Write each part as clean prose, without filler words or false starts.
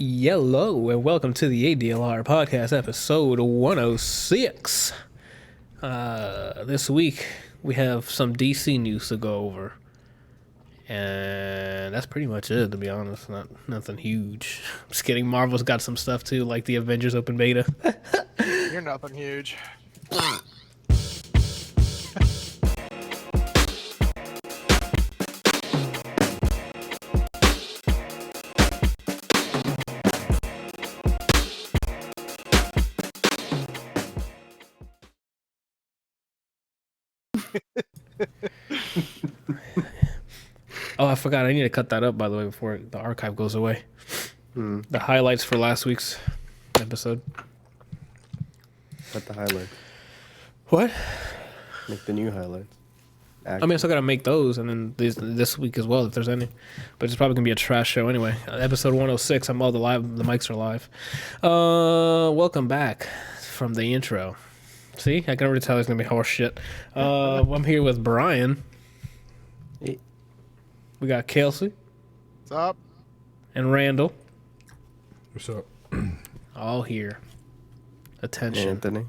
Hello and welcome to the ADLR Podcast, episode 106. This week we have some DC news to go over, and that's pretty much it. To be honest, nothing huge. I'm just kidding. Marvel's got some stuff too, like the Avengers open beta. You're nothing huge. Oh, I forgot. I need to cut that up, by the way, before the archive goes away. The highlights for last week's episode. Cut the highlights. What? Make the new highlights. I mean, I still gotta make those, and then this week as well, if there's any. But it's probably gonna be a trash show anyway. Episode 106. I'm all the mics are live. Welcome back from the intro. See, I can already tell it's gonna be horse shit. I'm here with Brian. Hey. We got Kelsey. What's up? And Randall. What's up? All here. Attention. Anthony.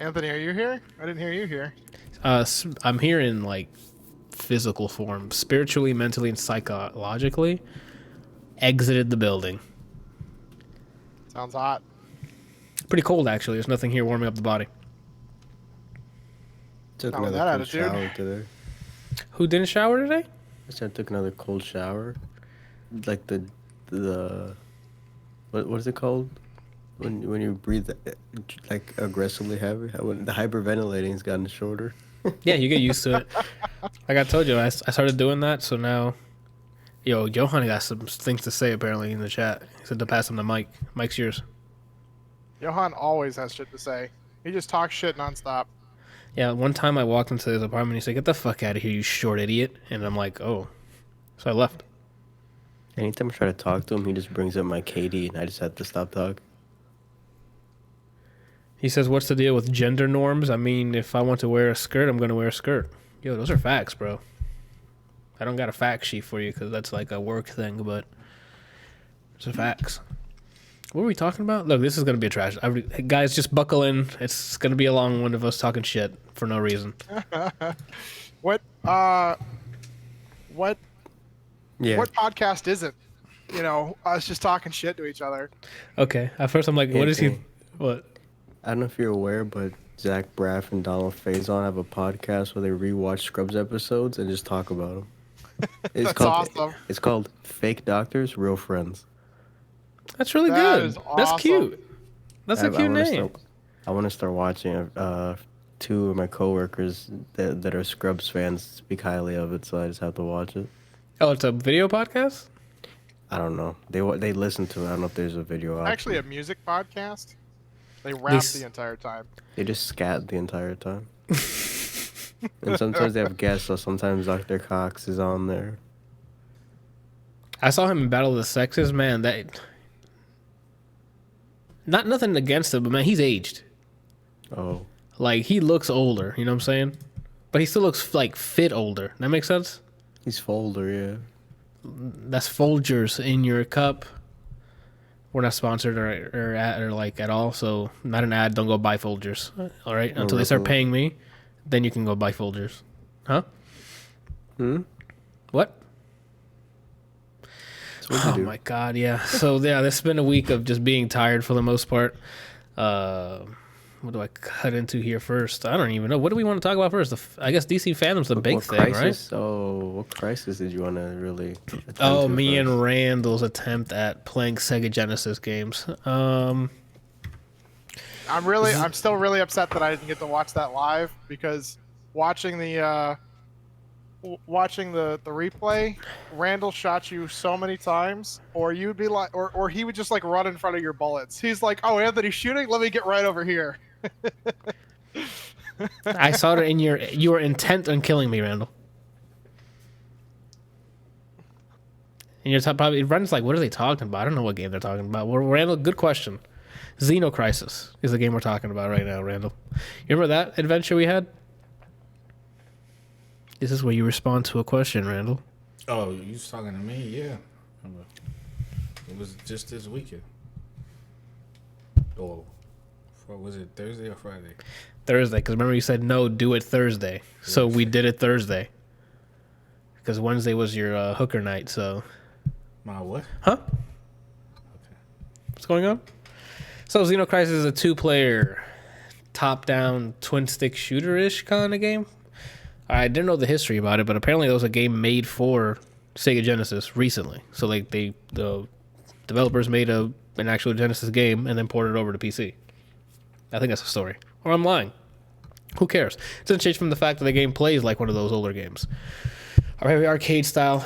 Anthony, are you here? I didn't hear you here. I'm here in like physical form, spiritually, mentally, and psychologically. Exited the building. Sounds hot. Pretty cold actually. There's nothing here warming up the body. Took Not with another that cold attitude. shower today. Who didn't shower today? I took another cold shower. Like the what is it called? When you breathe like aggressively heavy. When the hyperventilating's gotten shorter. Yeah, you get used to it. Like I told you, I started doing that, so now, Johan got some things to say apparently in the chat. He said to pass him the mic. Mic's yours. Johan always has shit to say. He just talks shit nonstop. Yeah, one time I walked into his apartment, he said, "Get the fuck out of here, you short idiot." And I'm like, oh. So I left. Anytime I try to talk to him, he just brings up my KD, and I just have to stop talking. He says, "What's the deal with gender norms? I mean, if I want to wear a skirt, I'm going to wear a skirt." Yo, those are facts, bro. I don't got a fact sheet for you because that's like a work thing, but those are facts. What were we talking about? Look, this is going to be a trash. Guys, just buckle in. It's going to be a long one of us talking shit for no reason. What Yeah. what podcast is it? Us just talking shit to each other. Okay. At first, I'm like, what is he? What? I don't know if you're aware, but Zach Braff and Donald Faison have a podcast where they rewatch Scrubs episodes and just talk about them. That's awesome. It's called Fake Doctors, Real Friends. That's really That good. is That's awesome. cute. That's a cute name. I want to start watching. Two of my coworkers that are Scrubs fans speak highly of it, so I just have to watch it. Oh, it's a video podcast? I don't know. They listen to it. I don't know if there's a video option. Actually, a music podcast. They rap the entire time. They just scat the entire time. And sometimes they have guests, so sometimes Dr. Cox is on there. I saw him in Battle of the Sexes, man. Nothing against him, but man, he's aged. Oh. Like, he looks older, you know what I'm saying? But he still looks, like, fit older. That makes sense? He's Folder, yeah. That's Folgers in your cup. We're not sponsored or at all, so not an ad. Don't go buy Folgers, all right? Until they start paying me, then you can go buy Folgers. Huh? What? Oh, my God, yeah. So, yeah, this has been a week of just being tired for the most part. What do I cut into here first? I don't even know. What do we want to talk about first? I guess DC Fandom's the big thing, right? Oh, what crisis did you want to really attend Oh, to me first? and Randall's attempt at playing Sega Genesis games. I'm still really upset that I didn't get to watch that live because watching the replay, Randall shot you so many times, or you'd be like, or he would just like run in front of your bullets. He's like, "Oh, Anthony's shooting. Let me get right over here." I saw it in you were intent on killing me, Randall. And you're probably Randall's like, what are they talking about? I don't know what game they're talking about. Well, Randall, good question. Xeno Crisis is the game we're talking about right now, Randall. You remember that adventure we had? This is where you respond to a question, Randall. Oh, you was talking to me? Yeah. It was just this weekend. Oh, was it Thursday or Friday? Thursday, because remember you said no, do it Thursday. So we did it Thursday. Because Wednesday was your hooker night, so. My what? Huh? Okay. What's going on? So Xeno Crisis is a 2-player, top-down, twin-stick shooter-ish kind of game. I didn't know the history about it, but apparently there was a game made for Sega Genesis recently. So like the developers made an actual Genesis game and then ported it over to PC. I think that's the story. Or I'm lying. Who cares? It doesn't change from the fact that the game plays like one of those older games. Very arcade style.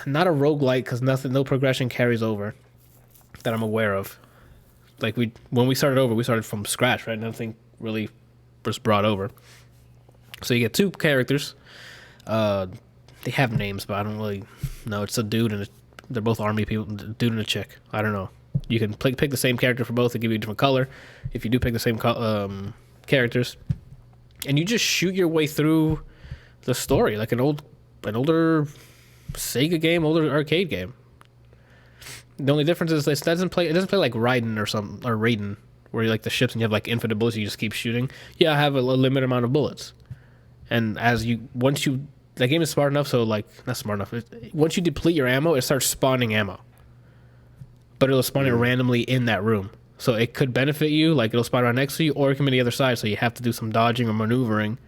Not a roguelike because no progression carries over that I'm aware of. Like when we started over, we started from scratch, right? Nothing really was brought over. So you get 2 characters. They have names, but I don't really know. It's a dude and they're both army people. Dude and a chick. I don't know. You can pick the same character for both. They give you a different color. If you do pick the same characters, and you just shoot your way through the story like an older Sega game, older arcade game. The only difference is it doesn't play like Raiden or Raiden, where you like the ships and you have like infinite bullets, you just keep shooting. Yeah, I have a limited amount of bullets, and that game is smart enough, so like not smart enough. Once you deplete your ammo, it starts spawning ammo, but it'll spawn it randomly in that room. So it could benefit you, like it'll spawn right next to you, or it can be the other side. So you have to do some dodging or maneuvering,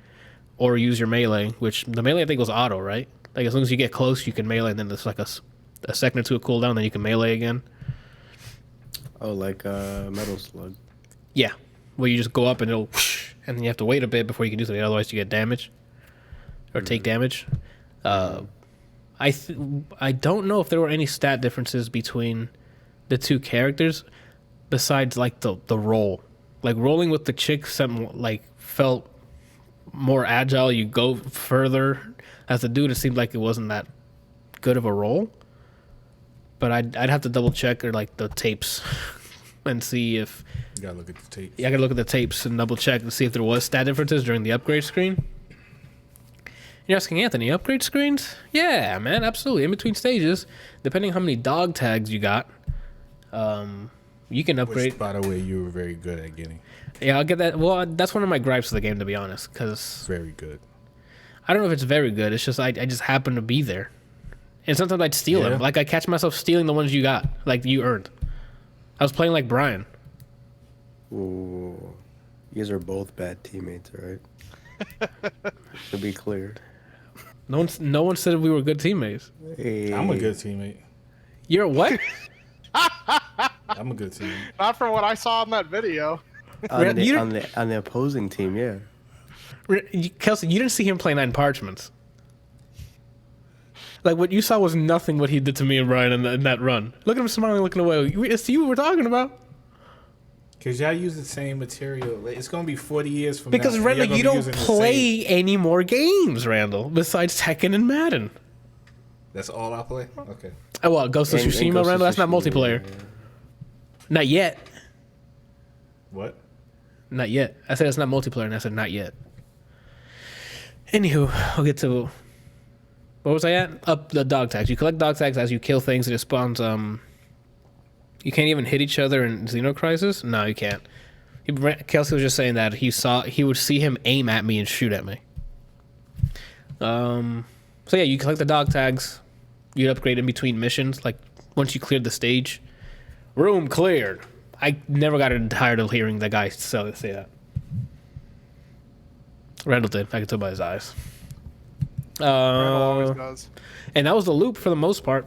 or use your melee. Which the melee I think was auto, right? Like as long as you get close, you can melee, and then there's like a second or two of cooldown, then you can melee again. Oh, like Metal Slug. Yeah, where you just go up and it'll whoosh, and then you have to wait a bit before you can do something. Otherwise, you get damage or take damage. I don't know if there were any stat differences between the 2 characters besides like the roll. Like rolling with the chick, something like felt more agile. You go further. As a dude, it seemed like it wasn't that good of a roll. But I'd have to double check or like the tapes and see if. You gotta look at the tapes. Yeah, I gotta look at the tapes and double check to see if there was stat differences during the upgrade screen. You're asking Anthony, upgrade screens? Yeah, man, absolutely. In between stages, depending how many dog tags you got, you can upgrade. Which, by the way, you were very good at getting. Yeah, I'll get that. Well, that's one of my gripes of the game, to be honest, because Very good. I don't know if it's very good. It's just I just happen to be there, and sometimes I'd steal them. Like I catch myself stealing the ones you got, like you earned. I was playing like Brian. Ooh, you guys are both bad teammates, right? To be clear. No one said we were good teammates. Hey. I'm a good teammate. You're a what? I'm a good teammate. Not from what I saw in that video. on the opposing team, yeah. Kelsey, you didn't see him play 9 Parchments. Like, what you saw was nothing what he did to me and Brian in that run. Look at him smiling, looking away. It's you we're talking about. Because y'all use the same material. It's going to be 40 years from because, now. Because, Randall, you don't play any more games, Randall, besides Tekken and Madden. That's all I play? Okay. Oh, well, Ghost of Tsushima, Randall? That's not multiplayer. Yeah. Not yet. What? Not yet. I said it's not multiplayer, and I said not yet. Anywho, I'll get to... What was I at? Up the dog tags. You collect dog tags as you kill things, and it spawns... You can't even hit each other in Xeno Crisis? No, you can't. Kelsey was just saying that he would see him aim at me and shoot at me. So yeah, you collect the dog tags. You upgrade in between missions. Like once you cleared the stage, room cleared. I never got tired of hearing that guy say that. Randall did. I could tell by his eyes. Randall always does. And that was the loop for the most part.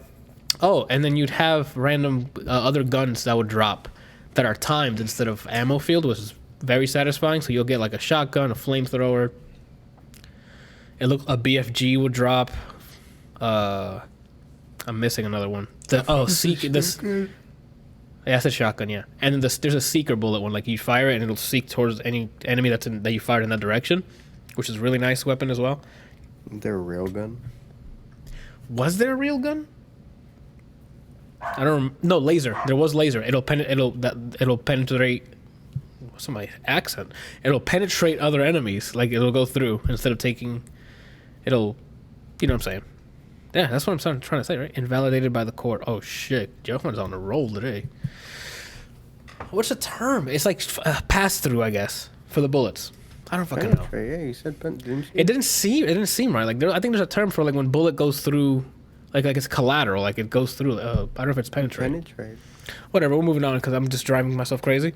Oh, and then you'd have random other guns that would drop that are timed instead of ammo field, which is very satisfying. So you'll get like a shotgun, a flamethrower. A BFG would drop. I'm missing another one. Seeker. Yeah, that's a shotgun, yeah. And then there's a seeker bullet one. Like you fire it and it'll seek towards any enemy that you fired in that direction, which is a really nice weapon as well. Is there a railgun? Was there a real gun? I don't. No, laser. There was laser. It'll penetrate. What's my accent? It'll penetrate other enemies. Like it'll go through instead of taking. It'll, you know what I'm saying. Yeah, that's what I'm trying to say, right? Invalidated by the court. Oh shit, Johan's on the roll today. What's the term? It's like pass through, I guess, for the bullets. I don't fucking know. Yeah, you said didn't you? It didn't seem right. Like I think there's a term for like when bullet goes through, like it's collateral, like it goes through. I don't know if it's penetrate. Whatever. We're moving on because I'm just driving myself crazy.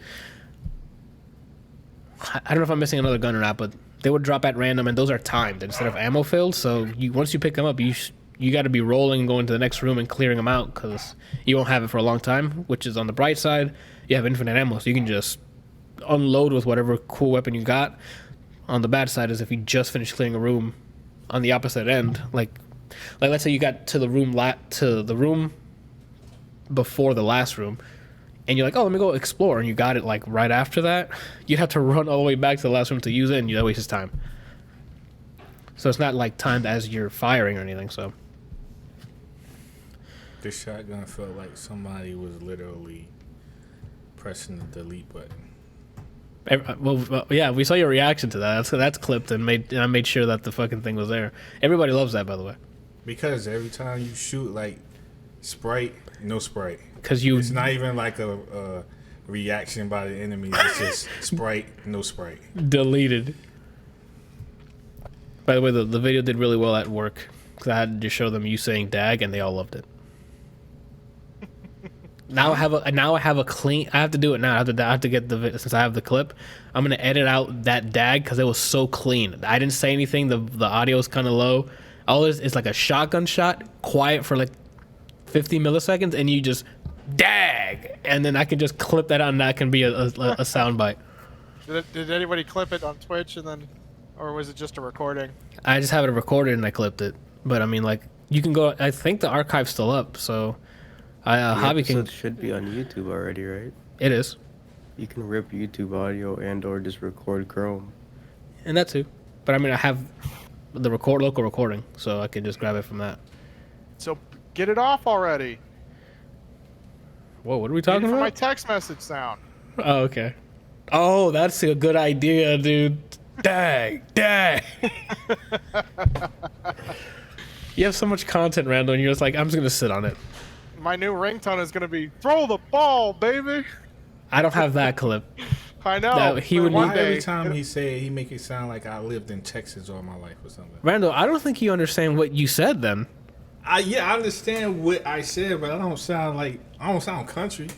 I don't know if I'm missing another gun or not, but they would drop at random, and those are timed instead of ammo filled. So once you pick them up, you got to be rolling and going to the next room and clearing them out because you won't have it for a long time. Which is on the bright side, you have infinite ammo, so you can just unload with whatever cool weapon you got. On the bad side is if you just finish clearing a room, on the opposite end, like let's say you got to the room before the last room, and you're like, oh, let me go explore, and you got it like right after that, you'd have to run all the way back to the last room to use it, and that wastes time. So it's not like timed as you're firing or anything. So This shotgun felt like somebody was literally pressing the delete button. well, yeah, we saw your reaction to that. That's clipped and I made sure that the fucking thing was there. Everybody loves that, by the way. Because every time you shoot, like, sprite, no sprite. Because it's not even like a reaction by the enemy. It's just sprite, no sprite. Deleted. By the way, the video did really well at work because I had to show them you saying "dag" and they all loved it. Now I have a clean. I have to do it now. I have to get since I have the clip. I'm gonna edit out that dag because it was so clean. I didn't say anything. The audio is kind of low. All it is is like a shotgun shot, quiet for like 50 milliseconds, and you just dag, and then I can just clip that out, and that can be a sound bite. Did anybody clip it on Twitch and then, or was it just a recording? I just have it recorded and I clipped it. But I mean, like, you can go. I think the archive's still up, so. Hobby can should be on YouTube already, right? It is. You can rip YouTube audio and or just record Chrome. And that too. But I mean, I have the local recording, so I can just grab it from that. So get it off already. Whoa, what are we talking about? For my text message sound. Oh, okay. Oh, that's a good idea, dude. Dag. You have so much content, Randall, and you're just like, I'm just gonna sit on it. My new ringtone is gonna be "Throw the ball, baby." I don't have that clip. I know. He would Why every time he say he make it sound like I lived in Texas all my life or something. Randall, I don't think you understand what you said then. I understand what I said, but I don't sound country.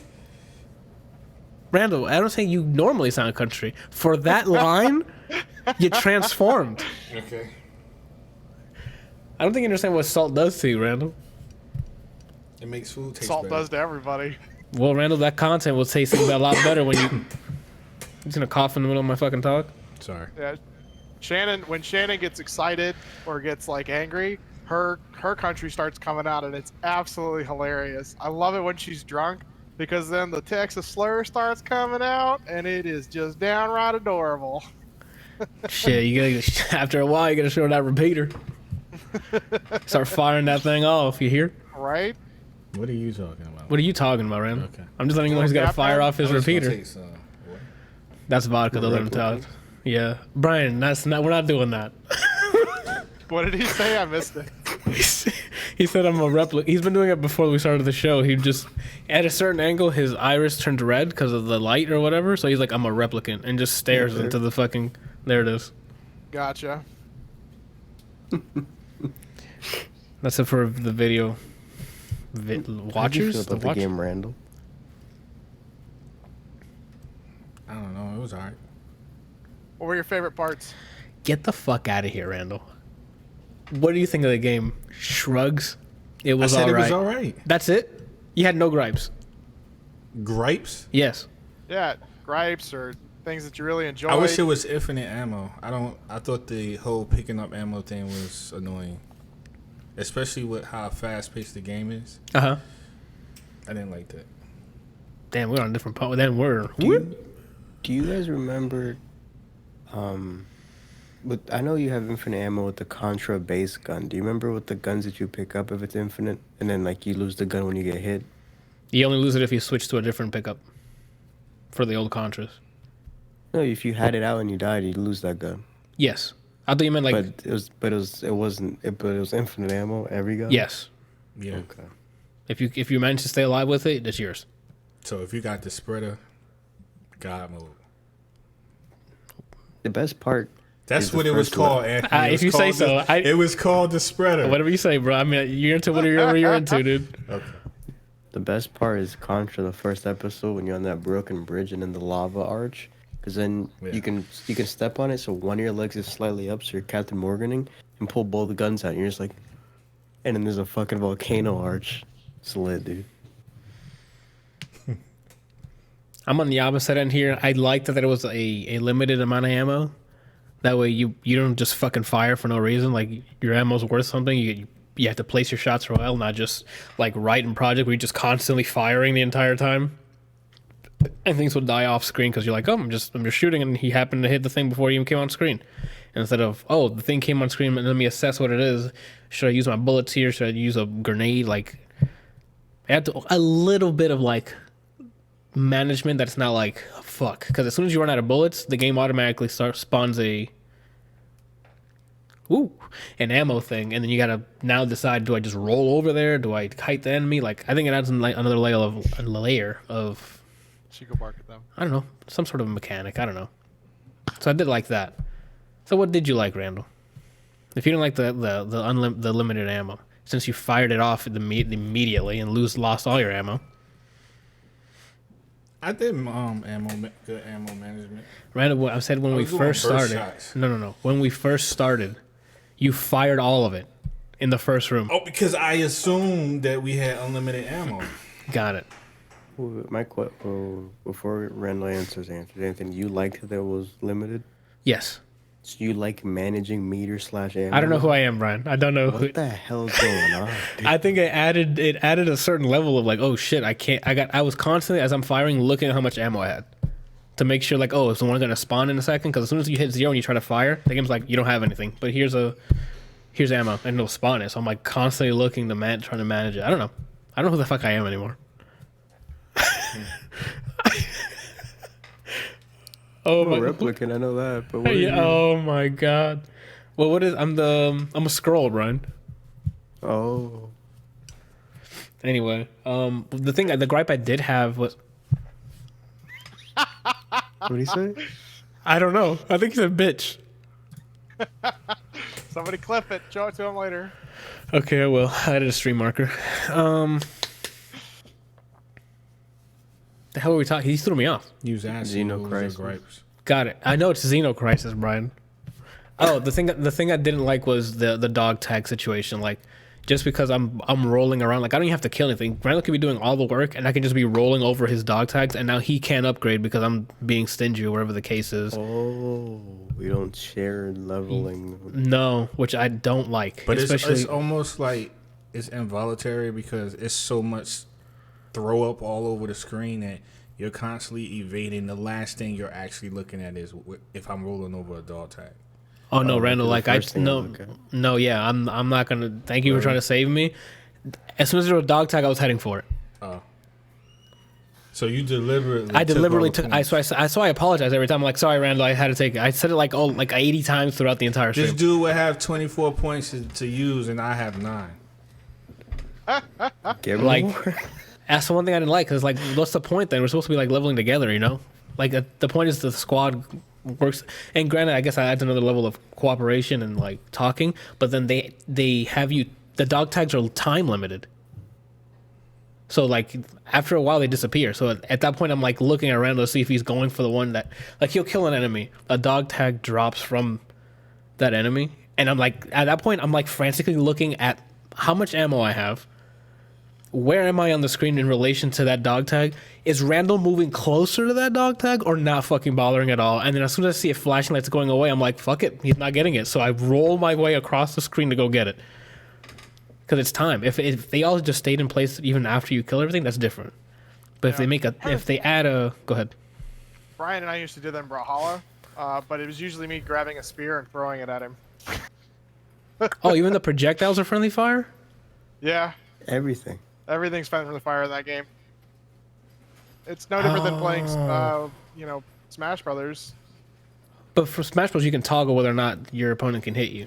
Randall, I don't think you normally sound country. For that line, you transformed. Okay. I don't think you understand what salt does to you, Randall. It makes food taste Salt better. does to everybody. Well, Randall, that content will taste a lot better when you... He's gonna cough in the middle of my fucking talk. Sorry. Yeah. When Shannon gets excited or gets like angry, her country starts coming out, and it's absolutely hilarious. I love it when she's drunk because then the Texas slur starts coming out, and it is just downright adorable. Shit, you gotta... After a while, you gotta show that repeater. Start firing that thing off, you hear? Right? What are you talking about? What are you talking about, Randall? Okay. I'm just letting you know he's gotta fire off his repeater. What? That's vodka, though, let him talk. Yeah. Brian, we're not doing that. What did he say? I missed it. He said I'm a replicant. He's been doing it before we started the show. He just, at a certain angle, his iris turned red because of the light or whatever. So he's like, I'm a replicant, and just stares into the fucking... There it is. Gotcha. That's it for the video. Watchers? The game, Randall. I don't know. It was alright. What were your favorite parts? Get the fuck out of here, Randall. What do you think of the game? Shrugs. It was I said alright. it was alright. That's it? You had no gripes? Gripes? Yes. Yeah, gripes or things that you really enjoyed. I wish it was infinite ammo. I thought the whole picking up ammo thing was annoying. Especially with how fast-paced the game is. Uh-huh. I didn't like that. Damn, we're on a different part. Then we're... Do you guys remember... But I know you have infinite ammo with the Contra base gun. Do you remember with the guns that you pick up if it's infinite? And then, like, you lose the gun when you get hit? You only lose it if you switch to a different pickup. For the old Contras. No, if you had it out and you died, you'd lose that gun. Yes. I thought you meant like But it was infinite ammo every gun. yes. Yeah. Okay. If you manage to stay alive with it, it's yours. So if you got the spreader, God mode. The best part. That's is the what it was first one. called, Anthony. It If was you say called so, it was called the spreader. Whatever you say, bro. I mean, you're into whatever you're into, dude. Okay. The best part is Contra, the first episode, when you're on that broken bridge and in the lava arch, because then Yeah. you can step on it, so one of your legs is slightly up, so you're Captain Morganing, and pull both guns out. And you're just like, and then there's a fucking volcano arch. It's lit, dude. I'm on the opposite end here. I liked that it was a limited amount of ammo. That way you don't just fucking fire for no reason. Like your ammo's worth something. You have to place your shots well, not just like right in Project where you're just constantly firing the entire time. And things will die off screen because you're like, oh, I'm just shooting, and he happened to hit the thing before he even came on screen. And instead of, oh, the thing came on screen, and let me assess what it is. Should I use my bullets here? Should I use a grenade? Like, I had a little bit of like management that's not like fuck, because as soon as you run out of bullets, the game automatically spawns an ammo thing, and then you gotta now decide: do I just roll over there? Do I kite the enemy? Like, I think it adds another layer of She could bark at them. I don't know, some sort of mechanic. I don't know. So I did like that. So what did you like, Randall? If you didn't like the limited ammo, since you fired it off immediately and lost all your ammo. I did good ammo management. Randall, I said when we first started. Shots. No. When we first started, you fired all of it in the first room. Oh, because I assumed that we had unlimited ammo. Got it. Before Randall answers anything, you liked that was limited? Yes. So you like managing meter/ammo? I don't know who I am, Brian. I don't know who. What the hell's going on, dude? I think it added a certain level of like, oh shit, I was constantly, as I'm firing, looking at how much ammo I had to make sure like, oh, is the one gonna spawn in a second? Because as soon as you hit 0 and you try to fire, the game's like, you don't have anything, but here's ammo, and it'll spawn it. So I'm like constantly looking trying to manage it. I don't know who the fuck I am anymore. Oh my Replicant, I know that, but what are you? Oh my god. Well, what is I'm a scroll, Brian. Oh. Anyway, the gripe I did have was What did he say? I don't know. I think he said bitch. Somebody clip it. Show it to him later. Okay, I will. I added a stream marker. The hell were we talking? He threw me off. Use asking Xeno Crisis. gripes. Got it. I know it's Xeno Crisis, Brian. Oh, the thing I didn't like was the dog tag situation. Like, just because I'm rolling around, like I don't even have to kill anything. Randall could be doing all the work, and I can just be rolling over his dog tags, and now he can't upgrade because I'm being stingy or whatever the case is. Oh, we don't share leveling. No, which I don't like. But especially it's almost like it's involuntary because it's so much throw up all over the screen that you're constantly evading. The last thing you're actually looking at is if I'm rolling over a dog tag. Oh no, Randall! the Like first thing I look at. yeah, I'm not gonna. Thank you for trying to save me. As soon as there was a dog tag, I was heading for it. Oh, so you deliberately? I deliberately took. So I apologize every time. I'm like, sorry, Randall, I had to take it. I said it like 80 times throughout the entire stream. This dude would have 24 points to use, and I have 9. Get Like, more? that's the one thing I didn't like. Cause like, what's the point then? We're supposed to be like leveling together, you know? Like the point is the squad works. And granted, I guess that adds another level of cooperation and like talking. But then they have you. The dog tags are time limited. So like after a while they disappear. So at that point I'm like looking around to see if he's going for the one that like he'll kill an enemy. A dog tag drops from that enemy, and I'm like at that point I'm like frantically looking at how much ammo I have. Where am I on the screen in relation to that dog tag? Is Randall moving closer to that dog tag or not fucking bothering at all? And then as soon as I see a flashing light's going away, I'm like, fuck it, he's not getting it. So I roll my way across the screen to go get it. Because it's time. If they all just stayed in place even after you kill everything, that's different. But if they add a... Go ahead. Brian and I used to do that in Brawlhalla, but it was usually me grabbing a spear and throwing it at him. Oh, even the projectiles are friendly fire? Yeah. Everything. Everything's friendly fire in that game. It's no different than playing, Smash Brothers. But for Smash Bros, you can toggle whether or not your opponent can hit you.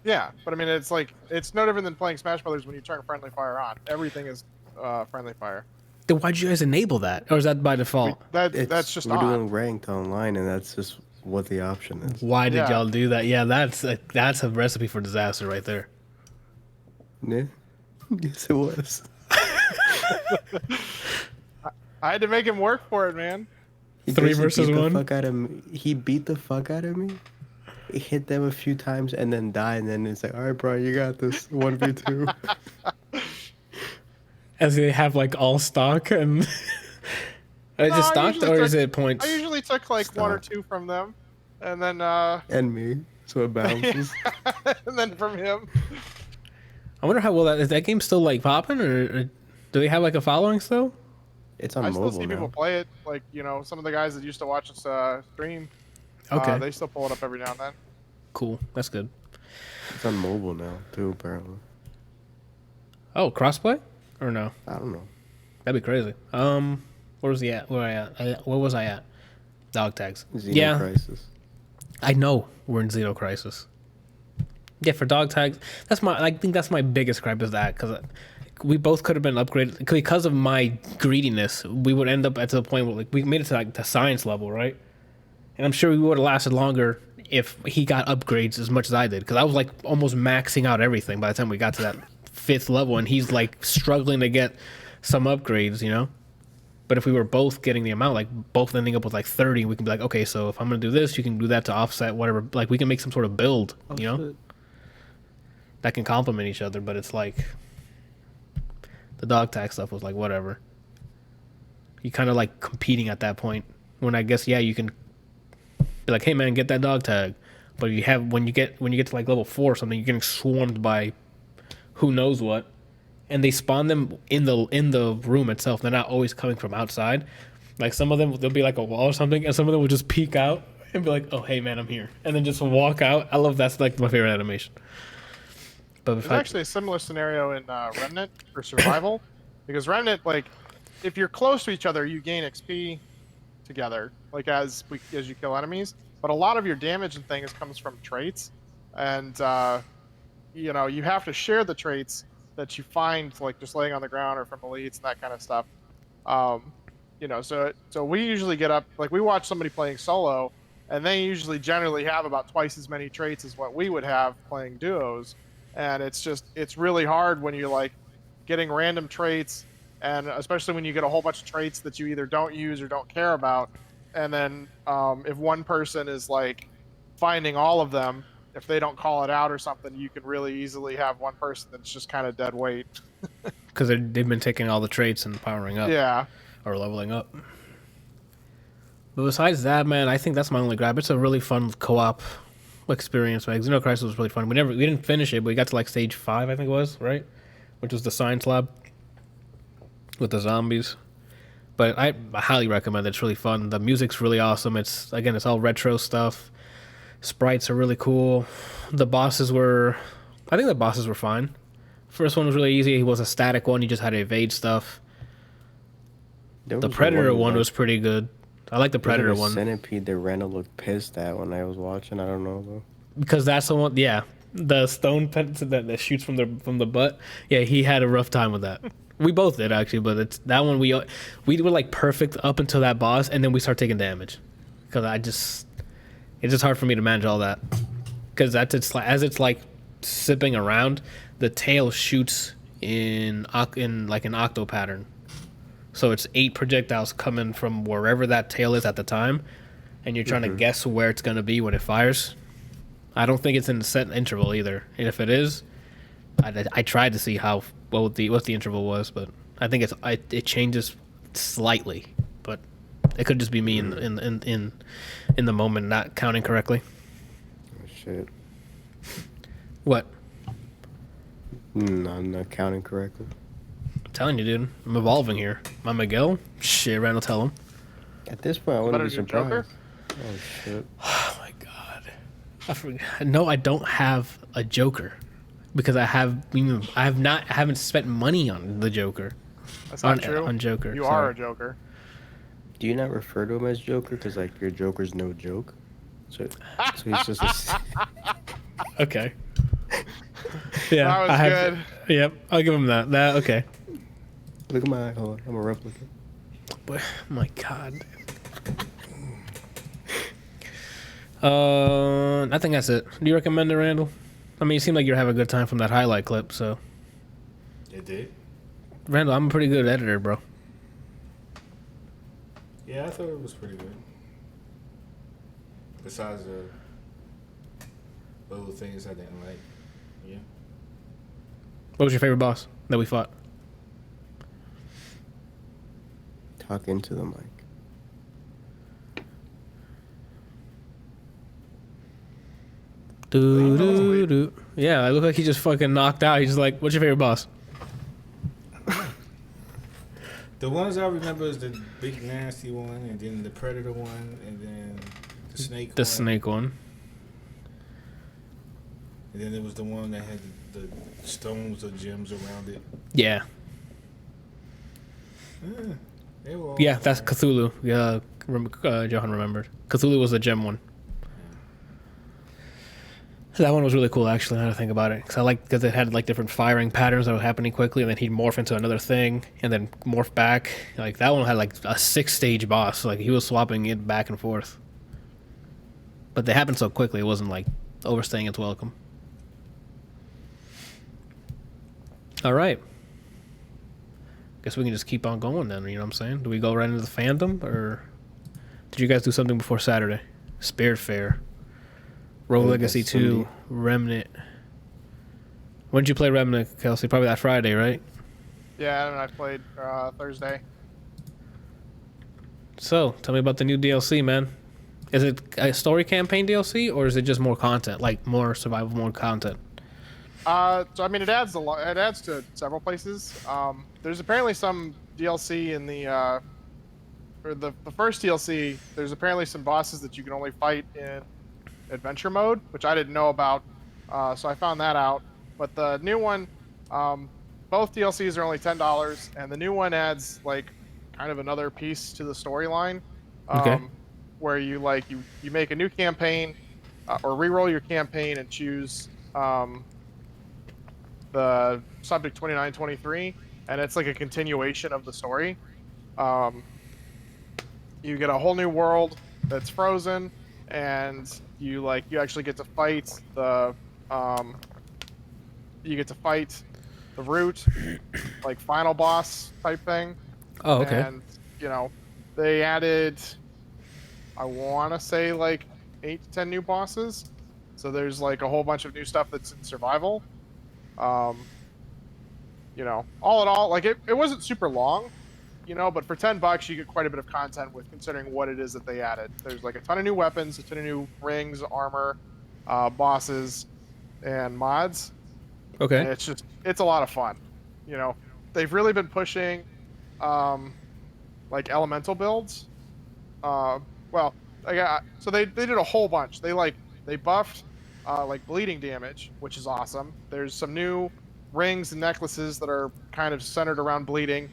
Yeah, but I mean, it's like it's no different than playing Smash Brothers when you turn friendly fire on. Everything is friendly fire. Then why'd you guys enable that, or is that by default? That's just we're on. doing ranked online, and that's just what the option is. Why did Yeah. y'all do that? Yeah, that's a recipe for disaster right there. Yeah. Yes, it was. I had to make him work for it, man. He 3 basically versus beat the 1? fuck out of me. He beat the fuck out of me. He hit them a few times and then died. And then it's like, all right, bro, you got this 1v2. As they have like all stock and is it I stocked usually or is took- it points? I usually took like one or Stop. two from them, and then And me. So it bounces. and then from him. I wonder how well is that game still like popping, or do they have like a following still? It's on I still mobile see people now. play it. Like, you know, some of the guys that used to watch us stream. Okay, They still pull it up every now and then. cool. That's good. It's on mobile now, too, apparently. Oh, crossplay or no? I don't know. That'd be crazy. Where was he at? Where was I at? Dog tags. Xeno Yeah, Crisis. I know we're in Xeno Crisis. Yeah, for dog tags, I think that's my biggest gripe is that because we both could have been upgraded because of my greediness. We would end up at the point where like we made it to like the science level, right? And I'm sure we would have lasted longer if he got upgrades as much as I did because I was like almost maxing out everything by the time we got to that 5th level, and he's like struggling to get some upgrades, you know. But if we were both getting the amount, like both ending up with like 30, we can be like, okay, so if I'm gonna do this, you can do that to offset whatever. Like we can make some sort of build, you know, Shit. that can complement each other. But it's like the dog tag stuff was like whatever. You kind of like competing at that point. When I guess you can be like, hey man, get that dog tag. But you have when you get to like level 4 or something, you're getting swarmed by who knows what. And they spawn them in the room itself. They're not always coming from outside. Like some of them, there'll be like a wall or something, and some of them will just peek out and be like, "Oh, hey man, I'm here," and then just walk out. I love that's like my favorite animation. But if There's actually a similar scenario in Remnant for survival, because Remnant, like, if you're close to each other, you gain XP together, like as you kill enemies. But a lot of your damage and things comes from traits, and you know, you have to share the traits that you find, like just laying on the ground or from elites and that kind of stuff. You know, so we usually get up, like we watch somebody playing solo, and they usually generally have about twice as many traits as what we would have playing duos. And it's really hard when you're like getting random traits, and especially when you get a whole bunch of traits that you either don't use or don't care about. And then if one person is like finding all of them, if they don't call it out or something, you can really easily have one person that's just kind of dead weight. because they've been taking all the traits and powering up, Yeah. or leveling up. But besides that, man, I think that's my only gripe. It's a really fun co-op experience. Like Xeno Crisis was really fun. We didn't finish it, but we got to like stage 5, I think it was, right? Which was the science lab with the zombies. But I highly recommend it. It's really fun. The music's really awesome. It's all retro stuff. Sprites are really cool. I think the bosses were fine. First one was really easy. He was a static one. You just had to evade stuff. There The was Predator one like- was pretty good. I like the there was Predator like a one Centipede that Randall looked pissed at when I was watching. I don't know though. because that's the one. Yeah, the stone pen that shoots from the butt. Yeah, he had a rough time with that. We both did actually, but it's that one we were like perfect up until that boss, and then we start taking damage because it's just hard for me to manage all that because as it's like sipping around, the tail shoots in like an octo pattern. So it's 8 projectiles coming from wherever that tail is at the time, and you're trying to guess where it's going to be when it fires. I don't think it's in a set interval either. And if it is, I tried to see what the interval was, but I think it changes slightly. But it could just be me in the moment not counting correctly. Oh, shit. What? No, I'm not counting correctly. I'm telling you, dude. I'm evolving here. My Miguel? Shit, Randall, tell him. At this point, I wouldn't Better be than Joker? surprised. Oh shit. Oh my god. I forgot. No, I don't have a Joker. Because I haven't spent money on the Joker. That's not true. On Joker. You sorry. are a Joker. Do you not refer to him as Joker? Because like your Joker's no joke. So he's just a, Okay. Yeah, That was I have. good. Yep, I'll give him that. That okay. look at my hold on, I'm a replicant. But, my God. I think that's it. Do you recommend it, Randall? I mean, you seem like you're having a good time from that highlight clip. So, It did. Randall, I'm a pretty good editor, bro. Yeah, I thought it was pretty good. Besides the little things I didn't like. Yeah. What was your favorite boss that we fought? Talk into the mic. Do. Yeah, I look like he just fucking knocked out. He's just like, "What's your favorite boss?" The ones I remember is the big nasty one, and then the predator one, and then the snake. The one. snake one. And then there was the one that had the stones or gems around it. Yeah, They were all yeah, fine. that's Cthulhu. Yeah, Johan remembered. Cthulhu was the gem one. That one was really cool, actually. Now that I think about it, because it had like different firing patterns that were happening quickly, and then he'd morph into another thing, and then morph back. Like that one had like a 6-stage boss. Like he was swapping it back and forth. But they happened so quickly, it wasn't like overstaying its welcome. All right. Guess we can just keep on going then. You know what I'm saying? Do we go right into the fandom, or did you guys do something before Saturday? Spiritfarer. Rogue think Legacy that's 2, Sunday. Remnant. When did you play Remnant, Kelsey? Probably that Friday, right? Yeah, and I played Thursday. So, tell me about the new DLC, man. Is it a story campaign DLC, or is it just more content, like more survival mode content? So I mean, it adds a lot. It adds to several places. There's apparently some DLC in the or the first DLC. There's apparently some bosses that you can only fight in adventure mode, which I didn't know about. So I found that out. But the new one, both DLCs are only $10, and the new one adds like kind of another piece to the storyline. Okay. Where you make a new campaign, or re-roll your campaign and choose the subject 2923, and it's like a continuation of the story. You get a whole new world that's frozen, and you actually get to fight the root, like final boss type thing. Oh, okay. And they added, I want to say, like 8 to 10 new bosses. So there's like a whole bunch of new stuff that's in survival. All in all, like it wasn't super long, but for $10 you get quite a bit of content with considering what it is that they added. There's like a ton of new weapons, a ton of new rings, armor, bosses, and mods. Okay. And it's a lot of fun. They've really been pushing like elemental builds. So they did a whole bunch. They buffed like bleeding damage, which is awesome. There's some new rings and necklaces that are kind of centered around bleeding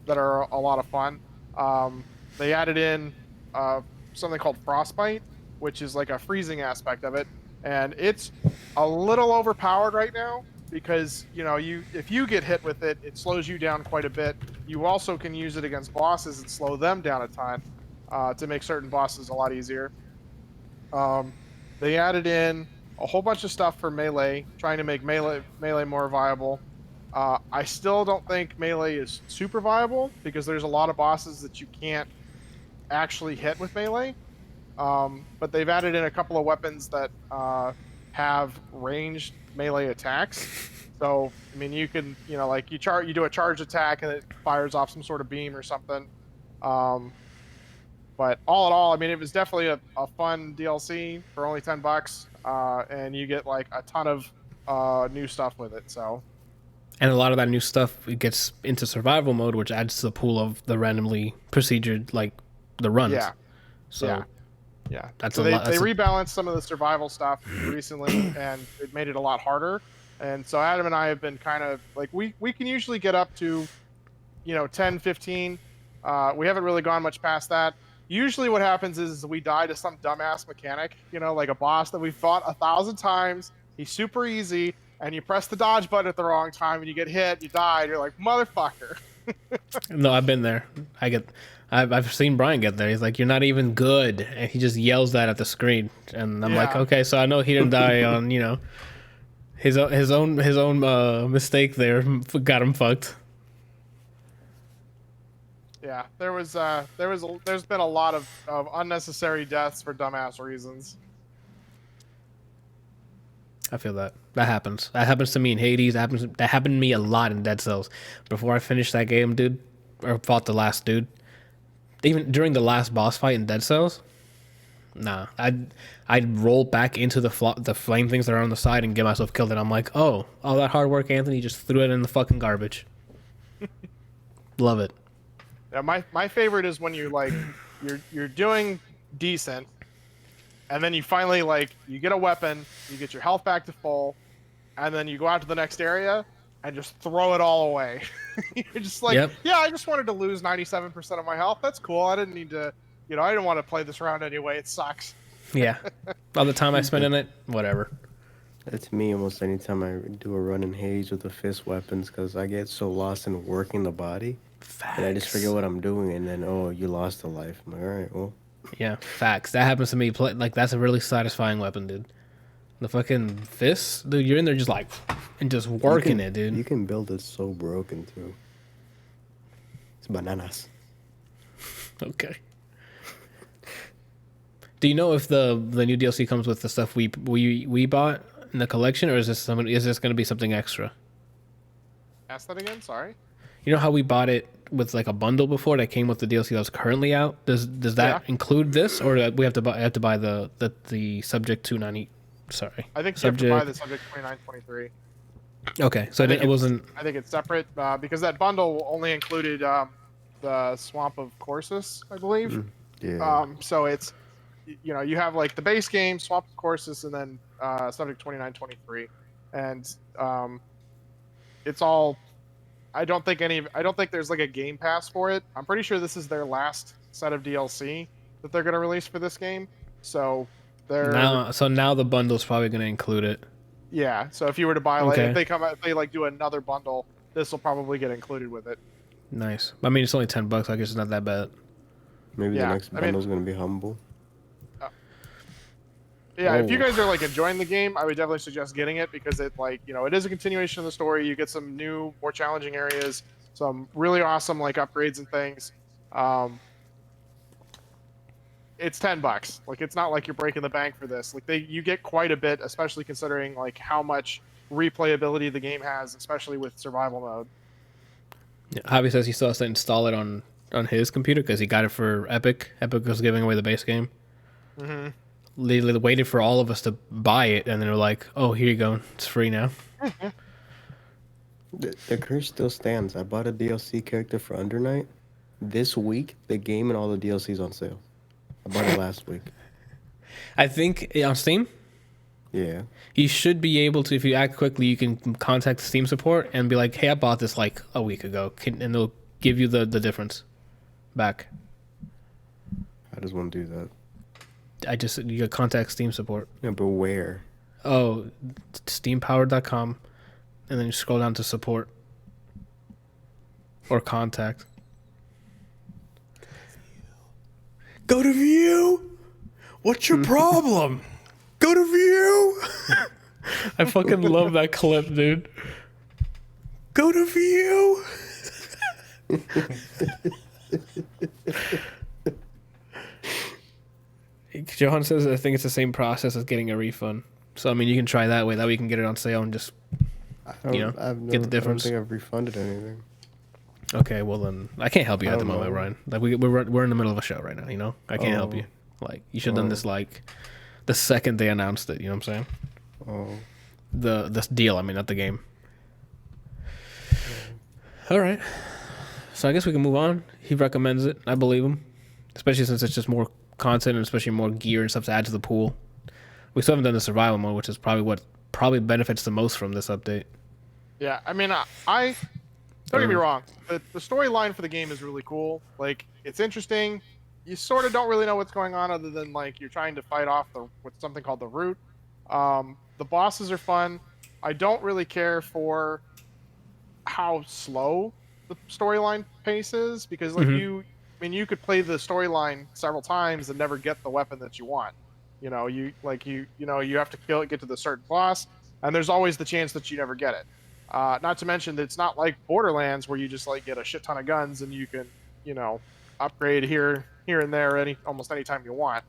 that are a lot of fun. They added in something called frostbite, which is like a freezing aspect of it, and it's a little overpowered right now because if you get hit with it, it slows you down quite a bit. You also can use it against bosses and slow them down a ton to make certain bosses a lot easier. They added in a whole bunch of stuff for melee, trying to make melee more viable. I still don't think melee is super viable because there's a lot of bosses that you can't actually hit with melee. But they've added in a couple of weapons that have ranged melee attacks. So I mean, you can you do a charge attack and it fires off some sort of beam or something. But all in all, I mean, it was definitely a fun DLC for only $10, and you get like a ton of new stuff with it. So, And a lot of that new stuff, it gets into survival mode, which adds to the pool of the randomly procedured, like the runs. yeah, So yeah. That's so a they lot. That's rebalanced some of the survival stuff recently, and it made it a lot harder. And so Adam and I have been kind of like we can usually get up to 10, 15. We haven't really gone much past that. usually what happens is we die to some dumbass mechanic, like a boss that we fought 1,000 times. He's super easy, and you press the dodge button at the wrong time, and you get hit, you die, and you're like, motherfucker. No, I've been there. I've seen Brian get there. He's like, "You're not even good," and he just yells that at the screen, and I'm like, "Okay, so I know he didn't die on his own mistake there got him fucked." Yeah, there's been a lot of unnecessary deaths for dumbass reasons. I feel that happens. That happens to me in Hades. That happened to me a lot in Dead Cells. Before I finished that game, dude, or fought the last dude, even during the last boss fight in Dead Cells, nah, I'd roll back into the flame things that are on the side and get myself killed, and I'm like, oh, all that hard work, Anthony, just threw it in the fucking garbage. Love it. Yeah, my favorite is when you're doing decent, and then you finally you get a weapon, you get your health back to full, and then you go out to the next area and just throw it all away. You're just like, Yep. Yeah, I just wanted to lose 97% of my health. That's cool. I didn't need to, I didn't want to play this round anyway. It sucks. Yeah. All the time I spend in it, whatever. That's me almost anytime I do a run in Hades with the fist weapons because I get so lost in working the body. Facts. And I just forget what I'm doing, and then, oh, you lost a life. I'm like, all right, well. Yeah, facts. That happens to me. That's a really satisfying weapon, dude. The fucking fists, dude. You're in there just and just working it, dude. You can build it so broken, too. It's bananas. Okay. Do you know if the new DLC comes with the stuff we bought in the collection, or is this going to be something extra? Ask that again. Sorry. You know how we bought it with a bundle before that came with the DLC that was currently out? Does that include this, or do we have to buy the Subject 290? Sorry, I think you have to buy the Subject 2923. Okay, so it wasn't. I think it's separate because that bundle only included the Swamp of Corsus, I believe. Yeah. So it's you have the base game, Swamp of Corsus, and then Subject 2923, and it's all. I don't think there's a Game Pass for it. I'm pretty sure this is their last set of DLC that they're going to release for this game. So now the bundle's probably going to include it. Yeah. So if you were to buy Okay. if they do another bundle, this will probably get included with it. Nice. I mean, it's only $10. I guess it's not that bad. Maybe Yeah, the next bundle's going to be humble. Yeah, if you guys are enjoying the game, I would definitely suggest getting it because it it is a continuation of the story. You get some new, more challenging areas, some really awesome upgrades and things. It's $10. It's not like you're breaking the bank for this. You get quite a bit, especially considering how much replayability the game has, especially with survival mode. Yeah, Javi says he still has to install it on his computer because he got it for Epic. Epic was giving away the base game. Mm-hmm. They waited for all of us to buy it, and then they're like, "Oh, here you go. It's free now." The curse still stands. I bought a DLC character for Undernight. This week, the game and all the DLCs on sale. I bought it last week. I think on Steam, Yeah. you should be able to, if you act quickly, you can contact Steam support and be like, "Hey, I bought this a week ago," and they'll give you the difference back. I just want to do that. You gotta contact Steam support. Yeah, but where? Oh, steampowered.com, and then you scroll down to support or contact. Go to view. What's your problem? Go to view. I fucking love that clip, dude. Go to view. Johan says, I think it's the same process as getting a refund. So, I mean, you can try that way. That way you can get it on sale and just, get the difference. I don't think I've refunded anything. Okay, well then, I can't help you at the moment, Ryan. We're in the middle of a show right now, I can't help you. You should have done this, the second they announced it, you know what I'm saying? Oh. This deal, I mean, not the game. All right. So I guess we can move on. He recommends it. I believe him. Especially since it's just more content and especially more gear and stuff to add to the pool. We still haven't done the survival mode, which is probably what benefits the most from this update. Yeah, I mean, I don't get me wrong. The storyline for the game is really cool. It's interesting. you sort of don't really know what's going on other than like you're trying to fight off with something called the root. The bosses are fun. I don't really care for how slow the storyline pace is because like you could play the storyline several times and never get the weapon that you want. You have to get to the certain boss, and there's always the chance that you never get it. Not to mention that it's not like Borderlands where you just like get a shit ton of guns and you can, upgrade here and there almost any time you want.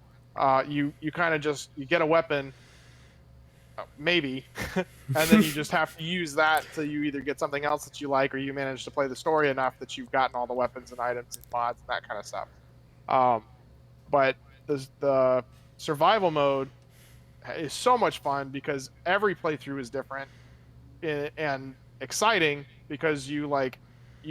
You kind of just you get a weapon, maybe, and then you just have to use that till you either get something else that you like or you manage to play the story enough that you've gotten all the weapons and items and mods and that kind of stuff. But the survival mode is so much fun because every playthrough is different and exciting because you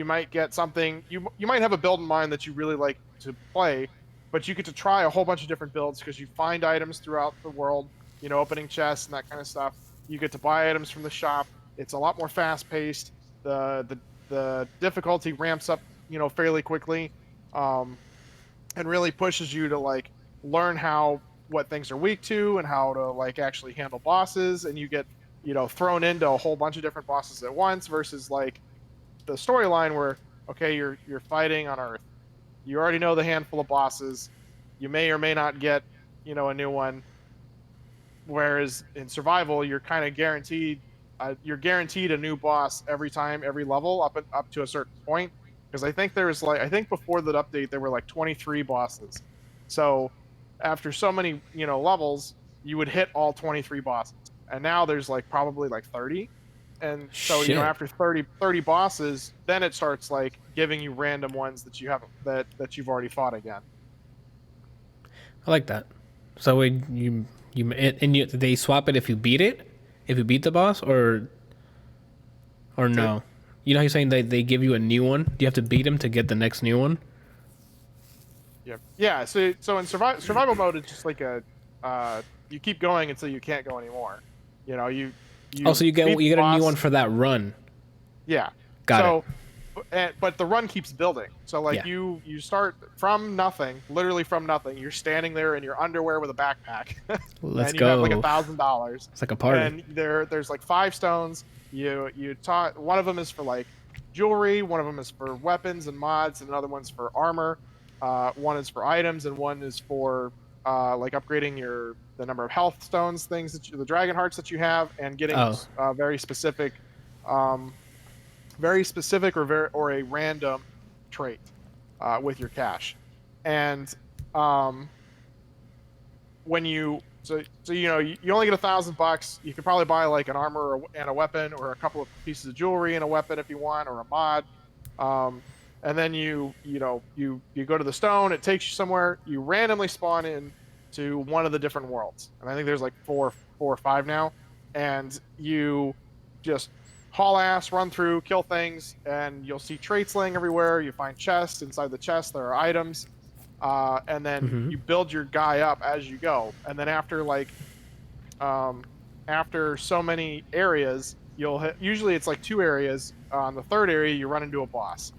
might get something you might have a build in mind that you really like to play, but you get to try a whole bunch of different builds because you find items throughout the world, opening chests and that kind of stuff. You get to buy items from the shop. It's a lot more fast paced. The difficulty ramps up fairly quickly, and really pushes you to like learn what things are weak to and how to like actually handle bosses, and you get thrown into a whole bunch of different bosses at once versus like the storyline where okay you're fighting on Earth, you already know the handful of bosses, you may or may not get a new one, whereas in survival you're kind of guaranteed a new boss every time, every level up to a certain point, because I think before that update there were like 23 bosses, so after so many levels you would hit all 23 bosses, and now there's like probably like 30, and so after 30 bosses then it starts like giving you random ones that you haven't that you've already fought again. I like that. So they swap it if you beat the boss or no? You know how you're saying they give you a new one? Do you have to beat him to get the next new one? Yeah. So in survival mode, it's just like you keep going until you can't go anymore. So you get a new one for that run. Yeah. Got it. But the run keeps building. So like you start from nothing, literally from nothing. You're standing there in your underwear with a backpack. Let's and go. You have like $1,000. It's like a party. And there's like 5 stones. One of them is for like jewelry, one of them is for weapons and mods, and another one's for armor. One is for items, and one is for like upgrading the number of health stones, the dragon hearts that you have, and getting very specific or a random trait with your cash. And when you you only get $1,000. You could probably buy like an armor and a weapon, or a couple of pieces of jewelry and a weapon if you want, or a mod. And then you go to the stone. It takes you somewhere. You randomly spawn in to one of the different worlds, and I think there's like 4 or 5 now. And you just haul ass, run through, kill things, and you'll see traits laying everywhere. You find chests. Inside the chest there are items, and then you build your guy up as you go. And then after after so many areas, usually it's like 2 areas. On the 3rd area, you run into a boss.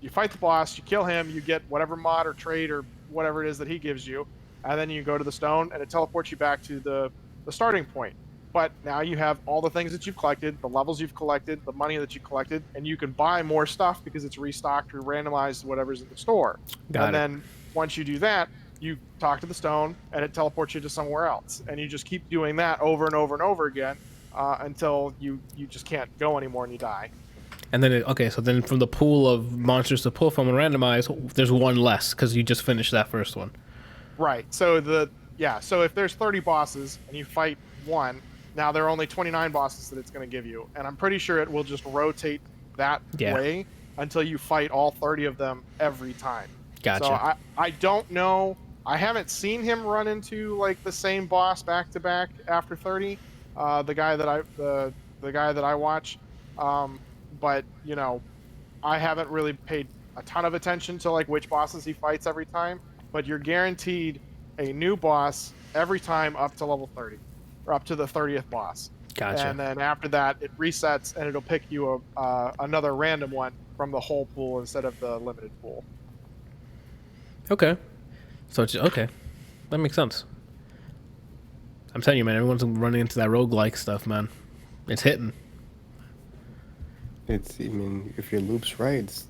You fight the boss, you kill him, you get whatever mod or trait or whatever it is that he gives you, and then you go to the stone, and it teleports you back to the starting point. But now you have all the things that you've collected, the levels you've collected, the money that you collected, and you can buy more stuff because it's restocked or randomized whatever's in the store. Then once you do that, you talk to the stone, and it teleports you to somewhere else. And you just keep doing that over and over and over again until you just can't go anymore and you die. And then, so then from the pool of monsters to pull from and randomize, there's one less because you just finished that first one. Right. So so if there's 30 bosses and you fight one, now there are only 29 bosses that it's going to give you. And I'm pretty sure it will just rotate that way until you fight all 30 of them every time. Gotcha. So I don't know. I haven't seen him run into like the same boss back to back after 30. The guy that I watch. But I haven't really paid a ton of attention to like which bosses he fights every time. But you're guaranteed a new boss every time up to level 30, or up to the 30th boss. Gotcha. And then after that, it resets and it'll pick you another random one from the whole pool instead of the limited pool. Okay. So it's okay. That makes sense. I'm telling you, man, everyone's running into that roguelike stuff, man. It's hitting. I mean, if your loop's right, it's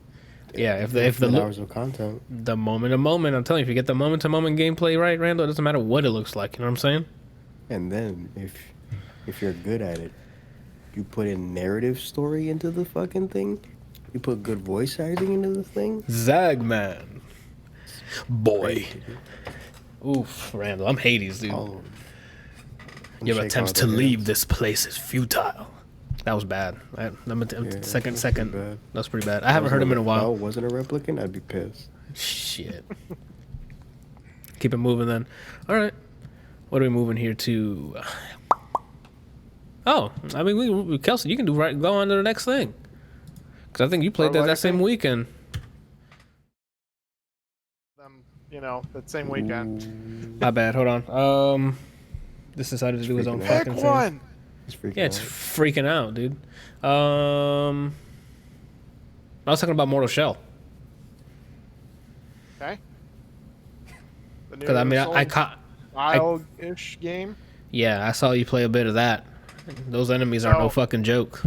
Yeah, if the hours of content. the moment to moment, I'm telling you, if you get the moment to moment gameplay right, Randall, it doesn't matter what it looks like. You know what I'm saying? And then if you're good at it, you put in narrative story into the fucking thing. You put good voice acting into the thing. Zagman, boy. Oof, Randall, I'm Hades, dude. Oh, Your attempts to leave this place is futile. That was bad. Second. bad. That's pretty bad. I haven't heard him in a If while. I wasn't a replicant, I'd be pissed. Shit. Keep it moving then. All right. What are we moving here to? Oh, I mean, we Kelsey, you can go on to the next thing. Because I think you played that same weekend. That same weekend. My bad. Hold on. This decided to do his own fucking Pick thing. one. It's Freaking out, dude. I was talking about Mortal Shell. Okay. Because I mean, I caught. Wild-ish game. Yeah, I saw you play a bit of that. Those enemies are no fucking joke.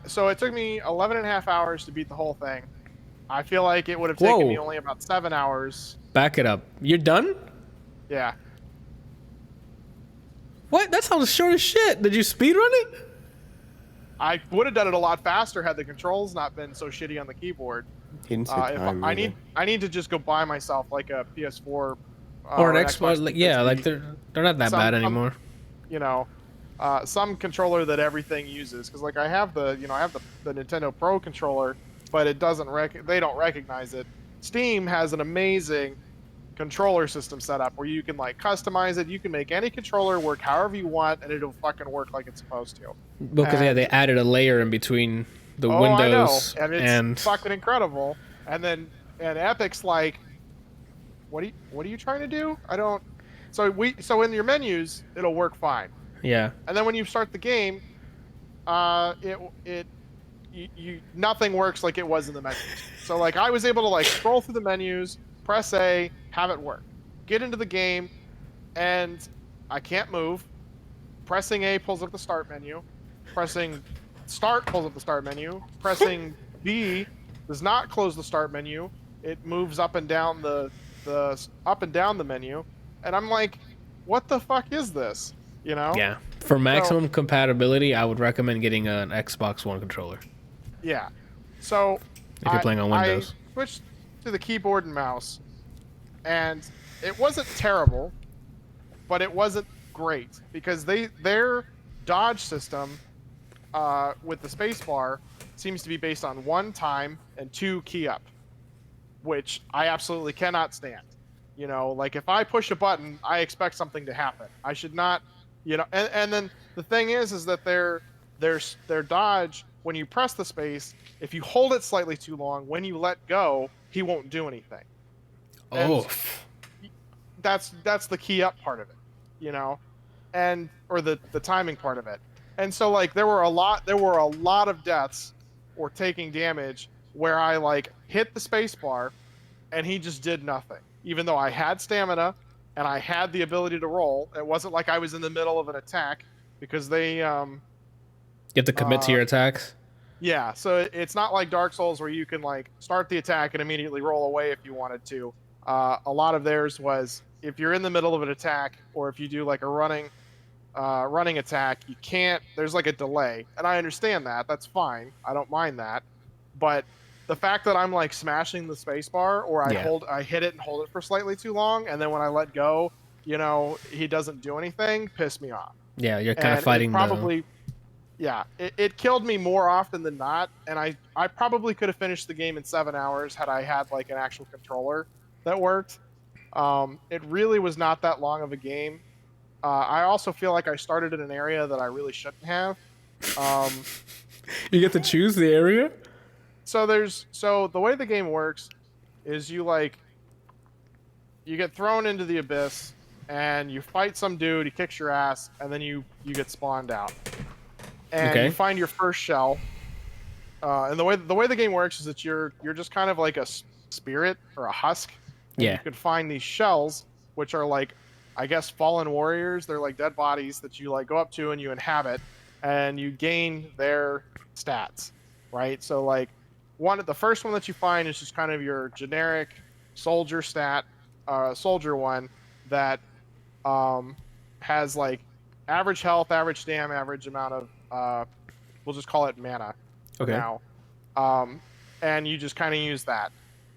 So it took me 11 and a half hours to beat the whole thing. I feel like it would have taken me only about 7 hours. Back it up. You're done? Yeah. What? That sounds short as shit. Did you speedrun it? I would have done it a lot faster had the controls not been so shitty on the keyboard. He didn't say time. I need to just go buy myself like a PS4 or an Xbox. Like they're not that bad anymore. Some controller that everything uses, because like I have the Nintendo Pro controller, but it doesn't they don't recognize it. Steam has an amazing controller system set up where you can like customize it. You can make any controller work however you want, and it'll fucking work like it's supposed to. Because they added a layer in between the windows, I know. And it's fucking incredible. And Epic's like, what are you trying to do? I don't. So in your menus, it'll work fine. Yeah. And then when you start the game, nothing works like it was in the menus. So like I was able to like scroll through the menus, press A, have it work. Get into the game, and I can't move. Pressing A pulls up the start menu. Pressing start pulls up the start menu. Pressing B does not close the start menu. It moves up and down the menu, and I'm like, what the fuck is this? Yeah. For maximum compatibility, I would recommend getting an Xbox One controller. Yeah. So if you're playing on Windows, I switched to the keyboard and mouse, and it wasn't terrible, but it wasn't great because their dodge system with the spacebar seems to be based on 1 time and 2 key up, which I absolutely cannot stand. Like if I push a button, I expect something to happen. I should not, and then the thing is that their dodge, when you press the space, if you hold it slightly too long, when you let go, he won't do anything. Oh. That's the key up part of it, or the timing part of it. And so like there were a lot of deaths or taking damage where I like hit the space bar and he just did nothing. Even though I had stamina and I had the ability to roll, it wasn't like I was in the middle of an attack because they you have to commit to your attacks. Yeah, so it's not like Dark Souls where you can like start the attack and immediately roll away if you wanted to. A lot of theirs was if you're in the middle of an attack or if you do like a running attack, you can't. There's like a delay, and I understand that. That's fine. I don't mind that. But the fact that I'm like smashing the spacebar or I hit it and hold it for slightly too long, and then when I let go, he doesn't do anything, pissed me off. Yeah, you're kind of fighting probably. Yeah, it killed me more often than not, and I probably could have finished the game in 7 hours had I had like an actual controller that worked. It really was not that long of a game. I also feel like I started in an area that I really shouldn't have. You get to choose the area? So the way the game works is you get thrown into the abyss and you fight some dude, he kicks your ass, and then you get spawned out. And you find your first shell. And the way the game works is that you're just kind of like a spirit or a husk, And Yeah. you can find these shells, which are like, I guess, fallen warriors. They're like dead bodies that you like go up to and you inhabit, and you gain their stats, right? So like, the first one that you find is just kind of your generic soldier soldier one that has like average health, average stam, average amount of we'll just call it mana for Okay. now. And you just kind of use that.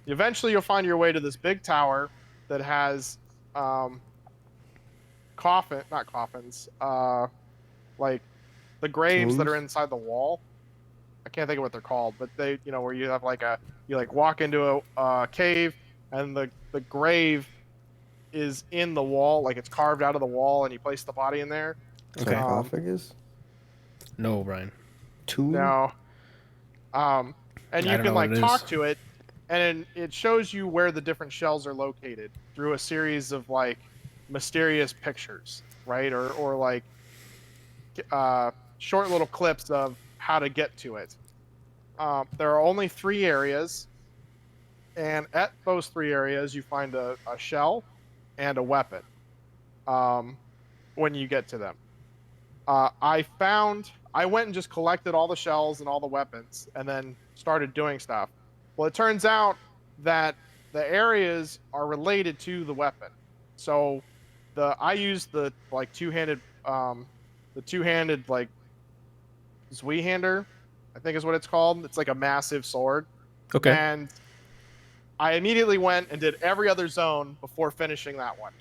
Eventually, you'll find your way to this big tower that has not coffins, like the graves that are inside the wall. I can't think of what they're called, but they, where you have like you like walk into a cave, and the grave is in the wall, like it's carved out of the wall, and you place the body in there. Okay. Sarcophagus? No, Brian. Tomb? No. And I you don't can know like what it talk is. to it, and it shows you where the different shells are located through a series of like mysterious pictures, right? Or like short little clips of how to get to it. There are only 3 areas, and at those 3 areas you find a shell and a weapon when you get to them. I went and just collected all the shells and all the weapons and then started doing stuff. Well, it turns out that the areas are related to the weapon. So I used the like two-handed like Zweihander, I think is what it's called. It's like a massive sword. Okay. And I immediately went and did every other zone before finishing that one.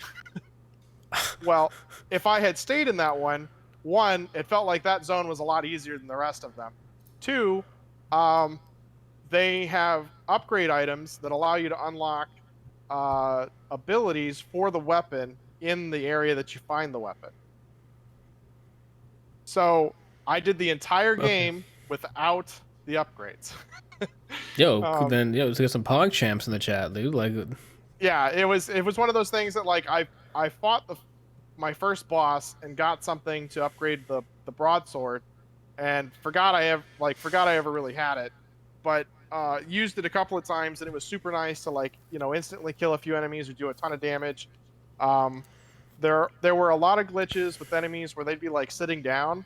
Well, if I had stayed in that one, it felt like that zone was a lot easier than the rest of them. 2, they have upgrade items that allow you to unlock abilities for the weapon in the area that you find the weapon. So I did the entire game without the upgrades. Let's get some Pog champs in the chat, dude. Like, Yeah, it was one of those things that like I fought my first boss and got something to upgrade the broadsword, and forgot I ever really had it, but used it a couple of times, and it was super nice to like instantly kill a few enemies or do a ton of damage. There were a lot of glitches with enemies where they'd be like sitting down,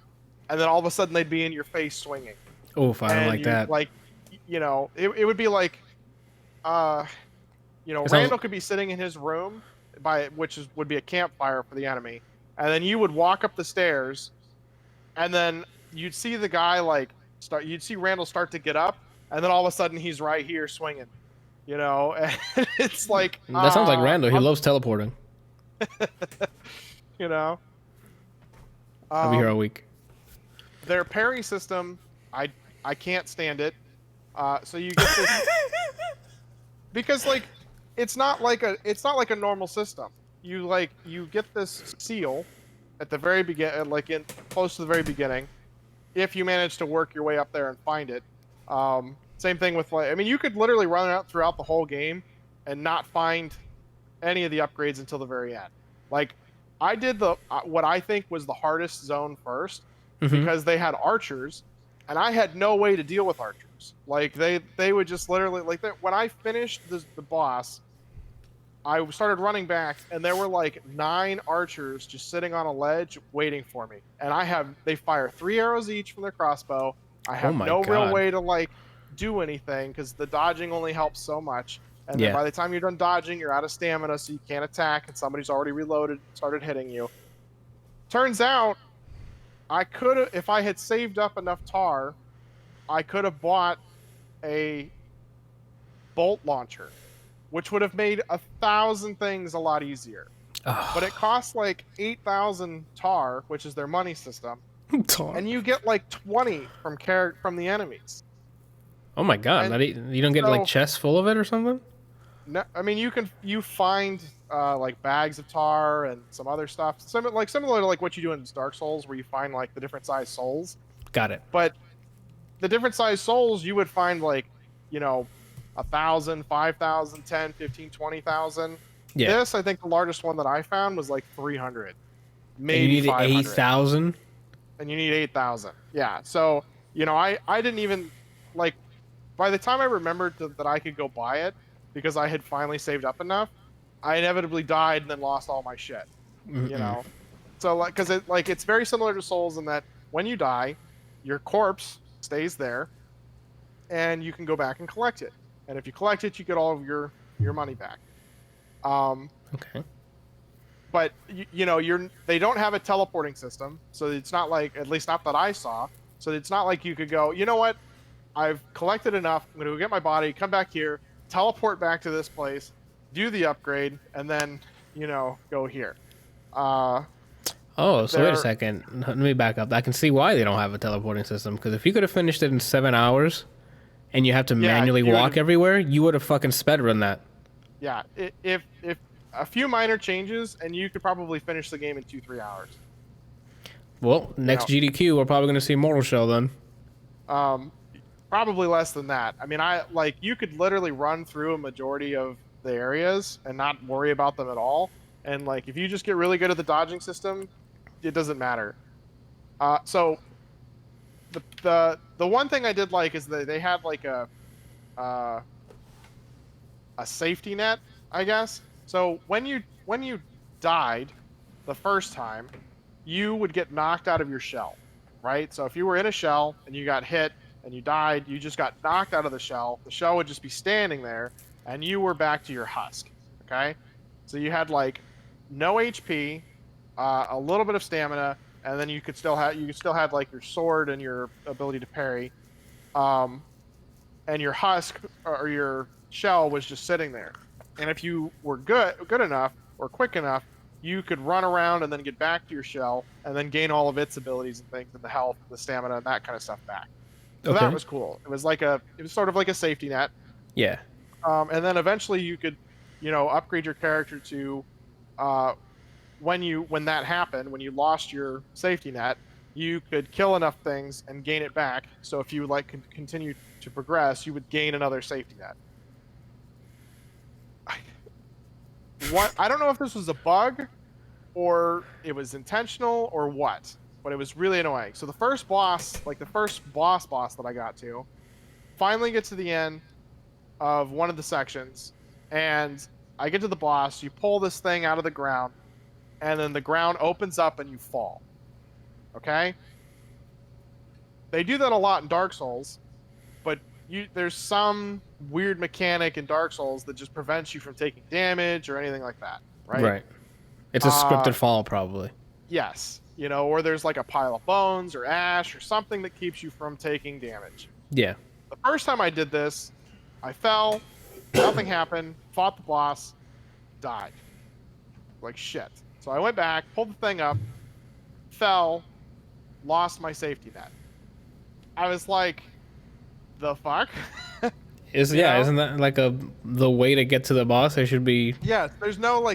and then all of a sudden they'd be in your face swinging. oh, I don't like that. Like, it would be like, Randall could be sitting in his room would be a campfire for the enemy, and then you would walk up the stairs, and then you'd see the guy you'd see Randall start to get up, and then all of a sudden he's right here swinging, and it's like That sounds like Randall. He loves teleporting. I'll be here all week. Their parry system, I can't stand it. So you get this because like it's not like a normal system. You get this seal at the very beginning, like in close to the very beginning, if you manage to work your way up there and find it. Same thing with you could literally run out throughout the whole game and not find any of the upgrades until the very end. Like I did what I think was the hardest zone first because they had archers, and I had no way to deal with archers. Like they would just literally when I finished the boss, I started running back, and there were like 9 archers just sitting on a ledge waiting for me. And they fire 3 arrows each from their crossbow. I have no real way to like do anything because the dodging only helps so much. And then by the time you're done dodging, you're out of stamina, so you can't attack, and somebody's already reloaded and started hitting you. Turns out, if I had saved up enough tar, I could have bought a bolt launcher, which would have made 1,000 things a lot easier. Oh. But it costs like 8,000 tar, which is their money system, and you get like 20 from the enemies. Oh my god! You don't get like chests full of it or something? No, you find like bags of tar and some other stuff, similar to like what you do in Dark Souls, where you find like the different size souls. Got it. But the different size souls, you would find like 1,000, 5,000, 10, 15, 20,000. Yeah. This, I think the largest one that I found was like 300, maybe and you need 500. 8,000. And you need 8,000. Yeah. So I didn't even like. By the time I remembered that I could go buy it, because I had finally saved up enough, I inevitably died and then lost all my shit. Mm-mm. You know, so like, because it's very similar to Souls in that when you die, your corpse stays there, and you can go back and collect it. And if you collect it, you get all of your money back. Okay. But you know, they don't have a teleporting system, so it's not like, at least not that I saw. So it's not like you could go, you know what, I've collected enough. I'm gonna go get my body, come back here, teleport back to this place, do the upgrade, and then go here. Oh, so wait a second. Let me back up. I can see why they don't have a teleporting system. Because if you could have finished it in 7 hours, and you have to manually walk everywhere, you would have fucking sped run that. Yeah, if a few minor changes, and you could probably finish the game in 2-3 hours. Well, next GDQ, we're probably going to see Mortal Shell then. Probably less than that. I mean, you could literally run through a majority of the areas and not worry about them at all. And like, if you just get really good at the dodging system, it doesn't matter. So the one thing I did like is that they had like a safety net, I guess. So when you died the first time, you would get knocked out of your shell, right? So if you were in a shell and you got hit and you died, you just got knocked out of the shell. The shell would just be standing there, and you were back to your husk. Okay, so you had like no HP, a little bit of stamina, and then you could still have like your sword and your ability to parry, and your husk or your shell was just sitting there. And if you were good enough or quick enough, you could run around and then get back to your shell and then gain all of its abilities and things, and the health, the stamina, and that kind of stuff back. So that was cool. It was sort of like a safety net. Yeah. And then eventually you could, upgrade your character to, when that happened, when you lost your safety net, you could kill enough things and gain it back. So if you continue to progress, you would gain another safety net. I don't know if this was a bug or it was intentional or what, but it was really annoying. So the first boss that I got to, finally get to the end of one of the sections, and I get to the boss, you pull this thing out of the ground, and then the ground opens up and you fall. Okay? They do that a lot in Dark Souls, but there's some weird mechanic in Dark Souls that just prevents you from taking damage or anything like that, right? Right. It's a scripted fall, probably. Yes. Or there's like a pile of bones or ash or something that keeps you from taking damage. Yeah. The first time I did this, I fell, nothing happened, fought the boss, died. Like shit. So I went back, pulled the thing up, fell, lost my safety net. I was like, the fuck? Isn't that like the way to get to the boss? There should be. Yeah, there's no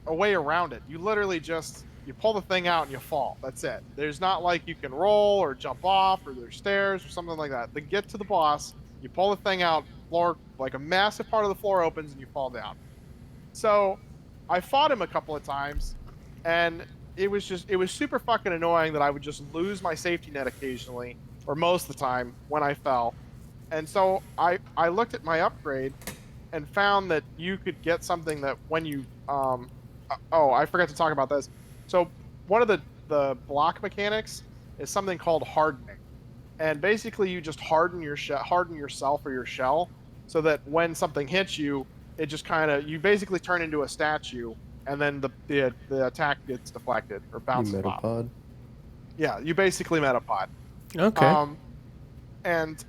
a way around it. You literally just pull the thing out and you fall. That's it. There's not like you can roll or jump off or there's stairs or something like that. To get to the boss, you pull the thing out, floor, like a massive part of the floor opens and you fall down. So I fought him a couple of times, and it was super fucking annoying that I would just lose my safety net occasionally, or most of the time when I fell. And so I looked at my upgrade and found that you could get something that when you I forgot to talk about this. So one of the block mechanics is something called hardening. And basically you just harden yourself or your shell so that when something hits you, it just you basically turn into a statue, and then the attack gets deflected or bounces off. Metapod. Yeah, you basically metapod. Okay. And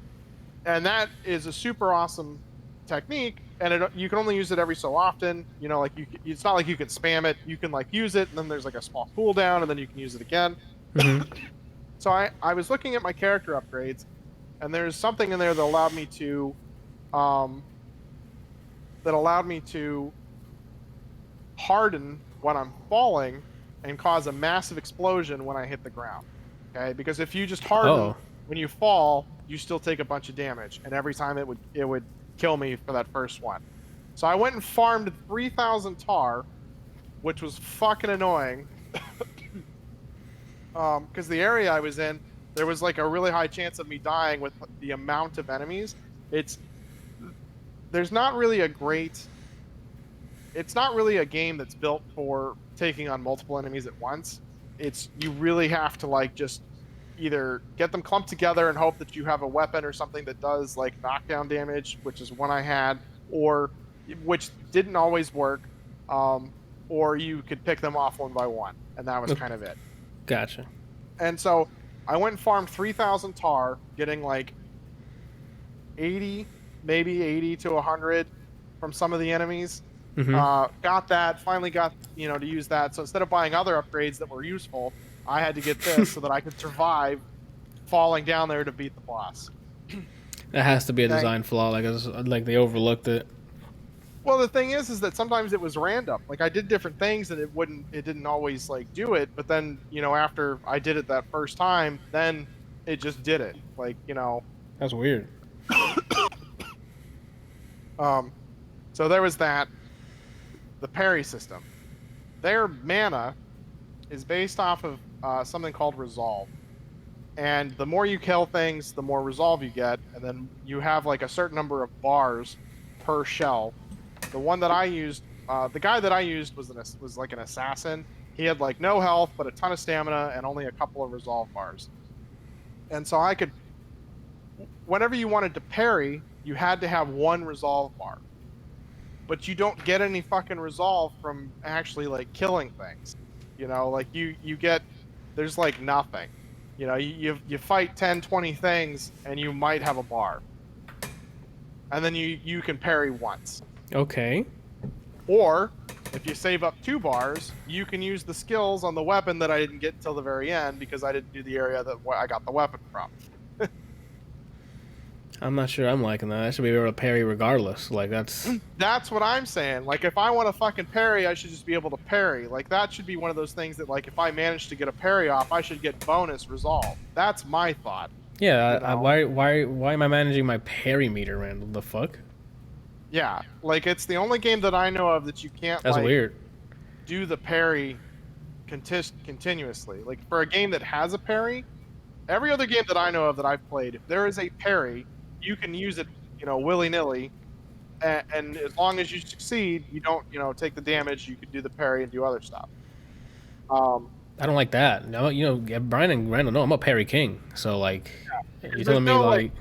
that is a super awesome technique, and you can only use it every so often. It's not like you can spam it. You can use it, and then there's a small cooldown, and then you can use it again. Mm-hmm. So I was looking at my character upgrades, and there's something in there that allowed me to harden when I'm falling and cause a massive explosion when I hit the ground. Okay, because if you just harden when you fall, you still take a bunch of damage, and every time it would kill me for that first one. So I went and farmed 3,000 tar, which was fucking annoying. Because the area I was in, there was a really high chance of me dying with the amount of enemies. there's not really a great. It's not really a game that's built for taking on multiple enemies at once. It's you really have to like just either get them clumped together and hope that you have a weapon or something that does like knockdown damage, which is one I had, or which didn't always work, or you could pick them off one by one, and that was kind of it. Gotcha. And so I went and farmed 3,000 tar, getting like 80, maybe 80 to 100 from some of the enemies. Got that, finally got, to use that. So instead of buying other upgrades that were useful, I had to get this so that I could survive falling down there to beat the boss. That has to be a design flaw. Like they overlooked it. Well, the thing is that sometimes it was random. Like I did different things and it didn't always like do it. But then, after I did it that first time, then it just did it. Like, That's weird. So there was that. The parry system. Their mana is based off of something called resolve. And the more you kill things, the more resolve you get. And then you have like a certain number of bars per shell. The one that I used, the guy that I used was like an assassin. He had like no health, but a ton of stamina and only a couple of resolve bars. And so I could, whenever you wanted to parry, you had to have one resolve bar. But you don't get any fucking resolve from actually like killing things. Like you get, there's like nothing. You fight 10, 20 things and you might have a bar. And then you can parry once. Okay. Or if you save up 2 bars, you can use the skills on the weapon that I didn't get until the very end because I didn't do the area that I got the weapon from. I'm not sure I'm liking that. I should be able to parry regardless. Like That's what I'm saying. Like if I want to fucking parry, I should just be able to parry. Like that should be one of those things that like if I manage to get a parry off, I should get bonus resolve. That's my thought. Yeah. Why am I managing my parry meter, man? What the fuck? Yeah. Like it's the only game that I know of that you can't. That's weird. Do the parry continuously. Like for a game that has a parry, every other game that I know of that I've played, if there is a parry, you can use it, willy-nilly, and as long as you succeed, you don't, take the damage. You can do the parry and do other stuff. I don't like that. No, Brian and Randall know I'm a parry king. So like, you're telling me like,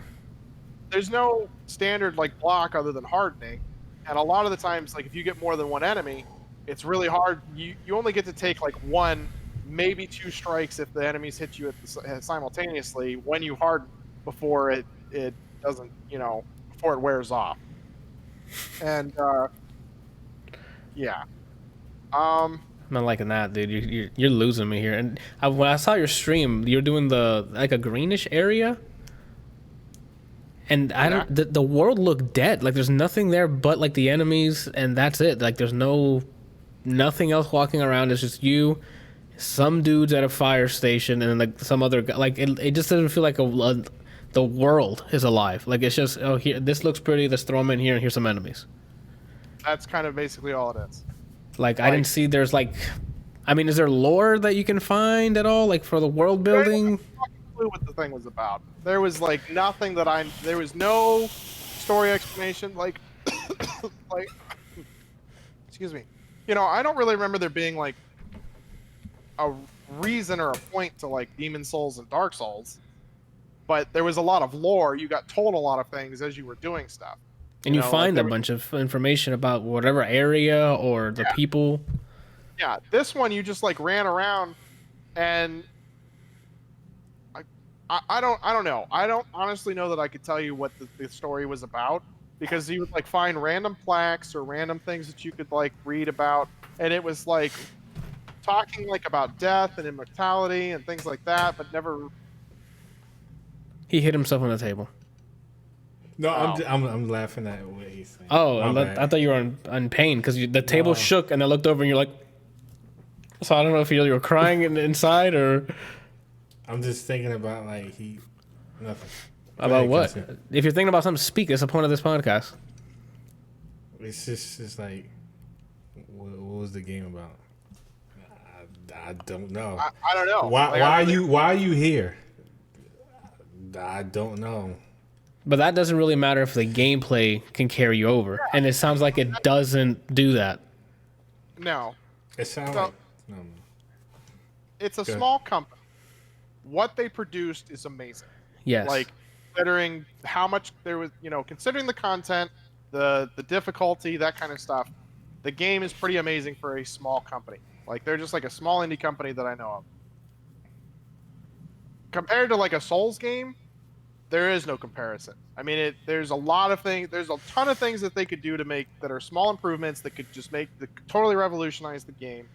there's no standard like block other than hardening, and a lot of the times, like if you get more than one enemy, it's really hard. You only get to take like 1, maybe 2 strikes if the enemies hit you simultaneously when you harden before it doesn't, before it wears off. And yeah. I'm not liking that, dude. You're losing me here. And when I saw your stream, you're doing like a greenish area, and the world looked dead. Like there's nothing there but like the enemies, and that's it. Like there's nothing else walking around. It's just you, some dudes at a fire station, and then like some other guy. Like it just doesn't feel like the world is alive. Like it's just, here, this looks pretty, let's throw them in here and here's some enemies. That's kind of basically all it is. Like I didn't see there's like, is there lore that you can find at all, like for the world building? I have no clue what the thing was about. There was like nothing there was no story explanation, like excuse me. I don't really remember there being like a reason or a point to like Demon Souls and Dark Souls. But there was a lot of lore. You got told a lot of things as you were doing stuff. And you find a bunch of information about whatever area or the people. Yeah, this one you just like ran around, and I don't know. I don't honestly know that I could tell you what the story was about, because you would like find random plaques or random things that you could like read about, and it was like talking like about death and immortality and things like that, but never. He hit himself on the table. No, I'm laughing at what he's saying. Oh, I thought you were in pain because the table shook, and I looked over and you're like. So I don't know if you were crying inside or. I'm just thinking about like nothing. About what? If you're thinking about something, speak. That's the point of this podcast. It's just like, what was the game about? I don't know. I don't know. Why are you here? I don't know. But that doesn't really matter if the gameplay can carry you over. And it sounds like it doesn't do that. No. It sounds So- like no. It's a Good. small company. What they produced is amazing. Yes. Like, considering how much there was, considering the content, the difficulty, that kind of stuff, the game is pretty amazing for a small company. Like, they're just like a small indie company that I know of. Compared to like a Souls game, there is no comparison. I mean, there's a lot of things, there's a ton of things that they could do to make that are small improvements that could just totally revolutionize the game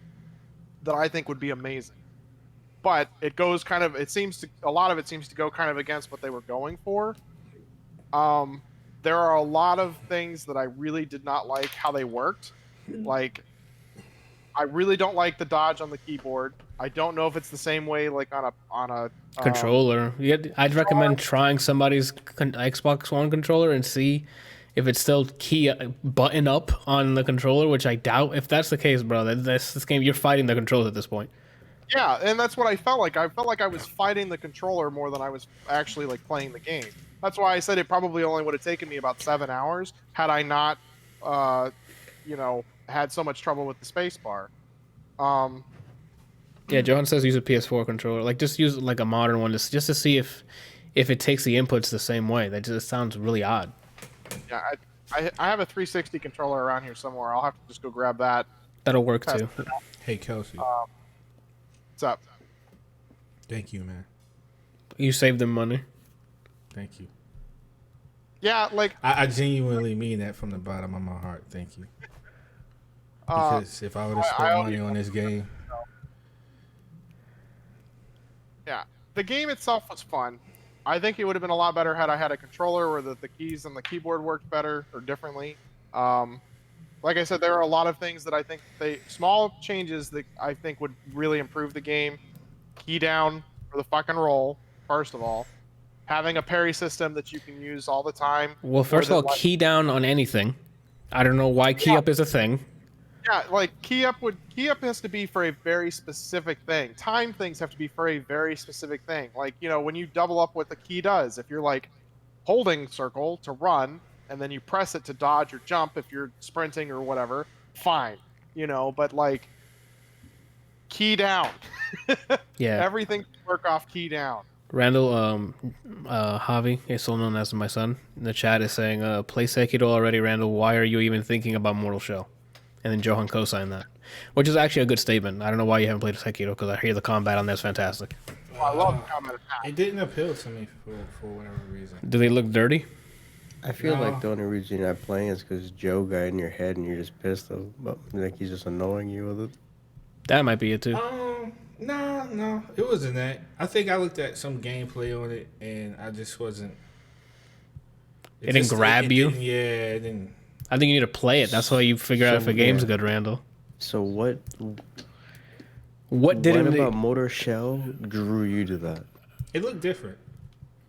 that I think would be amazing. But it goes a lot of it seems to go kind of against what they were going for. There are a lot of things that I really did not like how they worked. Like, I really don't like the dodge on the keyboard. I don't know if it's the same way like on a controller. I'd recommend trying somebody's Xbox One controller and see if it's still button up on the controller, which I doubt. If that's the case, bro, this game, you're fighting the controller at this point. Yeah, and that's what I felt like. I felt like I was fighting the controller more than I was actually like playing the game. That's why I said it probably only would have taken me about 7 hours had I not, had so much trouble with the space bar. Yeah, Johan says use a PS4 controller. Like, just use like a modern one, just to see if it takes the inputs the same way. That just sounds really odd. Yeah, I have a 360 controller around here somewhere. I'll have to just go grab that. That'll work too. Hey, Kelsey. What's up? Thank you, man. You saved them money. Thank you. Yeah, like I genuinely mean that from the bottom of my heart. Thank you. Because if I would have spent money on this game, yeah, the game itself was fun. I think it would have been a lot better had I had a controller where the keys and the keyboard worked better or differently. Like I said, there are a lot of things that I think small changes that I think would really improve the game. Key down for the fucking roll, first of all. Having a parry system that you can use all the time. Well, first of all, key down on anything. I don't know why key up is a thing. Yeah, like key up has to be for a very specific thing. Time things have to be for a very specific thing. Like, when you double up what the key does, if you're like holding circle to run and then you press it to dodge or jump if you're sprinting or whatever, fine. But like key down. Yeah. Everything can work off key down. Randall, Javi, also known as my son, in the chat is saying, play Sekiro already, Randall. Why are you even thinking about Mortal Shell? And then Johan co-signed that, which is actually a good statement. I don't know why you haven't played Sekiro, because I hear the combat on that's fantastic. Well, I love the combat attack. it didn't appeal to me for whatever reason. Do they look dirty? I feel No. like the only reason you're not playing is because Joe got in your head and you're just pissed about, like he's just annoying you with it. That might be it too. No, it wasn't that. I think I looked at some gameplay on it and I just wasn't. It didn't grab you? It didn't. I think you need to play it. That's why you figure out if a game's good, Randall. So what What about Motor Shell drew you to that? It looked different.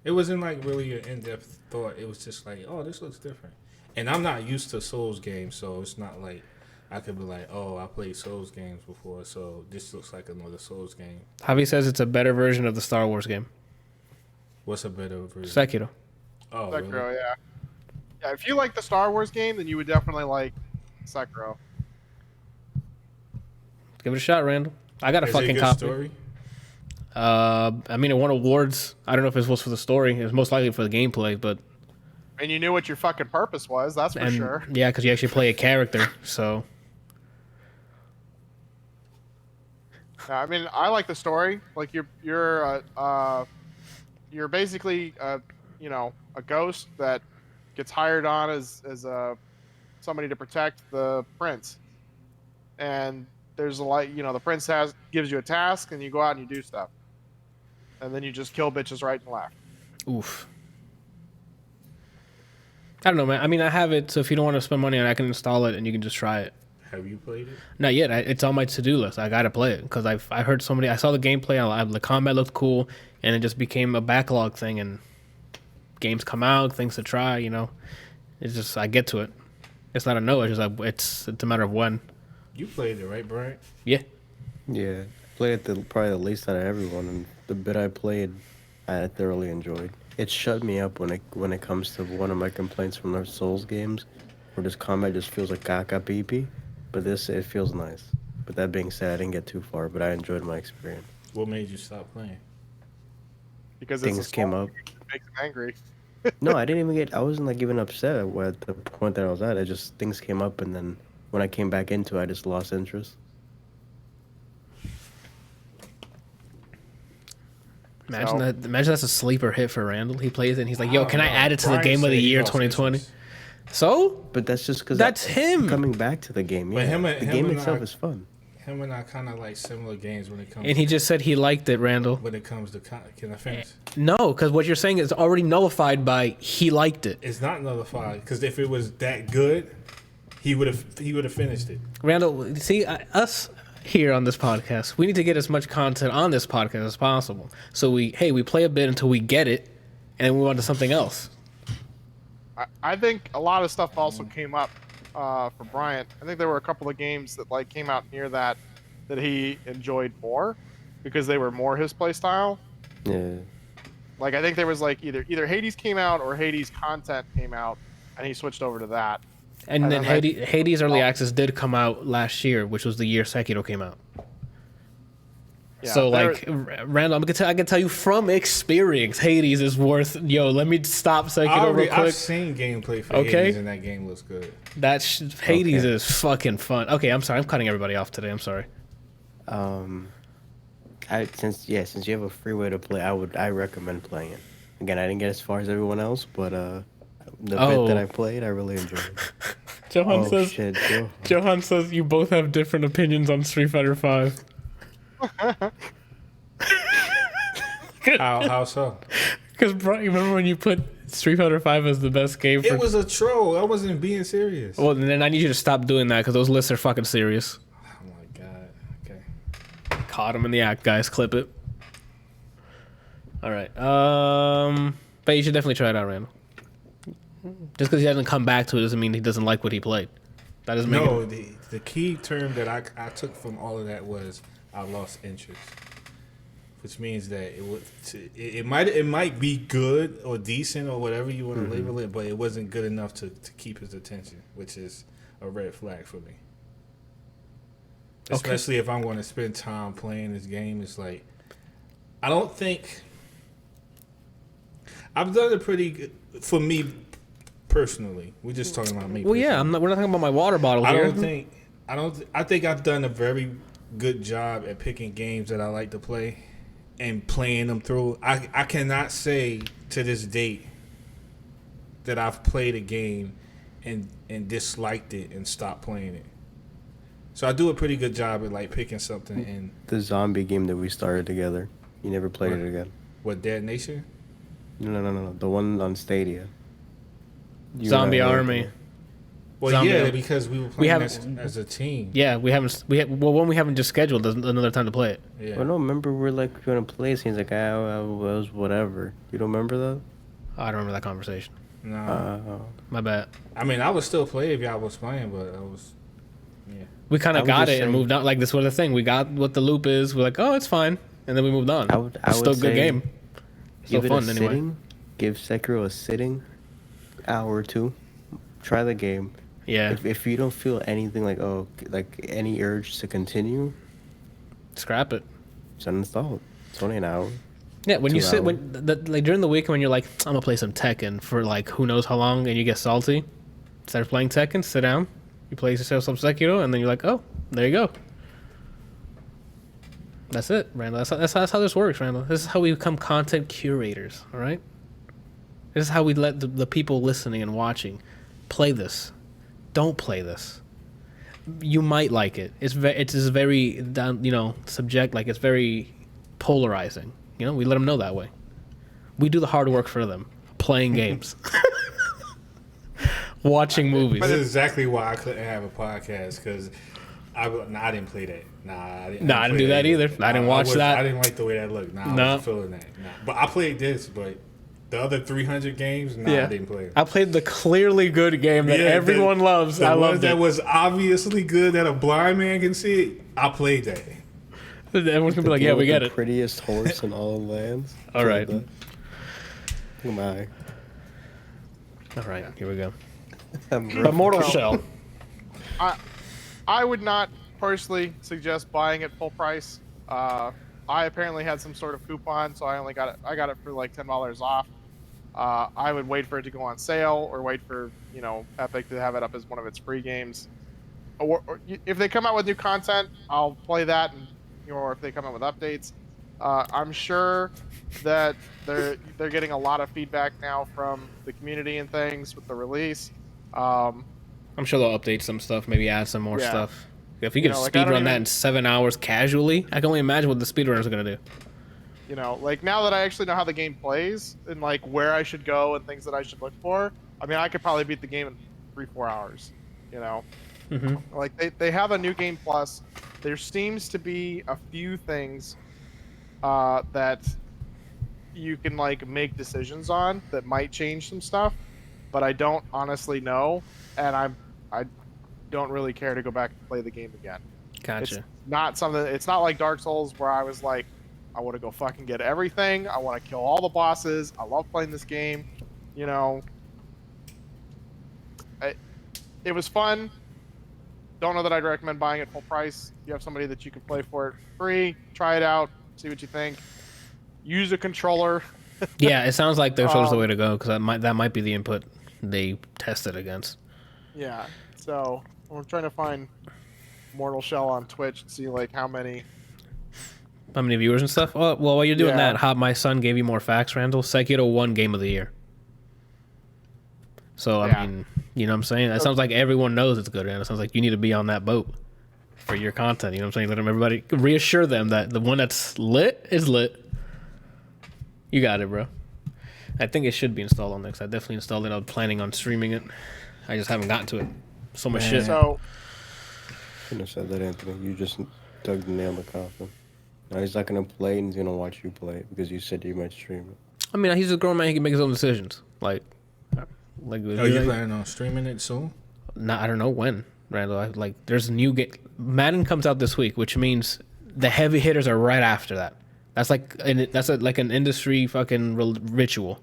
It wasn't like really an in-depth thought. It was just like, oh, this looks different. And I'm not used to Souls games, so it's not like I could be like, oh, I played Souls games before, so this looks like another Souls game. Javi says it's a better version of the Star Wars game. What's a better version? Sekiro. Oh, Sekiro, really? yeah. Yeah, if you like the Star Wars game, then you would definitely like Sekiro. Give it a shot, Randall. I got a Is it fucking good copy. story? I mean, it won awards. I don't know if it was for the story. It was most likely for the gameplay, but And you knew what your fucking purpose was, that's for sure. yeah, because you actually play a character. So Yeah, I mean, I like the story. Like you're basically a ghost that gets hired on as somebody to protect the prince. And there's the prince gives you a task, and you go out and you do stuff, and then you just kill bitches right and left. oof. I don't know, man. I mean, I have it, so if you don't want to spend money on it, I can install it and you can just try it. Have you played it? Not yet. It's on my to-do list. I gotta play it because I heard somebody. I saw the gameplay. The combat looked cool, and it just became a backlog thing. And games come out, things to try. It's just I get to it. It's not a no. It's a matter of when. You played it, right, Bryant? Yeah. Yeah, played it probably the least out of everyone, and the bit I played, I thoroughly enjoyed. it shut me up when it comes to one of my complaints from the Souls games, where this combat just feels like caca pee pee. But this, it feels nice. But that being said, I didn't get too far, but I enjoyed my experience. What made you stop playing? Because Things came up. It makes him angry. No, I didn't even get. I wasn't like even upset at the point that I was at. It just things came up, and then when I came back into it, I just lost interest. Imagine that. Imagine that's a sleeper hit for Randall. He plays it and he's like, "Yo, can I add it to the game of the year 2020?" So, But that's just because that's him coming back to the game. But Yeah, the game and itself I- is fun. Him and I kind of like similar games when it comes. and he just said he liked it, Randall. when it comes to can I finish? No, because what you're saying is already nullified by he liked it. It's not nullified because if it was that good, he would have finished it. Randall, see, us here on this podcast, we need to get as much content on this podcast as possible. So we play a bit until we get it, and then we move on to something else. I think a lot of stuff also came up for Bryant. I think there were a couple of games that like came out near that he enjoyed more because they were more his play style. Yeah. Like I think there was like either Hades came out or Hades content came out, and he switched over to that. And And then then Hades Early Access did come out last year, which was the year Sekiro came out. Yeah, So there- like, Randall, I can tell you from experience, Hades is worth. Yo, let me stop Sekiro real I've quick. seen gameplay for Okay. Hades and that game looks good. Hades Okay. is fucking fun. Okay, I'm sorry, I'm cutting everybody off today. I'm sorry. Since you have a free way to play, I recommend playing it. Again, I didn't get as far as everyone else, but the bit that I played, I really enjoyed. Johan Oh shit, Joe. Johan says you both have different opinions on Street Fighter 5. How so? Because you remember when you put Street Fighter 5 as the best game for? It was a troll. I wasn't being serious. Well, then I need you to stop doing that because those lists are fucking serious. Oh my god. Okay. Caught him in the act, guys. Clip it. All right. But you should definitely try it out, Randall. Just because he hasn't come back to it doesn't mean he doesn't like what he played. That doesn't make it. No, the key term that I took from all of that was I lost interest, which means that it might be good or decent or whatever you want to label it, but it wasn't good enough to keep his attention, which is a red flag for me. Okay. Especially if I'm going to spend time playing this game, it's like I don't think I've done it pretty good for me personally. We're just talking about me. Well, yeah, personally. we're not talking about my water bottle I here. think I've done a very good job at picking games that I like to play and playing them through. I cannot say to this date that I've played a game and disliked it and stopped playing it. So I do a pretty good job at like picking something and The zombie game that we started together. You never played it again. what Dead Nation? No. The one on Stadia. You Zombie and I were- Army. Well, Zombie yeah, Army. because we were We playing haven't- as a team. Yeah, one we haven't just scheduled. There's another time to play it. Yeah. Well, no, remember we're like going to play. And he's like, it was whatever. You don't remember that? I don't remember that conversation. No. My bad. I mean, I would still play if y'all was playing, but I was. Yeah. We kind I of would got just it and say- moved on. Like this was the thing. We got what the loop is. We're like, oh, it's fine, and then we moved on. I would Still a good say game. Still Give it fun a anyway. sitting. Give Sekiro a sitting, hour or two. Try the game. Yeah, If you don't feel anything like any urge to continue, scrap it. just uninstall it. It's only an hour. Yeah, when you 2 sit hours. like during the week when you're like, I'm gonna play some Tekken for like who knows how long, and you get salty, instead of playing Tekken, sit down, you play yourself some Sekiro, and then you're like, oh, there you go. That's it, Randall. That's how this works, Randall. This is how we become content curators. All right. This is how we let the people listening and watching play this. Don't play this. You might like it. It's very subject. Like it's very polarizing. You know, we let them know that way. We do the hard work for them, playing games, watching movies. This is exactly why I couldn't have a podcast because I didn't play that. I didn't do play that either. I didn't watch that. I didn't like the way that looked. I No. wasn't feeling that. But I played this, but the other 300 games, I didn't play them. I played the clearly good game that everyone loves. The I one loved that it. was obviously good that a blind man can see it. I played that. Everyone's gonna be like, The yeah, game we with get the it. Prettiest horse in all lands. All right. Goodbye. All right, here we go. I'm Immortal Well, Shell. I would not personally suggest buying it full price. I apparently had some sort of coupon, so I got it for like $10 off. I would wait for it to go on sale, or wait for Epic to have it up as one of its free games. Or if they come out with new content, I'll play that, and or if they come out with updates. I'm sure that they're getting a lot of feedback now from the community and things with the release. I'm sure they'll update some stuff, maybe add some more Yeah. stuff. If you can I speed don't run that even- in 7 hours casually, I can only imagine what the speedrunners are gonna do. Like now that I actually know how the game plays and like where I should go and things that I should look for, I mean, I could probably beat the game in 3-4 hours. Mm-hmm. Like they have a new game plus. There seems to be a few things that you can like make decisions on that might change some stuff, but I don't honestly know, and I don't really care to go back and play the game again. Gotcha. It's not something. It's not like Dark Souls where I was like, I want to go fucking get everything. I want to kill all the bosses. I love playing this game. It was fun. Don't know that I'd recommend buying it full price. You have somebody that you can play for it free. Try it out. See what you think. Use a controller. Yeah, it sounds like there's the way to go, because that might be the input they tested against. Yeah. So I'm trying to find Mortal Shell on Twitch and see like how many viewers and stuff. Well, while you're doing Yeah. that, how my son gave you more facts, Randall. Sekiro won Game of the Year. So I Yeah. mean, you know what I'm saying? That sounds like everyone knows it's good, and it sounds like you need to be on that boat for your content. You know what I'm saying? Let everybody reassure them that the one that's lit is lit. You got it, bro. I think it should be installed on there, 'cause I definitely installed it. I was planning on streaming it. I just haven't gotten to it. So much shit. So Couldn't have said that, Anthony. You just dug the nail in the coffin. Now he's not gonna play, and he's gonna watch you play it because you said you might stream it. I mean, he's a grown man. He can make his own decisions. Like Are you planning on streaming it soon? I don't know when, Randall. There's a new game. Madden comes out this week, which means the heavy hitters are right after that. That's like an industry fucking ritual.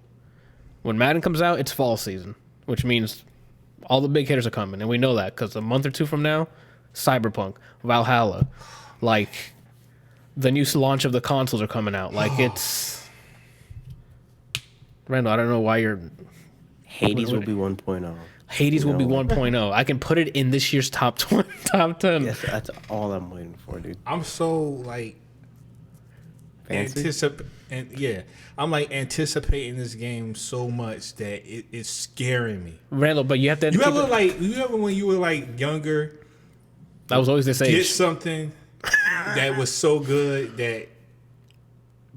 When Madden comes out, it's fall season, which means all the big hitters are coming, and we know that because a month or two from now, Cyberpunk, Valhalla, like the new launch of the consoles are coming out. Like it's Randall. I don't know why you're. Hades will be 1.0. Hades will be No. 1.0. I can put it in this year's top 10. Yes, that's all I'm waiting for, dude. I'm so like Fancy? I'm like anticipating this game so much that it's scaring me. Randall, but you have to. You ever when you were like younger, That was always this get age. something that was so good that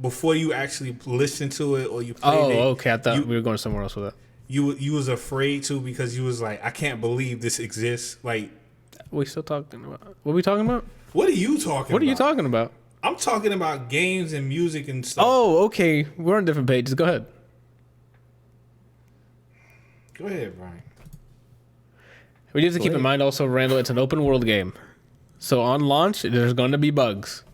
before you actually listened to it or you played it, Okay. I thought we were going somewhere else with that. you was afraid to because you was like, I can't believe this exists. Like, We still talking about? What are we talking about? what are you talking? What are you about? talking about? I'm talking about games and music and stuff. Oh, okay. We're on different pages. Go ahead. Go ahead, Brian. We need to keep in ahead. mind also, Randall, it's an open world game. So on launch, there's going to be bugs.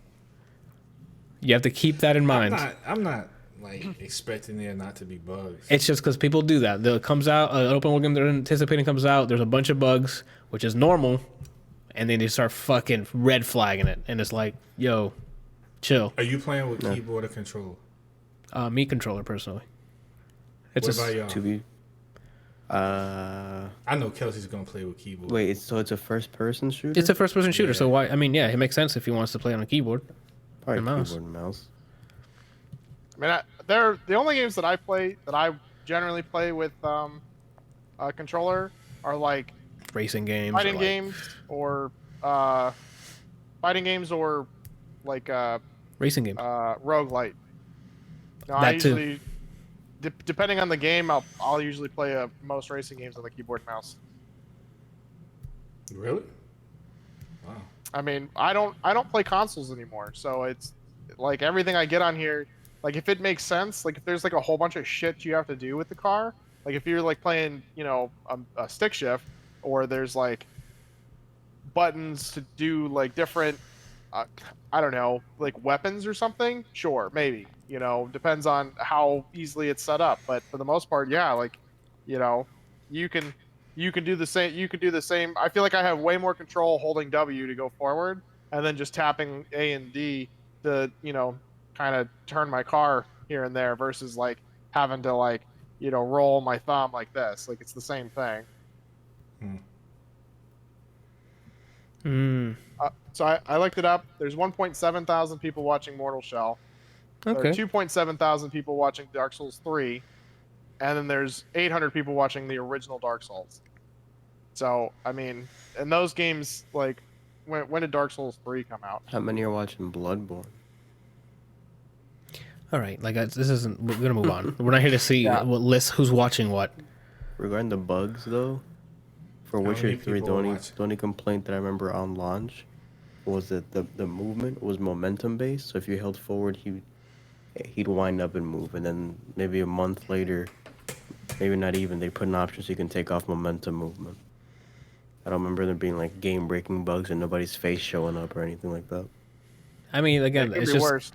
You have to keep that in mind. I'm not like expecting there not to be bugs. It's just because people do that. It comes out, an open world game they're anticipating comes out, there's a bunch of bugs, which is normal, and then they start fucking red flagging it. And it's like, yo, chill. Are you playing with keyboard or controller? Me controller, personally. It's What a, about y'all? To be. I know Kelsey's gonna play with keyboard. Wait, so it's a first-person shooter? it's a first-person shooter, Yeah. so why? I mean, yeah, it makes sense if he wants to play on a keyboard. Probably and mouse. keyboard and mouse. I mean, they're the only games that I generally play with a controller are like Racing games. fighting or like, games or like Racing games. roguelite. No, I That too. usually depending on the game, I'll usually play most racing games on the keyboard and mouse. Really? Wow. I mean, I don't play consoles anymore, so it's like everything I get on here. Like if it makes sense, like if there's like a whole bunch of shit you have to do with the car, like if you're like playing, a stick shift, or there's like buttons to do like different, I don't know, like weapons or something. Sure, maybe, Depends on how easily it's set up. But for the most part, yeah, like, you can do the same. You can do the same. I feel like I have way more control holding W to go forward, and then just tapping A and D to, kind of turn my car here and there versus like having to like, roll my thumb like this. Like it's the same thing. So I looked it up. There's 1.7 thousand people watching Mortal Shell. Okay. There are 2.7 thousand people watching Dark Souls 3. And then there's 800 people watching the original Dark Souls. So, I mean, in those games, like, when did Dark Souls 3 come out? How many are watching Bloodborne? All right, like this isn't. We're gonna move on. We're not here to see what list who's watching what. Regarding the bugs, though, for Witcher 3, the only complaint that I remember on launch was that the movement was momentum based. So if you held forward, he'd wind up and move, and then maybe a month later, maybe not even, they put an option so you can take off momentum movement. I don't remember there being like game breaking bugs and nobody's face showing up or anything like that. I mean, again, It could it's be just worse.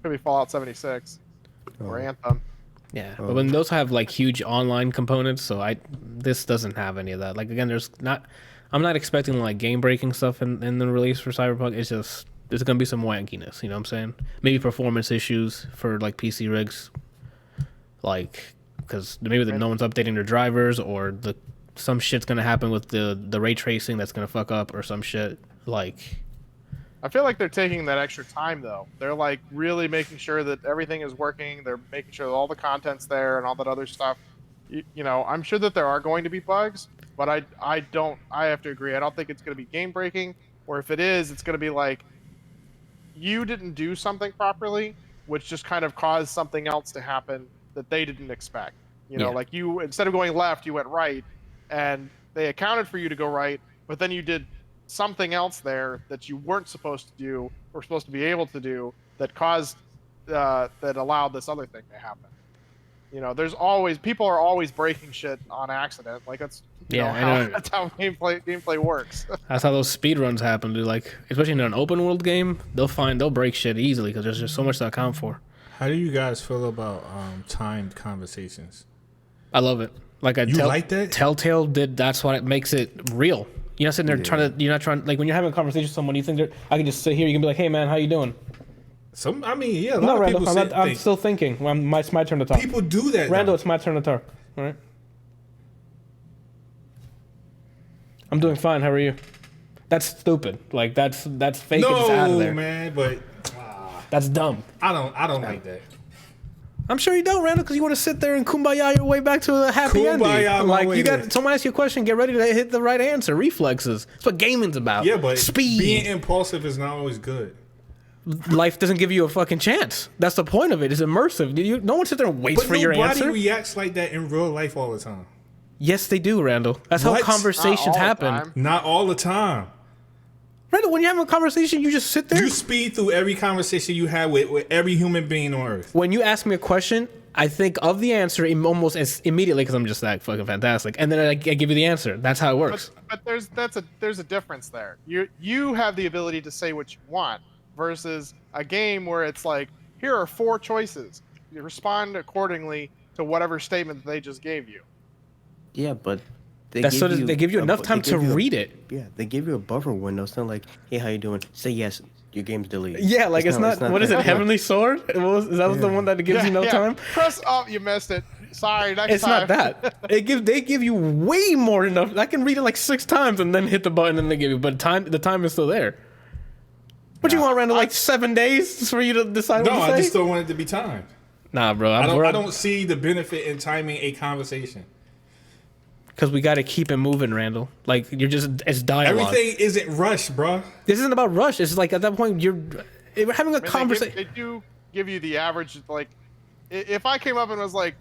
Could be Fallout 76 or Anthem. yeah. But when those have like huge online components, so this doesn't have any of that. Like again, I'm not expecting like game breaking stuff in the release for Cyberpunk. It's just there's gonna be some wankiness. You know what I'm saying? Maybe performance issues for like PC rigs, like because maybe no one's updating their drivers or some shit's gonna happen with the ray tracing that's gonna fuck up or some shit like. I feel like they're taking that extra time though. They're like really making sure that everything is working. They're making sure that all the content's there and all that other stuff. I'm sure that there are going to be bugs, but I have to agree. I don't think it's going to be game breaking, or if it is, it's going to be like you didn't do something properly, which just kind of caused something else to happen that they didn't expect. Like you, instead of going left, you went right, and they accounted for you to go right, but then you did something else there that you weren't supposed to do or supposed to be able to do that caused that allowed this other thing to happen. People are always breaking shit on accident. Like that's that's how gameplay works. That's how those speed runs happen, dude. Like especially in an open world game, they'll break shit easily because there's just so much to account for. How do you guys feel about timed conversations? I love it. Like like that? Telltale did. That's what makes it real. You're not sitting there you're not trying, like when you're having a conversation with someone, you think I can just sit here, you can be like, hey man, how you doing? A lot of people I'm still thinking. It's my turn to talk. People do that. Randall, it's my turn to talk. All right. I'm doing fine. How are you? That's stupid. Like that's fake. No, it's out of there. Man, but that's dumb. I don't like that. I'm sure you don't, Randall, because you want to sit there and kumbaya your way back to a happy ending. Like you got someone ask you a question, get ready to hit the right answer. Reflexes. That's what gaming's about. Yeah, but speed. Being impulsive is not always good. Life doesn't give you a fucking chance. That's the point of it. It's immersive. No one sits there and waits for your answer. Nobody reacts like that in real life all the time. Yes, they do, Randall. That's how conversations happen. Not all the time. Randall, when you have a conversation, you just sit there. You speed through every conversation you have with every human being on Earth. When you ask me a question, I think of the answer almost as immediately because I'm just that fucking fantastic, and then I give you the answer. That's how it works. But there's a difference there. You have the ability to say what you want versus a game where it's like, here are 4 choices. You respond accordingly to whatever statement they just gave you. Yeah, but they give you enough time to read it. Yeah, they give you a buffer window. It's not like, hey, how you doing? Say yes. Your game's deleted. Yeah, like it's not what is it? Heavenly Sword? Is that the one that gives you no time? Press up. You missed it. Sorry. Next it's time. It's not that. They give you way more than enough. I can read it like 6 times and then hit the button and they give you. But the time is still there. What you want, Randall? Like 7 days for you to decide? No, what to say? I just don't want it to be timed. Nah, bro. I don't see the benefit in timing a conversation. Because we got to keep it moving, Randall. Like, it's dialogue. Everything isn't rushed, bro. This isn't about rush. It's like at that point, we're having a conversation. They do give you the average, like, if I came up and was like,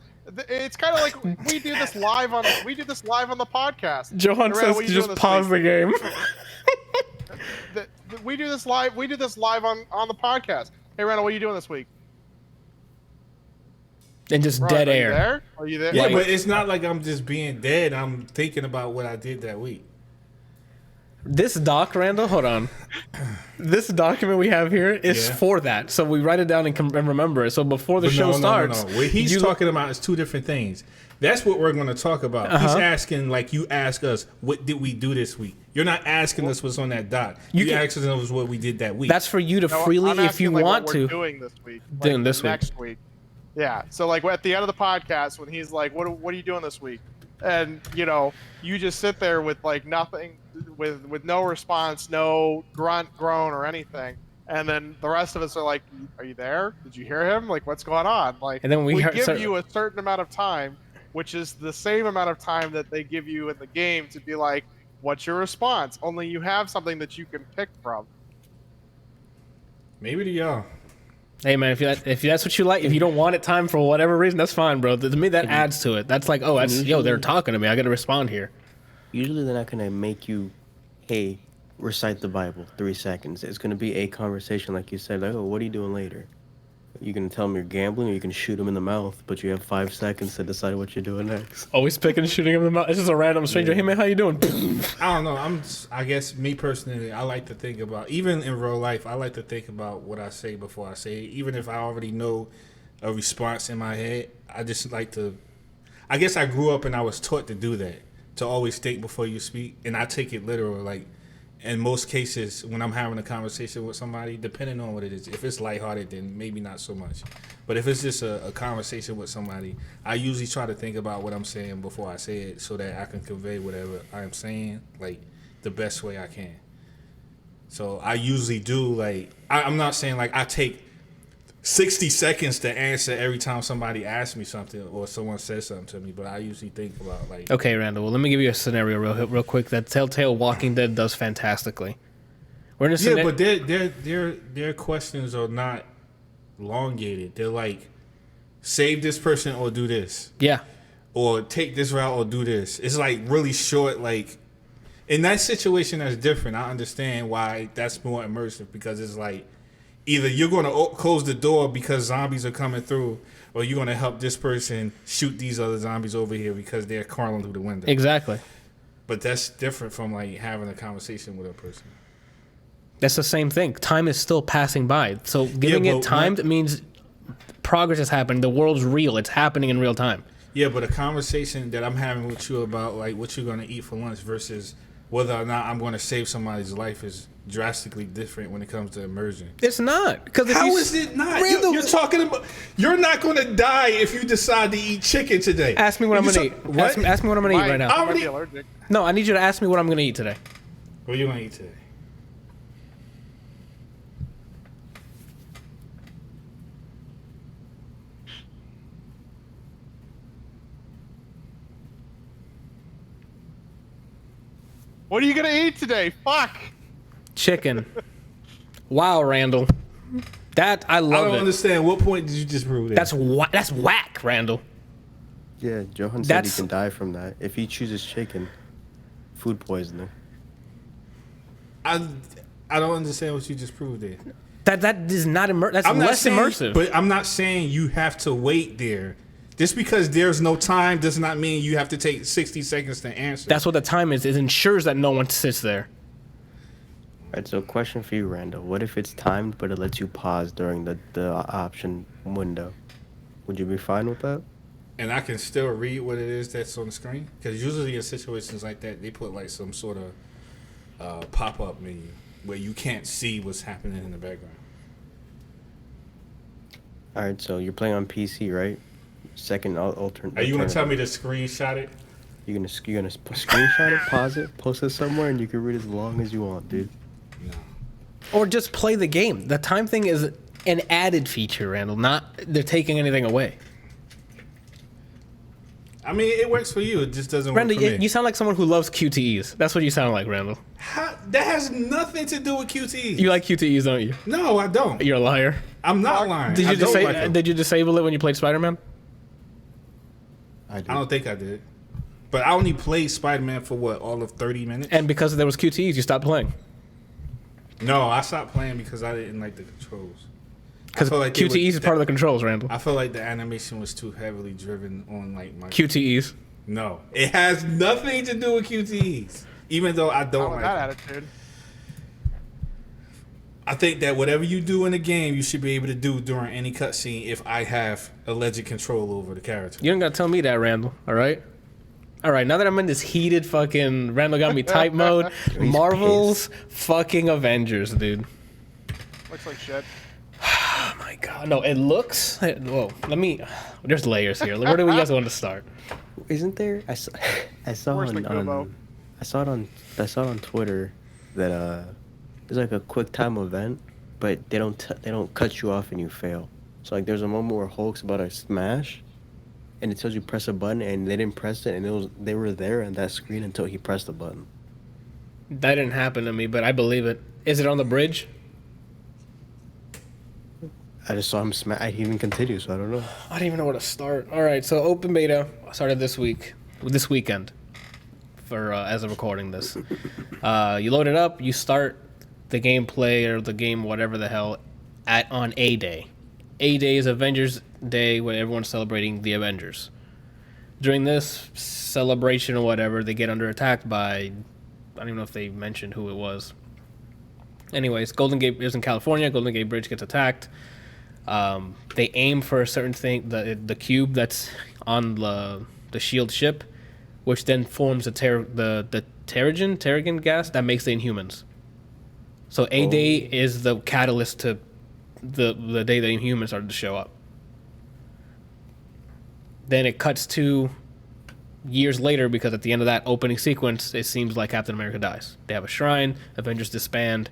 it's kind of like we do this live on the podcast. Johan says to just pause the game. We do this live on the podcast. Hey, Randall, what are you doing this week? And just dead air. Are you there? Yeah, but it's not like I'm just being dead. I'm thinking about what I did that week. This doc, Randall, hold on. This document we have here is for that. So we write it down and remember it. So before the show starts. No. What he's talking about is two different things. That's what we're going to talk about. He's asking, like you ask us, what did we do this week? You're not asking us what's on that doc. You asking us what we did that week. That's for you to freely, if you want what to. We're doing this week. Doing this next week. Yeah. So like at the end of the podcast, when he's like, what are you doing this week? And, you know, you just sit there with like nothing, with no response, no grunt, groan, or anything. And then the rest of us are like, are you there? Did you hear him? Like, what's going on? Like, and then we give you a certain amount of time, which is the same amount of time that they give you in the game to be like, what's your response? Only you have something that you can pick from. Maybe to y'all. Hey man, if that's what you like, if you don't want it time for whatever reason, that's fine, bro. To me, that adds to it. That's like, they're talking to me. I got to respond here. Usually, they're not gonna make you, hey, recite the Bible 3 seconds. It's gonna be a conversation, like you said, like, oh, what are you doing later? You can tell them you're gambling, or you can shoot them in the mouth, but you have 5 seconds to decide what you're doing next. Always picking and shooting him in the mouth. It's just a random stranger. Hey man, how you doing? I don't know. I guess me personally, I like to think about, even in real life, I like to think about what I say before I say it. Even if I already know a response in my head, I just like to. I guess I grew up and I was taught to do that, to always think before you speak, and I take it literal. Like in most cases, when I'm having a conversation with somebody, depending on what it is, if it's lighthearted, then maybe not so much. But if it's just a conversation with somebody, I usually try to think about what I'm saying before I say it, so that I can convey whatever I'm saying, like, the best way I can. So I usually do, like, I'm not saying, like, I take 60 seconds to answer every time somebody asks me something or someone says something to me, but I usually think about, like... Okay, Randall, well, let me give you a scenario real quick that Telltale Walking Dead does fantastically. We're in a but their questions are not elongated. They're like, save this person or do this. Yeah. Or take this route or do this. It's like really short, like... In that situation, that's different. I understand why that's more immersive, because it's like, either you're going to close the door because zombies are coming through, or you're going to help this person shoot these other zombies over here because they're crawling through the window. Exactly. But that's different from like having a conversation with a person. That's the same thing. Time is still passing by. So giving it time means progress is happening. The world's real. It's happening in real time. Yeah, but a conversation that I'm having with you about like what you're going to eat for lunch versus whether or not I'm going to save somebody's life is drastically different when it comes to immersion. It's not. How is it not? You're talking about, you're not going to die if you decide to eat chicken today. Ask me what I'm going to eat. What? Ask me what I'm going to eat right now. I might be allergic. No, I need you to ask me what I'm going to eat today. What are you going to eat today? What are you gonna eat today? Fuck. Chicken. Wow, Randall. That I love. I don't understand. What point did you just prove that? That's whack, Randall. Yeah, Johan said he can die from that if he chooses chicken. Food poisoning. I don't understand what you just proved there. That is not immersive. That's less immersive. But I'm not saying you have to wait there. Just because there's no time does not mean you have to take 60 seconds to answer. That's what the time is. It ensures that no one sits there. All right, so question for you, Randall. What if it's timed, but it lets you pause during the option window? Would you be fine with that? And I can still read what it is that's on the screen? Because usually in situations like that, they put like some sort of pop-up menu where you can't see what's happening in the background. All right, so you're playing on PC, right? Second alternate. Are you going to tell me to screenshot it? You're gonna screenshot it, pause it, post it somewhere, and you can read as long as you want, dude. No. Or just play the game. The time thing is an added feature, Randall. Not they're taking anything away. I mean, it works for you. It just doesn't Randall, work for me. You sound like someone who loves QTEs. That's what you sound like, Randall. That has nothing to do with QTEs. You like QTEs, don't you? No, I don't. You're a liar. I'm not lying. Did you disable it when you played Spider-Man? I don't think I did. But I only played Spider-Man for what, all of 30 minutes? And because there was QTEs, you stopped playing. No, I stopped playing because I didn't like the controls. Because like QTEs is part of the controls, Randall. I feel like the animation was too heavily driven on like my QTEs. No, it has nothing to do with QTEs. Even though I Not don't with like that it. attitude. I think that whatever you do in the game, you should be able to do during any cutscene if I have alleged control over the character. You don't gotta tell me that, Randall. All right. All right. Now that I'm in this heated fucking Randall got me type mode, Marvel's fucking Avengers, dude. Looks like shit. Oh my god. No, it looks. Whoa. Let me. There's layers here. Where do we guys want to start? Isn't there? I saw Where's the Kubo? I saw it on Twitter that there's like a quick time event, but they don't cut you off and you fail. So like there's a moment where Hulk's about to smash, and it tells you press a button, and they didn't press it, and they were there on that screen until he pressed the button. That didn't happen to me, but I believe it. Is it on the bridge? I just saw him smash. He even continued, so I don't know. I don't even know where to start. All right, so open beta started this weekend, for as of recording this. You load it up, you start the gameplay or the game, whatever the hell, on A Day. A Day is Avengers Day, when everyone's celebrating the Avengers. During this celebration or whatever, they get under attack by, I don't even know if they mentioned who it was. Anyways, Golden Gate is in California. Golden Gate Bridge gets attacked. They aim for a certain thing, the cube that's on the shield ship, which then forms the Terrigen gas that makes the Inhumans. So A Day is the catalyst to the day the Inhumans started to show up. Then it cuts to years later, because at the end of that opening sequence, it seems like Captain America dies. They have a shrine, Avengers disband,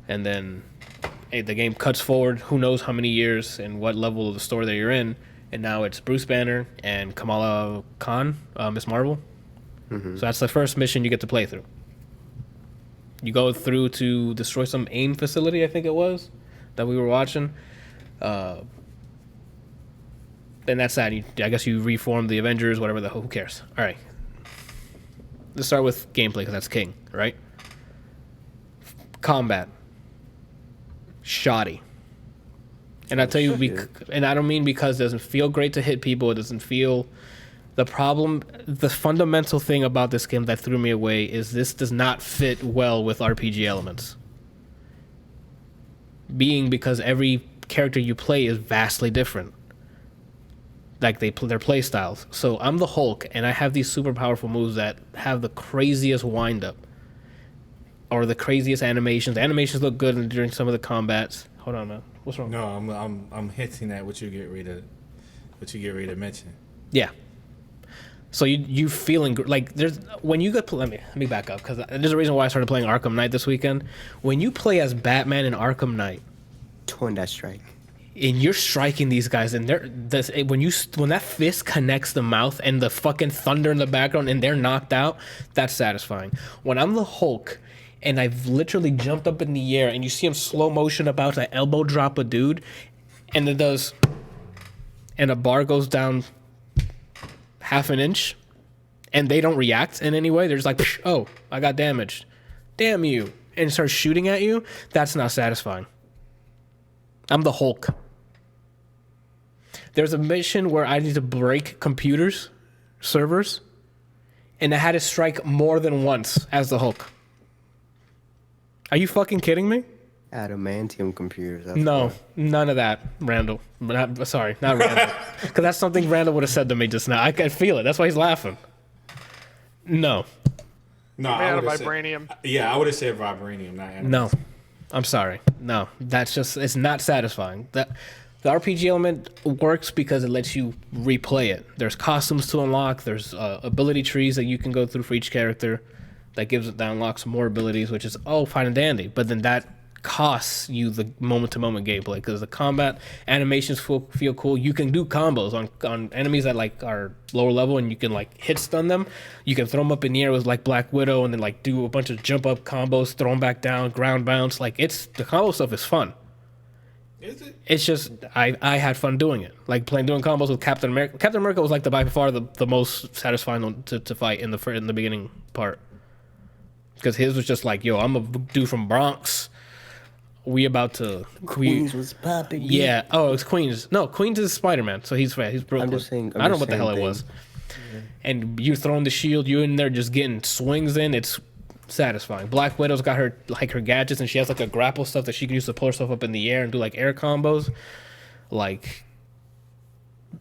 and then the game cuts forward who knows how many years and what level of the story that you're in, and now it's Bruce Banner and Kamala Khan, Miss Marvel. So that's the first mission you get to play through. You go through to destroy some AIM facility, I think it was, that we were watching. Then that's that. I guess you reform the Avengers, whatever the hell, who cares? All right. Let's start with gameplay, because that's king, right? Combat. Shoddy. And I tell you, and I don't mean because it doesn't feel great to hit people, it doesn't feel... The fundamental thing about this game that threw me away is this does not fit well with RPG elements. Being because every character you play is vastly different. Like their play styles. So I'm the Hulk, and I have these super powerful moves that have the craziest wind-up. Or the craziest animations. The animations look good during some of the combats. Hold on, man. What's wrong? No, I'm hinting at what you get ready to mention. Yeah. So you feeling like there's when you get let me back up, because there's a reason why I started playing Arkham Knight this weekend. When you play as Batman in Arkham Knight, Torn that strike, and you're striking these guys, and when that fist connects the mouth and the fucking thunder in the background and they're knocked out, that's satisfying. When I'm the Hulk and I've literally jumped up in the air and you see him slow motion about to elbow drop a dude, and it does, and a bar goes down half an inch, and they don't react in any way. They're just like, oh, I got damaged. Damn you. And start shooting at you. That's not satisfying. I'm the Hulk. There's a mission where I need to break servers, and I had to strike more than once as the Hulk. Are you fucking kidding me? Adamantium computers. No, none of that, Randall. Not Randall. Because that's something Randall would have said to me just now. I can feel it. That's why he's laughing. No. Made out of vibranium. I would have said vibranium, not adamantium. No. I'm sorry. No. That's just, it's not satisfying. The RPG element works because it lets you replay it. There's costumes to unlock. There's ability trees that you can go through for each character that unlocks more abilities, which is, fine and dandy. But then that costs you the moment-to-moment gameplay, because the combat animations feel cool. You can do combos on enemies that are lower level, and you can hit stun them. You can throw them up in the air with Black Widow, and then do a bunch of jump up combos, throw them back down, ground bounce. The combo stuff is fun. Is it? It's just I had fun doing it, doing combos with Captain America. Captain America was by far the most satisfying one to fight in the beginning part, because his was just yo, I'm a dude from Bronx. We about to Queens was popping. Yeah. Oh, it's Queens. No, Queens is Spider-Man, so he's Brooklyn. I'm just saying. I don't know what the hell it was. and you throwing the shield, you in there just getting swings in. It's satisfying. Black Widow's got her gadgets, and she has like a grapple stuff that she can use to pull herself up in the air and do like air combos. Like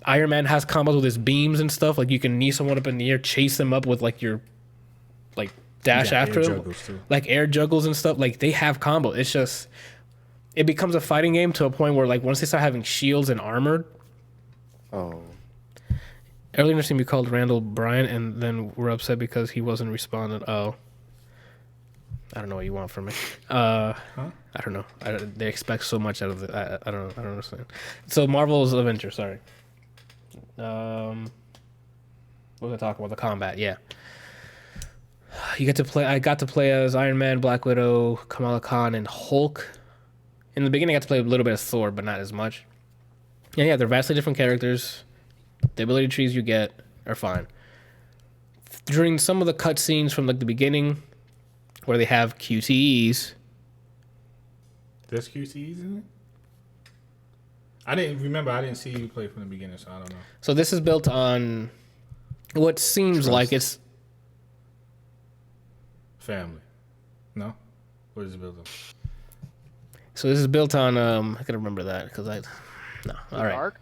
Iron Man has combos with his beams and stuff. Like you can knee someone up in the air, chase them up with like your like dash after them, like air juggles and stuff. Like they have combos. It's just it becomes a fighting game to a point where like once they start having shields and armored. Oh. Earlier in the team, we called Randall Bryant, and then we're upset because he wasn't responding. Oh, I don't know what you want from me. I don't know. They expect so much out of it. I don't know. I don't understand. So Marvel's Avengers. Sorry. What was I talking about? The combat. Yeah. You get to play. I got to play as Iron Man, Black Widow, Kamala Khan, and Hulk. In the beginning, I got to play a little bit of Thor, but not as much. Yeah, they're vastly different characters. The ability trees you get are fine. During some of the cutscenes from like the beginning, where they have QTEs. There's QTEs in it? I didn't see you play from the beginning, so I don't know. So this is built on what seems like it's family. No? What is it built on? So this is built on I gotta remember that because no. All right. Dark?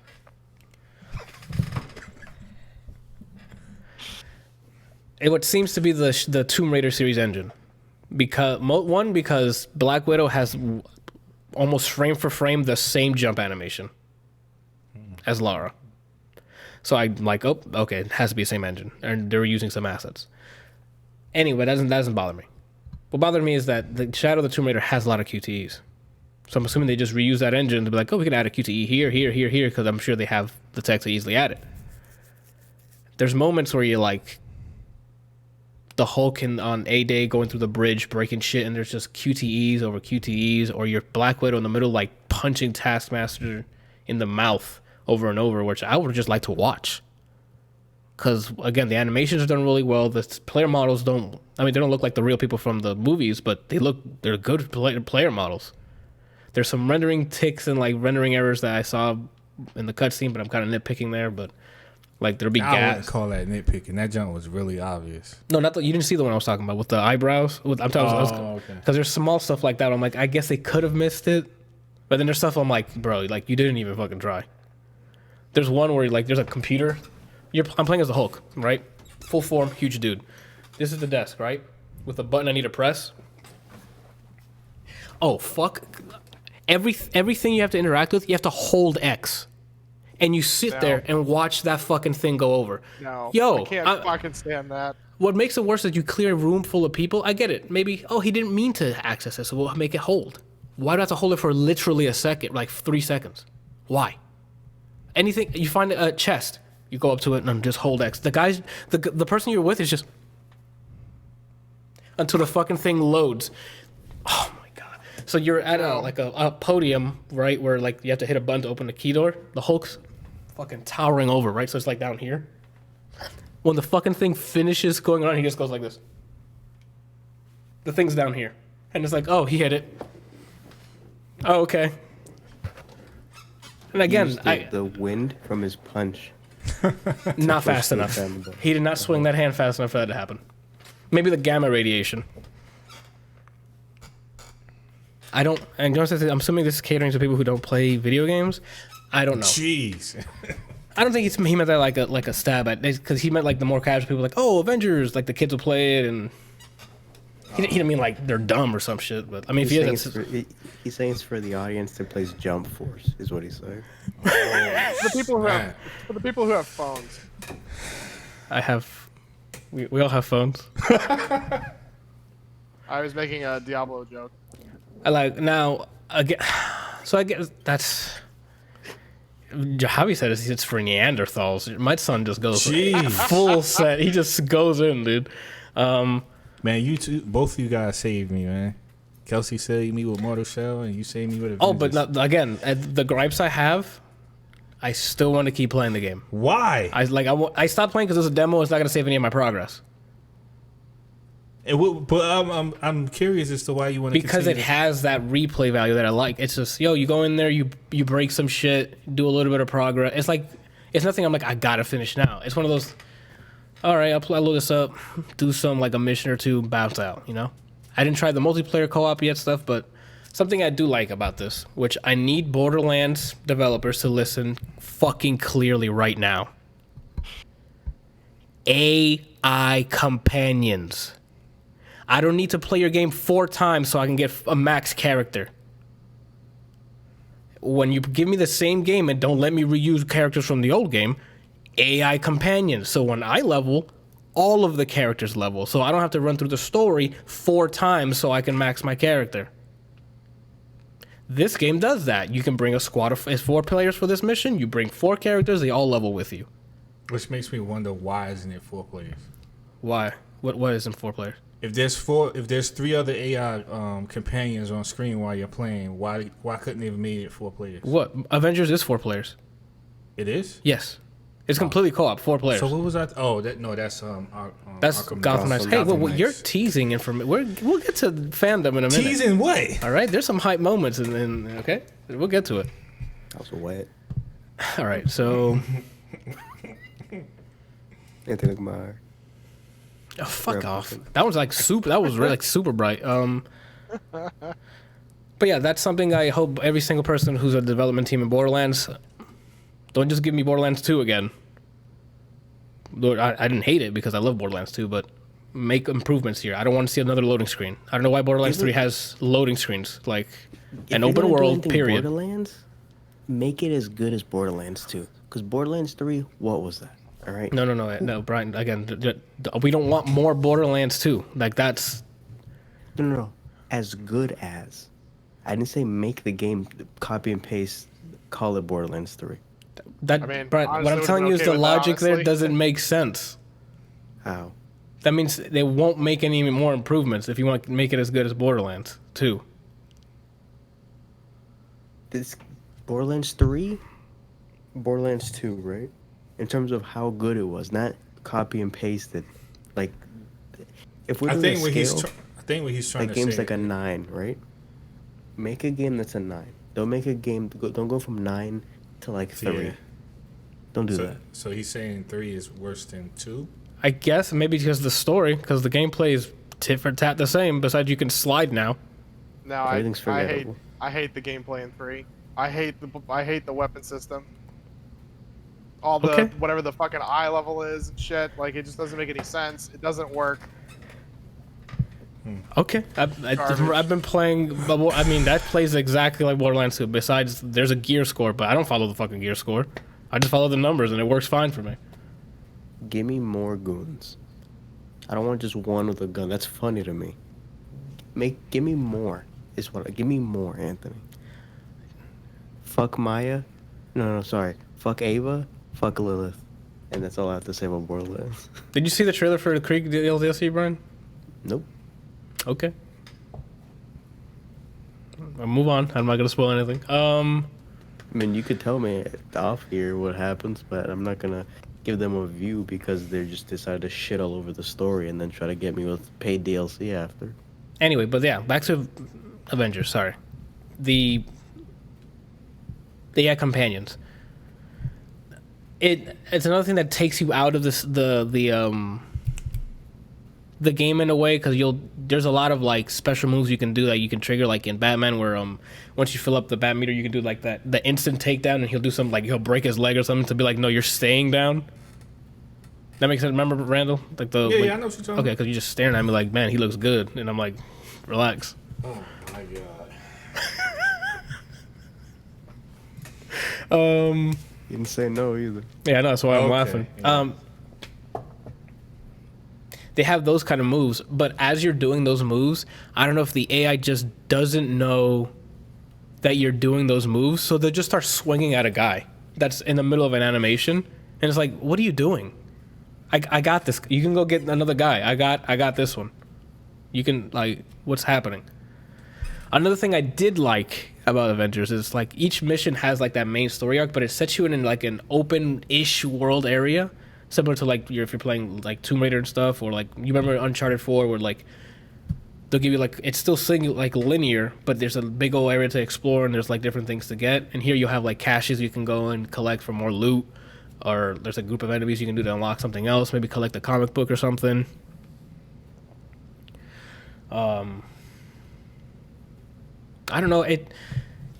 What seems to be the Tomb Raider series engine, because Black Widow has almost frame for frame the same jump animation as Lara. So I'm like, oh, okay, it has to be the same engine, and they're using some assets. Anyway, that doesn't bother me. What bothered me is that the Shadow of the Tomb Raider has a lot of QTEs. So I'm assuming they just reuse that engine to be like, oh, we can add a QTE here, because I'm sure they have the tech to easily add it. There's moments where you're like, the Hulk on A-Day going through the bridge, breaking shit, and there's just QTEs over QTEs, or your Black Widow in the middle, like punching Taskmaster in the mouth over and over, which I would just like to watch. Because, again, the animations are done really well. The player models they don't look like the real people from the movies, but they're good player models. There's some rendering ticks and like rendering errors that I saw in the cutscene, but I'm kind of nitpicking there. But like there'll be gas. I wouldn't call that nitpicking. That jump was really obvious. No, you didn't see the one I was talking about with the eyebrows. I'm talking okay. Because there's small stuff like that. I'm like, I guess they could have missed it, but then there's stuff I'm like, bro, like you didn't even fucking try. There's one where like there's a computer. I'm playing as the Hulk, right? Full form, huge dude. This is the desk, right? With a button I need to press. Oh fuck. Everything you have to interact with, you have to hold X. And you sit there and watch that fucking thing go over. No. Yo, I can't fucking stand that. What makes it worse is you clear a room full of people. I get it. Maybe, he didn't mean to access it, so we'll make it hold. Why do I have to hold it for literally a second, like 3 seconds? Why? Anything, you find a chest, you go up to it and just hold X. The person you're with is just until the fucking thing loads. Oh my god. So you're at a podium, right, where like you have to hit a button to open the key door. The Hulk's fucking towering over, right? So it's like down here. When the fucking thing finishes going on, he just goes like this. The thing's down here. And it's like, oh, he hit it. Oh, okay. And again, the wind from his punch. Not fast enough. He did not swing that hand fast enough for that to happen. Maybe the gamma radiation. I'm assuming this is catering to people who don't play video games. I don't know. Jeez. I don't think he meant that like a stab at, because he meant like the more casual people like, oh, Avengers, like the kids will play it, and he didn't mean like they're dumb or some shit. But I mean, he's saying it's for the audience that plays Jump Force, is what he's saying. For the people who have phones. We all have phones. I was making a Diablo joke. I guess that's. Javi said it's for Neanderthals. My son just goes full set. He just goes in, dude. Man, you two, both of you guys saved me, man. Kelsey saved me with Mortal Shell, and you saved me with Avengers. Oh, but again, the gripes I have, I still want to keep playing the game. Why? I stopped playing because it was a demo. It's not going to save any of my progress. But I'm curious as to why you want to. Because it has that replay value that I like. It's just, you go in there, you break some shit, do a little bit of progress. It's like, it's nothing I'm like, I gotta finish now. It's one of those, all right, I'll load this up, do some like a mission or two, bounce out. You know, I didn't try the multiplayer co-op yet stuff, but something I do like about this, which I need Borderlands developers to listen fucking clearly right now. AI companions. I don't need to play your game 4 times so I can get a max character. When you give me the same game and don't let me reuse characters from the old game, AI companions. So when I level, all of the characters level. So I don't have to run through the story 4 times so I can max my character. This game does that. You can bring a squad of 4 players for this mission. You bring 4 characters, they all level with you. Which makes me wonder, why isn't it 4 players? Why? What isn't 4 players? If there's 3 other AI companions on screen while you're playing, why couldn't they have made it 4 players? What? Avengers is 4 players. It is? Yes. It's completely co-op, 4 players. So what was that? Oh, that's That's Gotham Knights. Hey, well, you're teasing information. We'll get to fandom in a minute. Teasing what? All right, there's some hype moments, and okay, we'll get to it. That was wet. All right, so Anthony McMahon. oh, fuck off. That was like super. That was really like super bright. But yeah, that's something I hope every single person who's a development team in Borderlands, don't just give me Borderlands 2 again. Lord, I didn't hate it because I love Borderlands 2, but make improvements here. I don't want to see another loading screen. I don't know why Borderlands 3 has loading screens, like an open world, period. Borderlands, make it as good as Borderlands 2. Because Borderlands 3, what was that? All right? No, Brian, again, we don't want more Borderlands 2. Like, that's... No. As good as. I didn't say make the game, copy and paste, call it Borderlands 3. That, I mean, Brian, what I'm telling you is the logic there doesn't make sense. How? That means they won't make any more improvements if you want to make it as good as Borderlands 2. This Borderlands 3? Borderlands 2, right? In terms of how good it was, not copy and paste it. Like, if we're doing a scale, I think what he's trying to say, that game's like a 9, right? Make a game that's a 9. Don't make a game. Don't go from 9 to like 3. Yeah. Don't do that. So he's saying 3 is worse than 2? I guess maybe because of the story, because the gameplay is tit for tat the same. Besides, you can slide now. No, Everything's forgettable. I hate the gameplay in 3. I hate the weapon system. All the whatever the fucking eye level is and shit. Like, it just doesn't make any sense. It doesn't work. Okay, I've been playing. I mean, that plays exactly like Borderlands 2. Besides, there's a gear score, but I don't follow the fucking gear score. I just follow the numbers, and it works fine for me. Give me more goons. I don't want just one with a gun. That's funny to me. Give me more. Give me more, Anthony. Fuck Maya. No, sorry. Fuck Ava. Fuck Lilith. And that's all I have to say about Borderlands. Did you see the trailer for the Creek DLC, Brian? Nope. Okay. I'll move on. I'm not gonna spoil anything. I mean, you could tell me off here what happens, but I'm not gonna give them a view because they just decided to shit all over the story and then try to get me with paid DLC after. Anyway, but yeah, back to Avengers. Sorry, the companions. It's another thing that takes you out of the game in a way, because there's a lot of like special moves you can do that you can trigger, like in Batman, where once you fill up the bat meter, you can do like the instant takedown, and he'll do something like he'll break his leg or something to be like, no, you're staying down. That makes sense. Remember, Randall? Like I know what you're talking about. Okay, because you're just staring at me like, man, he looks good, and I'm like, relax. Oh my god. You didn't say no either. Yeah, I know, that's why I'm laughing. Yeah. They have those kind of moves, but as you're doing those moves, I don't know if the AI just doesn't know that you're doing those moves, so they just start swinging at a guy that's in the middle of an animation, and it's like, what are you doing? I got this. You can go get another guy. I got this one. You can, like, what's happening? Another thing I did like about Avengers is like each mission has like that main story arc, but it sets you in like an open-ish world area, similar to like if you're playing like Tomb Raider and stuff, or like you remember Uncharted 4, where like they'll give you like it's still like linear, but there's a big old area to explore and there's like different things to get. And here you'll have like caches you can go and collect for more loot. or there's a group of enemies you can do to unlock something else. Maybe collect a comic book or something. I don't know. It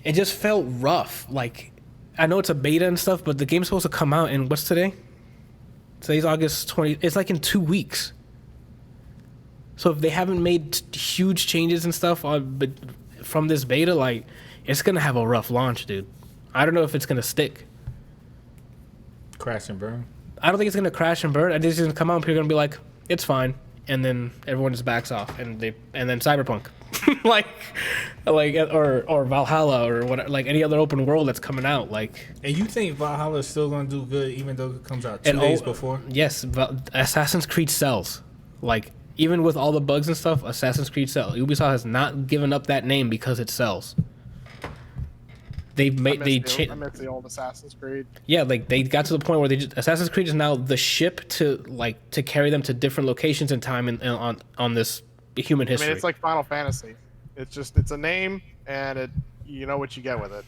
just felt rough. Like, I know it's a beta and stuff, but the game's supposed to come out in, what's today? Today's August 20. It's like in 2 weeks. So if they haven't made huge changes and stuff but from this beta, like, it's gonna have a rough launch, dude. I don't know if it's gonna stick. Crash and burn. I don't think it's gonna crash and burn. I think it's gonna come out and people are gonna be like, it's fine, and then everyone just backs off, and then Cyberpunk, like or Valhalla or what, like any other open world that's coming out, like. And you think Valhalla is still gonna do good even though it comes out 2 days before? Yes, Assassin's Creed sells. Like, even with all the bugs and stuff, Assassin's Creed sells. Ubisoft has not given up that name because it sells. I miss the old Assassin's Creed. Yeah, like they got to the point where Assassin's Creed is now the ship to carry them to different locations in time and on this human history. I mean, it's like Final Fantasy. It's a name, and you know what you get with it.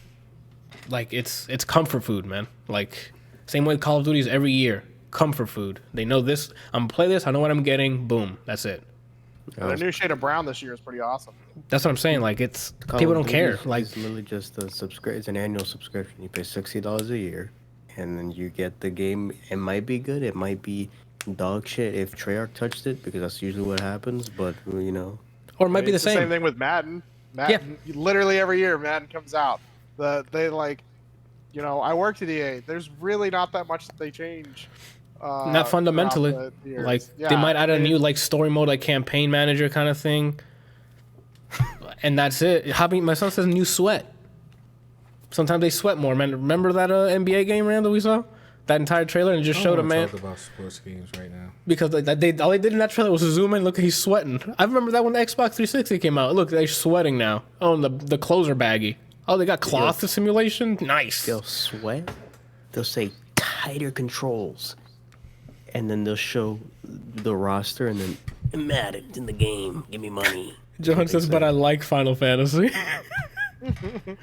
Like, it's comfort food, man. Like, same way Call of Duty is every year. Comfort food. They know this. I'm gonna play this. I know what I'm getting. Boom. That's it. The new shade of brown this year is pretty awesome. That's what I'm saying. Like, people don't care. Like, it's literally just it's an annual subscription. You pay $60 a year, and then you get the game. It might be good. It might be dog shit if Treyarch touched it, because that's usually what happens. But you know, or it might be the same. Same thing with Madden. Literally every year Madden comes out. I worked at EA. There's really not that much that they change. Not fundamentally. They might add a new story mode, like campaign manager kind of thing, and that's it. My son says new sweat. Sometimes they sweat more, man. Remember that NBA game, Randall, we saw that entire trailer and just showed a man. Talk about sports games right now because all they did in that trailer was zoom in. Look, he's sweating. I remember that when the Xbox 360 came out. Look, they're sweating now. Oh, and the clothes are baggy. Oh, they got cloth simulation. Nice. They'll sweat. They'll say tighter controls. And then they'll show the roster, and then Madden's in the game. Give me money. Johan says, but I like Final Fantasy. And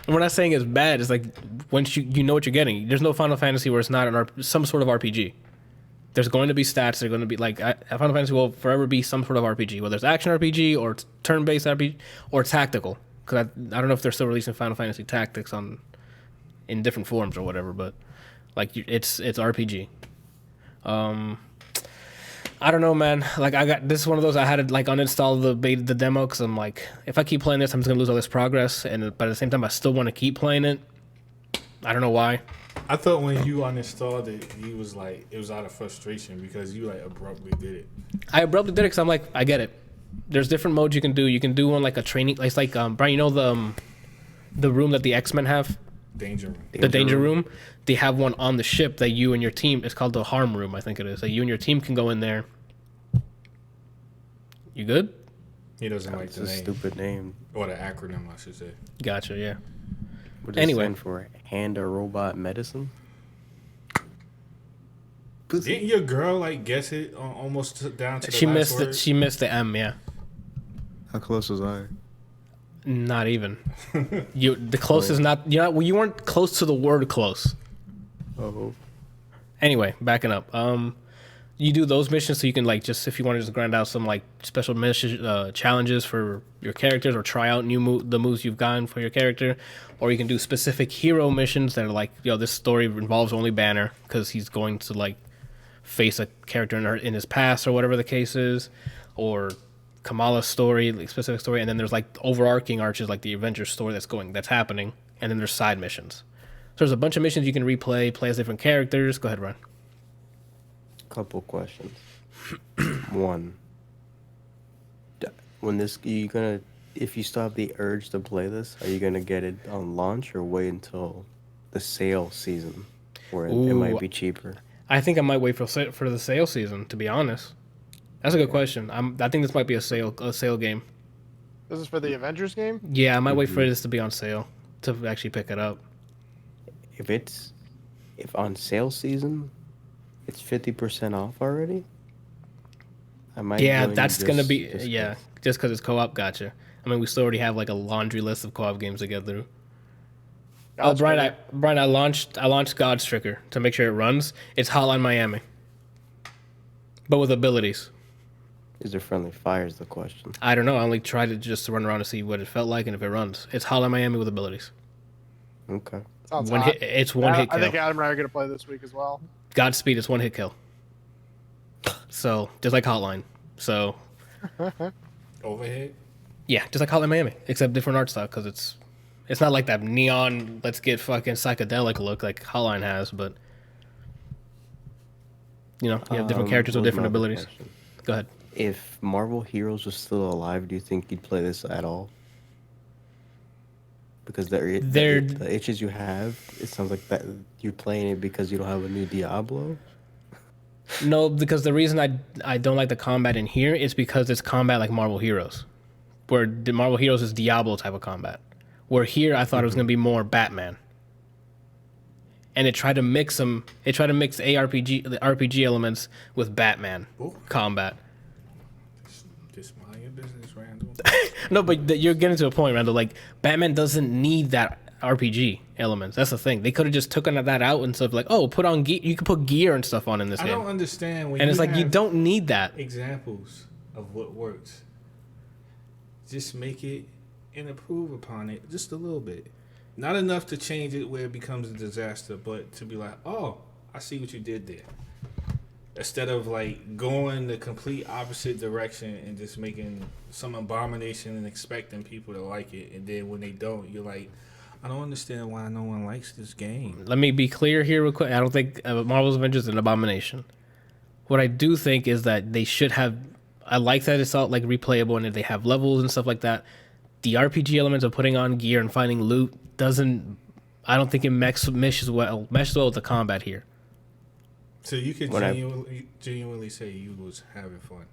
we're not saying it's bad. It's like, once you know what you're getting. There's no Final Fantasy where it's not some sort of RPG. There's going to be stats. They're going to be like, Final Fantasy will forever be some sort of RPG, whether it's action RPG or turn-based RPG or tactical. Because I don't know if they're still releasing Final Fantasy Tactics in different forms or whatever, but like it's RPG. I don't know, man. Like, this is one of those I had to uninstall the demo because I'm like, if I keep playing this, I'm just gonna lose all this progress. But at the same time, I still want to keep playing it. I don't know why. I thought when you uninstalled it, it was out of frustration because you abruptly did it. I abruptly did it because I'm like, I get it. There's different modes you can do. You can do one like a training. It's like Brian, you know the room that the X-Men have. Danger room. The danger room. They have one on the ship that you and your team. It's called the harm room, I think it is. That you and your team can go in there. You good? He doesn't like the name. Stupid name. Or the acronym, I should say. Gotcha. Yeah. What does it stand for? Hand or robot medicine? Didn't your girl guess it almost down to the she last missed word? it. She missed the M. Yeah. How close was I? Not even. The closest not. You weren't close to the word close. Oh. Anyway, backing up. You do those missions so you can if you want to just grind out some special mission challenges for your characters or try out the moves you've gotten for your character, or you can do specific hero missions that are this story involves only Banner because he's going to face a character in his past or whatever the case is, or Kamala's story, specific story, and then there's overarching arches like the Avengers story that's happening, and then there's side missions. So there's a bunch of missions you can replay, play as different characters. Go ahead, Ron. Couple questions. One, if you still have the urge to play this, are you gonna get it on launch or wait until the sale season, where it might be cheaper? I think I might wait for the sale season. To be honest, that's a good question. I think this might be a sale game. This is for the Avengers game? Yeah, I might wait for this to be on sale to actually pick it up. If on sale season, it's 50% off already. I might. Yeah, that's gonna be just because it's co-op. Gotcha. I mean, we still already have a laundry list of co-op games to get through. Oh, Brian, I launched Godstricker to make sure it runs. It's Hotline Miami, but with abilities. Is there friendly fire is the question. I don't know. I only tried it just to run around to see what it felt like and if it runs. It's Hotline Miami with abilities. Okay. Sounds One hot. hit. It's one hit kill. I think Adam and I are going to play this week as well. Godspeed. It's one hit kill. So just like Hotline. So Overhead. yeah, just like Hotline Miami, except different art style because it's not like that neon. Let's get fucking psychedelic look like Hotline has, but you have different characters with what was different my other abilities. question? Go ahead. If Marvel Heroes was still alive, do you think you'd play this at all? Because the itches you have, it sounds like that you're playing it because you don't have a new Diablo. No, because the reason I don't like the combat in here is because it's combat like Marvel Heroes, where the Marvel Heroes is Diablo type of combat. Where here I thought it was going to be more Batman, and it tried to mix them. It tried to mix the RPG elements with Batman combat. Just mind your business, Randall. No, but you're getting to a point, Randall. Like Batman doesn't need that RPG elements. That's the thing. They could have just taken that out and stuff like, oh, put on gear. You can put gear and stuff on in this I game. don't understand when And it's you like you have don't need that. examples of what works. Just make it and improve upon it just a little bit. Not enough to change it where it becomes a disaster, but to be like, oh, I see what you did there. Instead of like going the complete opposite direction and just making some abomination and expecting people to like it, and then when they don't, you're like, I don't understand why no one likes this game. Let me be clear here real quick. I don't think Marvel's Avengers is an abomination. What I do think is that they should have... I like that it's all like replayable and that they have levels and stuff like that. The RPG elements of putting on gear and finding loot doesn't... I don't think it meshes well with the combat here. So you could genuinely say you was having fun.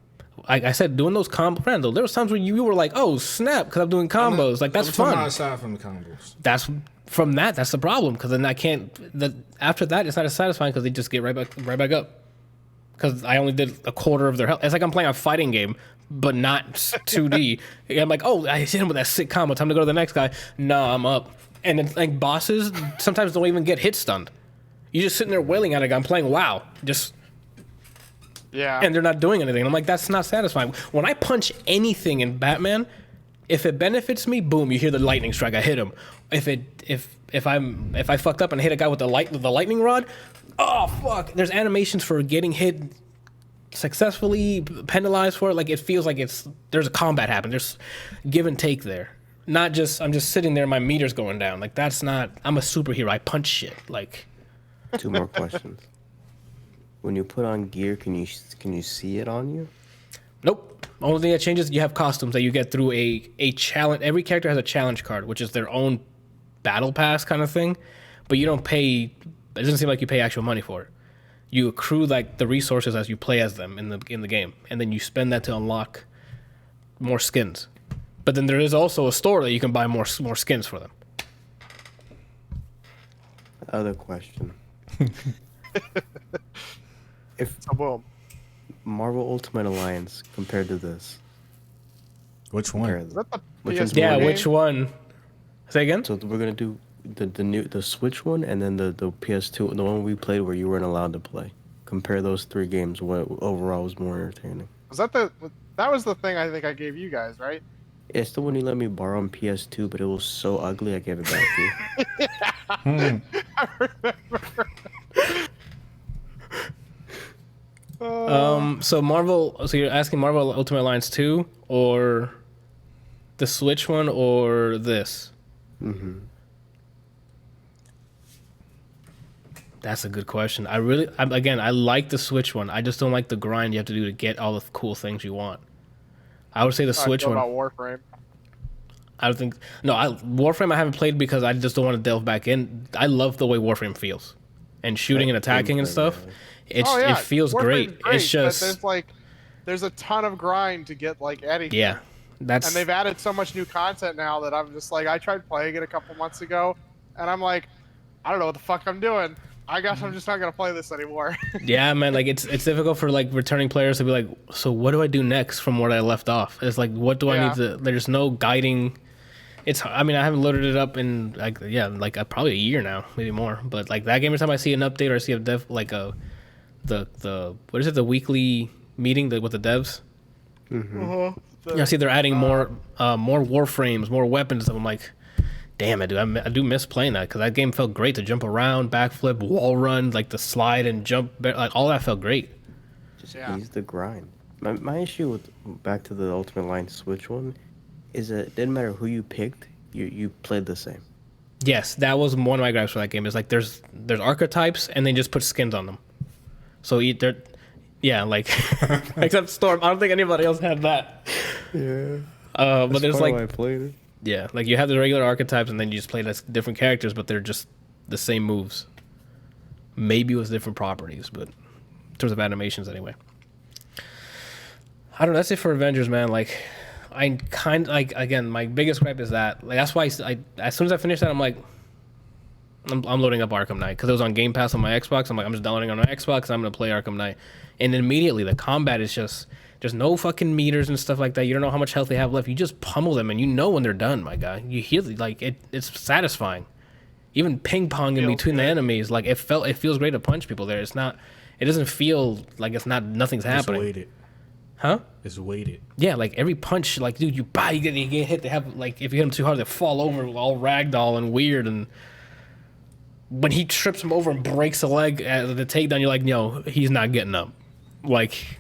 I said, doing those combos... Randall, there was times where you were like, oh, snap, because I'm doing combos. Like, that's fun. Aside from the combos. That's the problem, because then I can't... After that, it's not as satisfying because they just get right back up. Because I only did a quarter of their health. It's like I'm playing a fighting game, but not 2D. I'm like, oh, I hit him with that sick combo. Time to go to the next guy. No, I'm up. And then, like, bosses sometimes don't even get hit stunned. You're just sitting there wailing at a guy. I'm playing WoW. Yeah. And they're not doing anything. I'm like, that's not satisfying. When I punch anything in Batman, if it benefits me, boom, you hear the lightning strike. I hit him. If I fucked up and hit a guy with the lightning rod, oh fuck! There's animations for getting hit successfully, penalized for it. Like it feels like there's a combat happening. There's give and take there. Not just I'm just sitting there, my meter's going down. Like that's not. I'm a superhero. I punch shit. Like. 2 more questions. When you put on gear, can you see it on you? Nope. Only thing that changes, you have costumes that you get through a challenge. Every character has a challenge card, which is their own battle pass kind of thing. But you don't pay. It doesn't seem like you pay actual money for it. You accrue like the resources as you play as them in the game, and then you spend that to unlock more skins. But then there is also a store that you can buy more skins for them. Other question. If So boom. Marvel Ultimate Alliance compared to this, Which compare one? Is that the Which one's PS4 Yeah, game? which one? Say again? so we're gonna do the Switch one and then the PS2, the one we played where you weren't allowed to play. Compare those 3 games. What overall was more entertaining? Was that that was the thing I think I gave you guys, right? It's the one you let me borrow on PS2, but it was so ugly I gave it back to you. I remember. So you're asking Marvel Ultimate Alliance 2 or the Switch one or this? Mm-hmm. That's a good question. I like the Switch one. I just don't like the grind you have to do to get all the cool things you want. I would say the Switch I feel one. about Warframe. I don't think. No, Warframe I haven't played because I just don't want to delve back in. I love the way Warframe feels, and shooting and attacking and stuff. It feels Warframe's great. It's just there's a ton of grind to get like anything. yeah. And they've added so much new content now that I'm just like, I tried playing it a couple months ago, and I'm like, I don't know what the fuck I'm doing. I guess I'm just not gonna play this anymore. Yeah, man. Like it's difficult for like returning players to be like, so what do I do next from where I left off? It's like, what do I need to? There's no guiding. It's. I mean, I haven't loaded it up in probably a year now, maybe more. But like that game, every time I see an update or I see a dev the what is it, the weekly meeting with the devs. I see they're adding more warframes, more weapons. I'm like, damn it, dude, I do miss playing that because that game felt great to jump around, backflip, wall run, like the slide and jump, like all that felt great. Just ease the grind. My issue with back to the Ultimate Line Switch one is that it didn't matter who you picked, you played the same. Yes, that was one of my gripes for that game. Is like there's archetypes and they just put skins on them. So like except Storm. I don't think anybody else had that. Yeah. But there's like I played it. Yeah, like you have the regular archetypes and then you just play as different characters, but they're just the same moves. Maybe with different properties, but in terms of animations anyway. I don't know, that's it for Avengers, man. Like, I kind like, again, my biggest gripe is that, like, that's why I as soon as I finish that, I'm like, I'm loading up Arkham Knight because it was on Game Pass on my Xbox. I'm like, I'm just downloading on my Xbox. I'm gonna play Arkham Knight, and then immediately the combat is just no fucking meters and stuff like that. You don't know how much health they have left. You just pummel them, and you know when they're done, my guy. You hear like it's satisfying. Even ping pong in between the enemies, like it feels great to punch people there. It doesn't feel like nothing's happening. It's weighted. Huh? It's weighted. Yeah, like every punch, like dude, you get hit. They have like if you hit them too hard, they fall over all ragdoll and weird. And when he trips him over and breaks a leg at the takedown, you're like, no, he's not getting up. Like,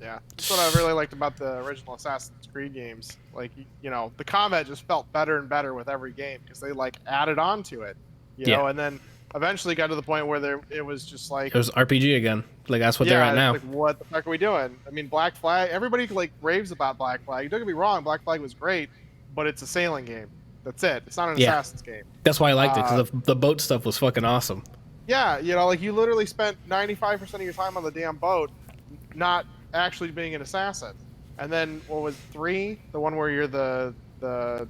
yeah, that's what I really liked about the original Assassin's Creed games. Like, the combat just felt better and better with every game because they like added on to it, you know, and then eventually got to the point where it was just like it was RPG again. Like that's what they're at now. Like, what the fuck are we doing? I mean, Black Flag. Everybody like raves about Black Flag. Don't get me wrong, Black Flag was great, but it's a sailing game. That's it. It's not an Assassin's game. That's why I liked it because the boat stuff was fucking awesome. Yeah, like you literally spent 95% of your time on the damn boat, not actually being an assassin. And then what was 3? The one where you're the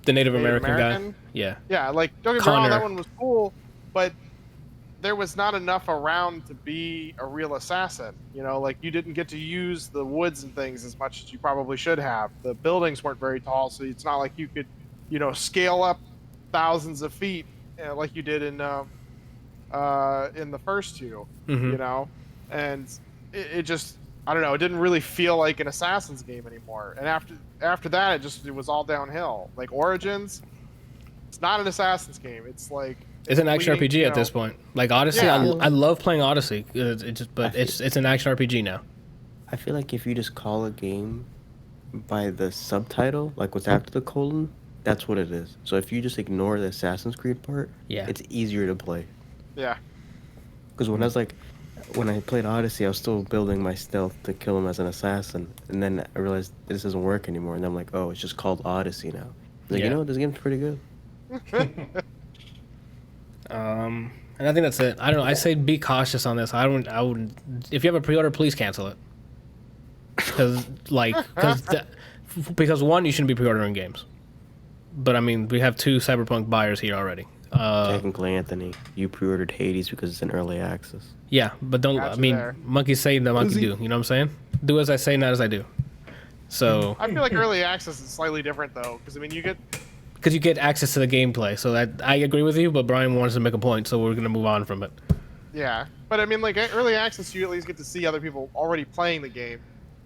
Native American guy. Yeah. Yeah, like don't get me wrong, that one was cool, but there was not enough around to be a real assassin. Like you didn't get to use the woods and things as much as you probably should have. The buildings weren't very tall, so it's not like you could, scale up thousands of feet like you did in the first 2. And it just, I don't know, it didn't really feel like an Assassin's game anymore. And after that, it was all downhill. Like Origins, it's not an Assassin's game. It's like it's an action RPG at this point. Like Odyssey, I love playing Odyssey. It's an action RPG now. I feel like if you just call a game by the subtitle, like what's after the colon, that's what it is. So if you just ignore the Assassin's Creed part, it's easier to play. Yeah. Because when I played Odyssey, I was still building my stealth to kill him as an assassin, and then I realized this doesn't work anymore, and I'm like, oh, it's just called Odyssey now. Like, this game's pretty good. And I think that's it. I don't know. I say be cautious on this. I wouldn't. If you have a pre-order, please cancel it. Because one, you shouldn't be pre-ordering games. But I mean, we have 2 Cyberpunk buyers here already. Technically, Anthony, you pre-ordered Hades because it's in early access. Yeah, but don't. I mean, monkeys say the monkey do. You know what I'm saying? Do as I say, not as I do. So I feel like early access is slightly different though, because I mean, you get access to the gameplay. So that I agree with you, but Brian wants to make a point, so we're gonna move on from it. Yeah, but I mean, like early access, you at least get to see other people already playing the game,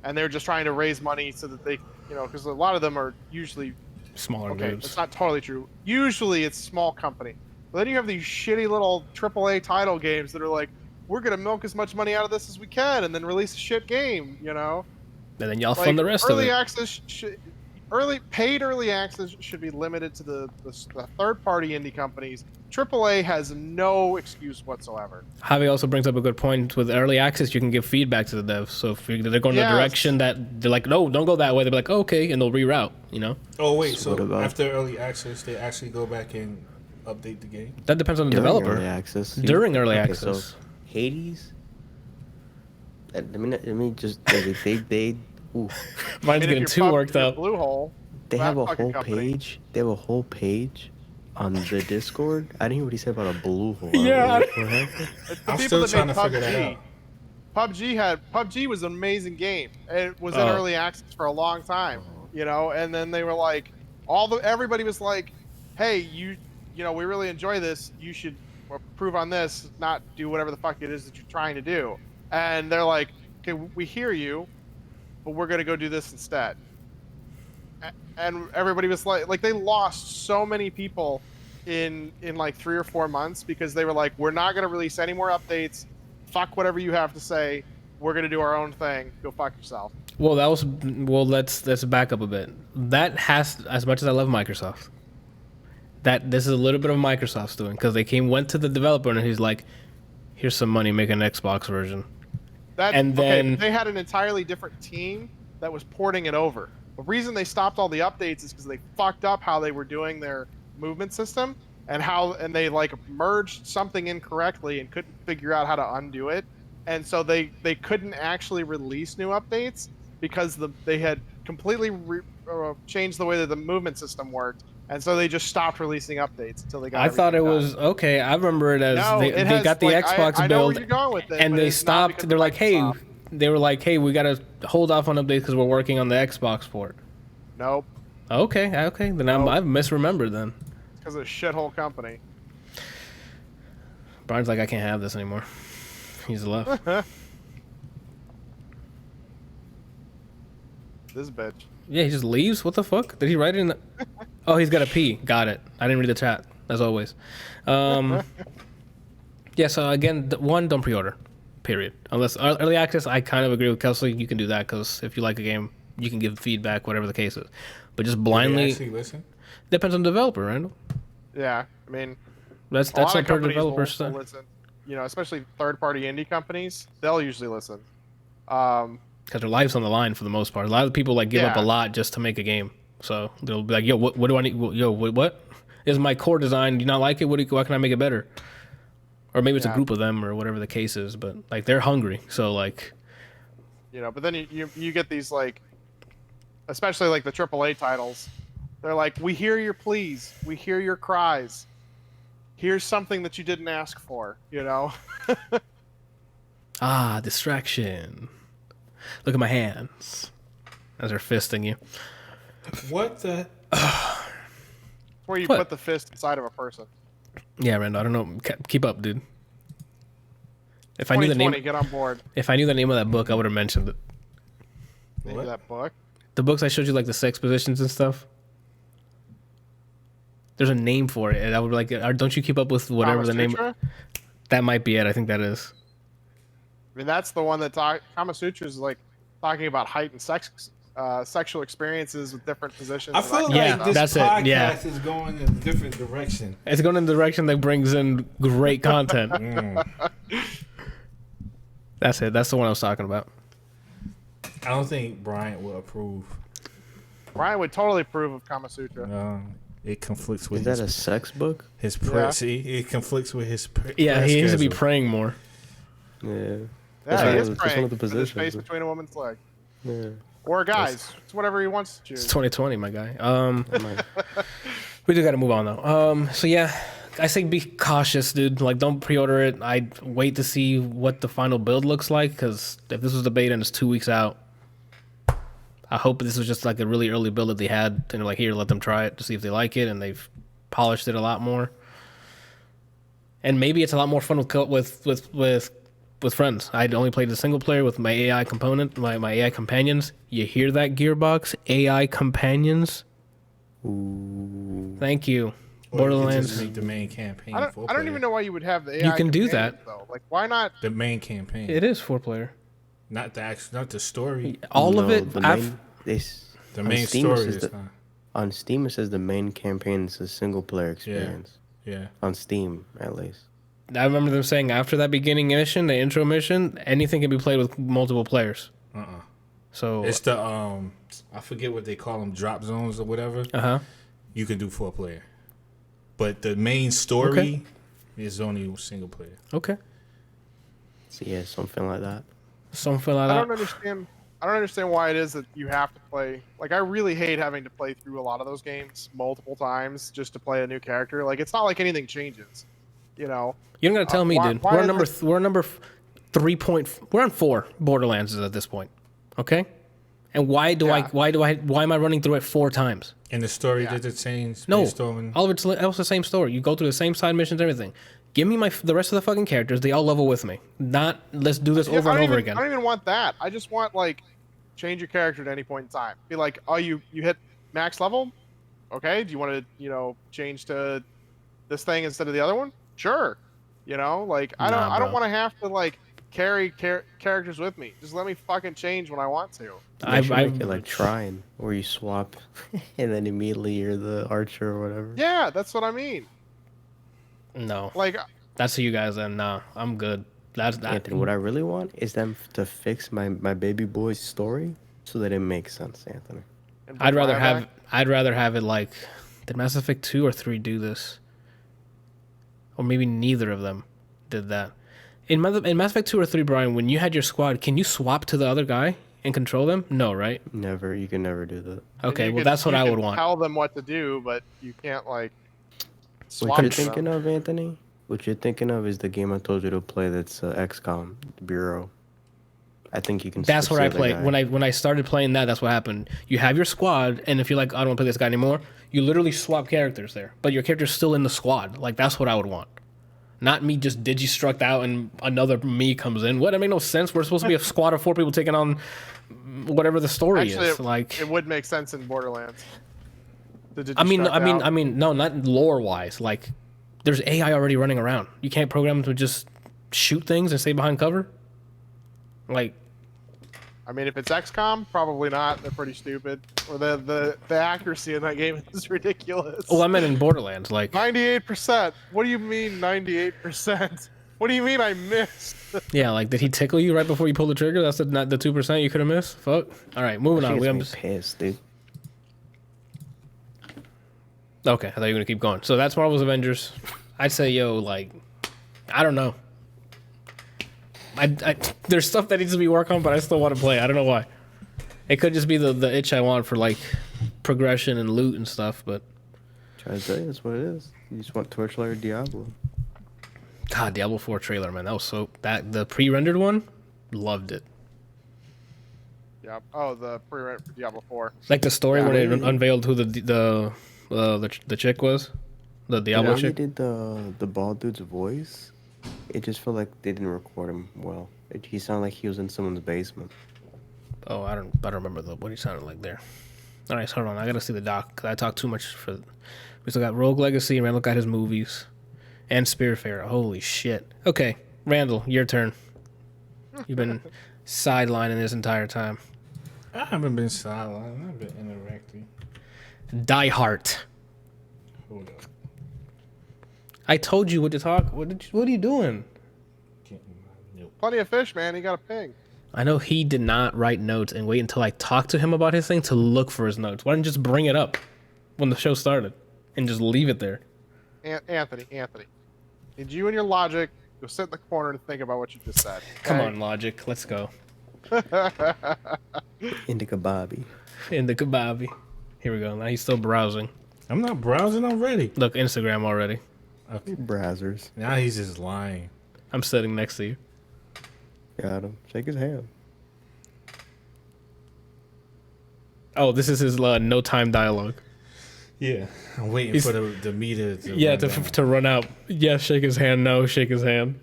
and they're just trying to raise money so that they, because a lot of them are usually smaller okay, games. It's not totally true. Usually it's small company. But then you have these shitty little AAA title games that are like, we're going to milk as much money out of this as we can and then release a shit game, And then y'all fund the rest of it. Early access paid early access should be limited to the third-party indie companies. AAA has no excuse whatsoever. Javi also brings up a good point. With early access, you can give feedback to the devs. So if they're going in a direction that they're like, no, don't go that way, they'll be like, oh, okay, and they'll reroute, Oh, wait, so after early access, they actually go back and update the game? That depends on the developer. Early access. During early access. So Hades? Let me just... They Mine's getting too worked up. Blue Hole. They have a whole page. They have a whole page on the Discord. I didn't hear what he said about a blue hole. Yeah. I'm still trying to figure that out. PUBG was an amazing game. It was in early access for a long time, and then they were like, everybody was like, hey, you know, we really enjoy this. You should improve on this, not do whatever the fuck it is that you're trying to do. And they're like, okay, we hear you, but we're gonna go do this instead. And everybody was like they lost so many people in like 3 or 4 months because they were like, we're not gonna release any more updates. Fuck whatever you have to say. We're gonna do our own thing. Go fuck yourself. Well, let's back up a bit. That has, as much as I love Microsoft, that this is a little bit of Microsoft's doing, because they went to the developer and he's like, here's some money, make an Xbox version. And then they had an entirely different team that was porting it over. The reason they stopped all the updates is because they fucked up how they were doing their movement system and they like merged something incorrectly and couldn't figure out how to undo it. And so they couldn't actually release new updates because they had completely changed the way that the movement system worked. And so they just stopped releasing updates until they got. I thought it was okay. I remember it as they got the Xbox build, I know where you're going with it, and they stopped. They're like, hey, we gotta hold off on updates because we're working on the Xbox port. Nope. Okay. Then Nope. I've misremembered then. Because of a shithole company. Brian's like, I can't have this anymore. He's left. This bitch. Yeah, he just leaves. What the fuck? Did he write it in the... Oh, he's got a P. Got it. I didn't read the chat, as always. Yeah, so again, don't pre-order. Period. Unless early access, I kind of agree with Kelsey. You can do that, because if you like a game, you can give feedback, whatever the case is. But just blindly... Do they actually listen? Depends on the developer, Randall. Yeah, I mean... That's a lot a of per companies developer will stuff. listen. You know, especially third-party indie companies, they'll usually listen. Because their life's on the line for the most part. A lot of people like give up a Yeah. lot just to make a game. So they'll be like, yo, what do I need? Yo, what? This is my core design. Do you not like it? Why can I make it better? Or maybe it's a group of them or whatever the case is. But like they're hungry. So like, You know, but then you get these like, especially like the AAA titles. They're like, we hear your pleas, we hear your cries. Here's something that you didn't ask for. You know. distraction. Look at my hands as they're fisting you. What the? Where you What? put the fist inside of a person. Yeah, Randall. I don't know. Keep up, dude. If I knew the 2020, name, get on board. if I knew the name of that book, I would have mentioned it. Name What? of that book. The books I showed you, like the sex positions and stuff. There's a name for it, and I would be like, don't you keep up with whatever the name? Kama Sutra? That might be it. I think that is. I mean, that's the one that Kama Sutra is like talking about heightened sexual experiences with different positions. I and that feel kind of Yeah, like stuff. this that's it, podcast yeah. is going in a different direction. It's going in the direction that brings in great content. That's it. That's the one I was talking about. I don't think Bryant will approve. Ryan would totally approve of Kama Sutra. It conflicts with Is that a sex book? his Yeah. See, it conflicts with his Yeah, he needs to be schedule. praying more. Yeah. Yeah, That's he one is of the- that's praying one of the with his positions. face between a woman's leg. Yeah. Or a guy's. It's whatever he wants to It's choose. 2020, my guy. I might- We do got to move on though. So yeah, I say be cautious, dude. Like, don't pre-order it. I'd wait to see what the final build looks like, because if this was the beta and it's 2 weeks out, I hope this was just like a really early build that they had, and they're like, here, let them try it to see if they like it, and they've polished it a lot more. And maybe it's a lot more fun with friends. I'd only played the single player with my AI component, my AI companions. You hear that, Gearbox? AI companions. Ooh. Thank you. Or you could Borderlands. just make the main campaign. I don't even know why you would have the AI. You can do companions, that. though. Like, why not? the main campaign. It is 4-player. Not the story. All of No, it. The main, The on main Steam it story says is that- not. on Steam it says the main campaign is a single player experience. Yeah. On Steam, at least. I remember them saying after that beginning mission, the intro mission, anything can be played with multiple players. So It's the I forget what they call them, drop zones or whatever. You can do 4-player, but the main story is only single player. Okay. So yeah, something like that. Something like I that. don't understand. I don't understand why it is that you have to play. Like, I really hate having to play through a lot of those games multiple times just to play a new character. Like, it's not like anything changes. You know. You don't gotta tell me, why- dude. why We're is number it- we're number 3 point. We're on 4 Borderlands at this point. Okay. And why am I running through it 4 times? And the story, Yeah. did it change? No, based on- all of it's the same story. You go through the same side missions, everything. Give me the rest of the fucking characters. They all level with me. Not let's do this over and over again. I don't even want that. I just want like change your character at any point in time. Be like, oh, you hit max level. Okay. Do you want to change to this thing instead of the other one? Sure. Like I don't bro. want to have to like carry characters with me. Just let me fucking change when I want to. I make it like Trine, where you swap, and then immediately you're the archer or whatever. Yeah, that's what I mean. No, Like, that's for you guys. Then nah, I'm good. That's that. Anthony, what I really want is them to fix my baby boy's story so that it makes sense, Anthony. and I'd rather Biovac- have it like, did Mass Effect 2 or 3 do this? Or maybe neither of them did that. In Mass Effect 2 or 3, Brian, when you had your squad, can you swap to the other guy and control them? No, right? Never, you can never do that. and Okay, you well can- that's what you I can would want. Tell them what to do, but you can't like swap What you're them. thinking of, Anthony? What you're thinking of is the game I told you to play. That's XCOM Bureau. I think you can. That's switch what I to the other played. guy. When I started playing that, that's what happened. You have your squad, and if you're like, I don't want to play this guy anymore, you literally swap characters there. But your character's still in the squad. Like, that's what I would want. Not me just digi-struct out and another me comes in. What? That make no sense. We're supposed to be a squad of 4 people taking on whatever the story Actually, is. Like, it would make sense in Borderlands. I mean, no, not lore-wise. Like, there's AI already running around. You can't program them to just shoot things and stay behind cover. Like, if it's XCOM, probably not. They're pretty stupid. Or the accuracy in that game is ridiculous. oh, I meant in Borderlands. Like, 98%. What do you mean 98%? What do you mean I missed? yeah, like, did he tickle you right before you pulled the trigger? That's not the 2% you could have missed. Fuck. All right, moving on. She gets me pissed, dude. Okay, I thought you were gonna keep going. So that's Marvel's Avengers. I'd say, like, I don't know. I there's stuff that needs to be worked on, but I still want to play. I don't know why. It could just be the itch I want for like progression and loot and stuff. But Try to tell you, that's what it is. You just want Torchlight or Diablo. God, Diablo 4 trailer, man, that was the pre-rendered one, loved it. Yeah. Oh, the pre-rent for Diablo 4. Like the story Yeah, when it really? unveiled who the chick was, the Diablo How you chick. did the bald dude's voice? It just felt like they didn't record him well. He sounded like he was in someone's basement. Oh, I don't remember what he sounded like there. All right, hold on. I gotta see the doc because I talked too much for. We still got Rogue Legacy and Randall got his movies, and Spiritfarer. Holy shit. Okay, Randall, your turn. You've been sidelining this entire time. I haven't been sidelined. I've been interacting. Die Hard. Hold up. I told you what to talk. What are you doing? Getting my note. Plenty of fish, man. He got a ping. I know he did not write notes and wait until I talked to him about his thing to look for his notes. Why didn't you just bring it up when the show started and just leave it there? Anthony. Did you and your logic go sit in the corner and think about what you just said? Come okay? on, Logic. Let's go. Indica Bobby. In the kebabi. Here we go. Now he's still browsing. I'm not browsing already. Look, Instagram already. Okay. Brazzers. Now he's just lying. I'm sitting next to you. Got him. Shake his hand. Oh, this is his no time dialogue. Yeah. I'm waiting He's- for the meter to Yeah, run down. to run out. Yes, shake his hand. No, shake his hand.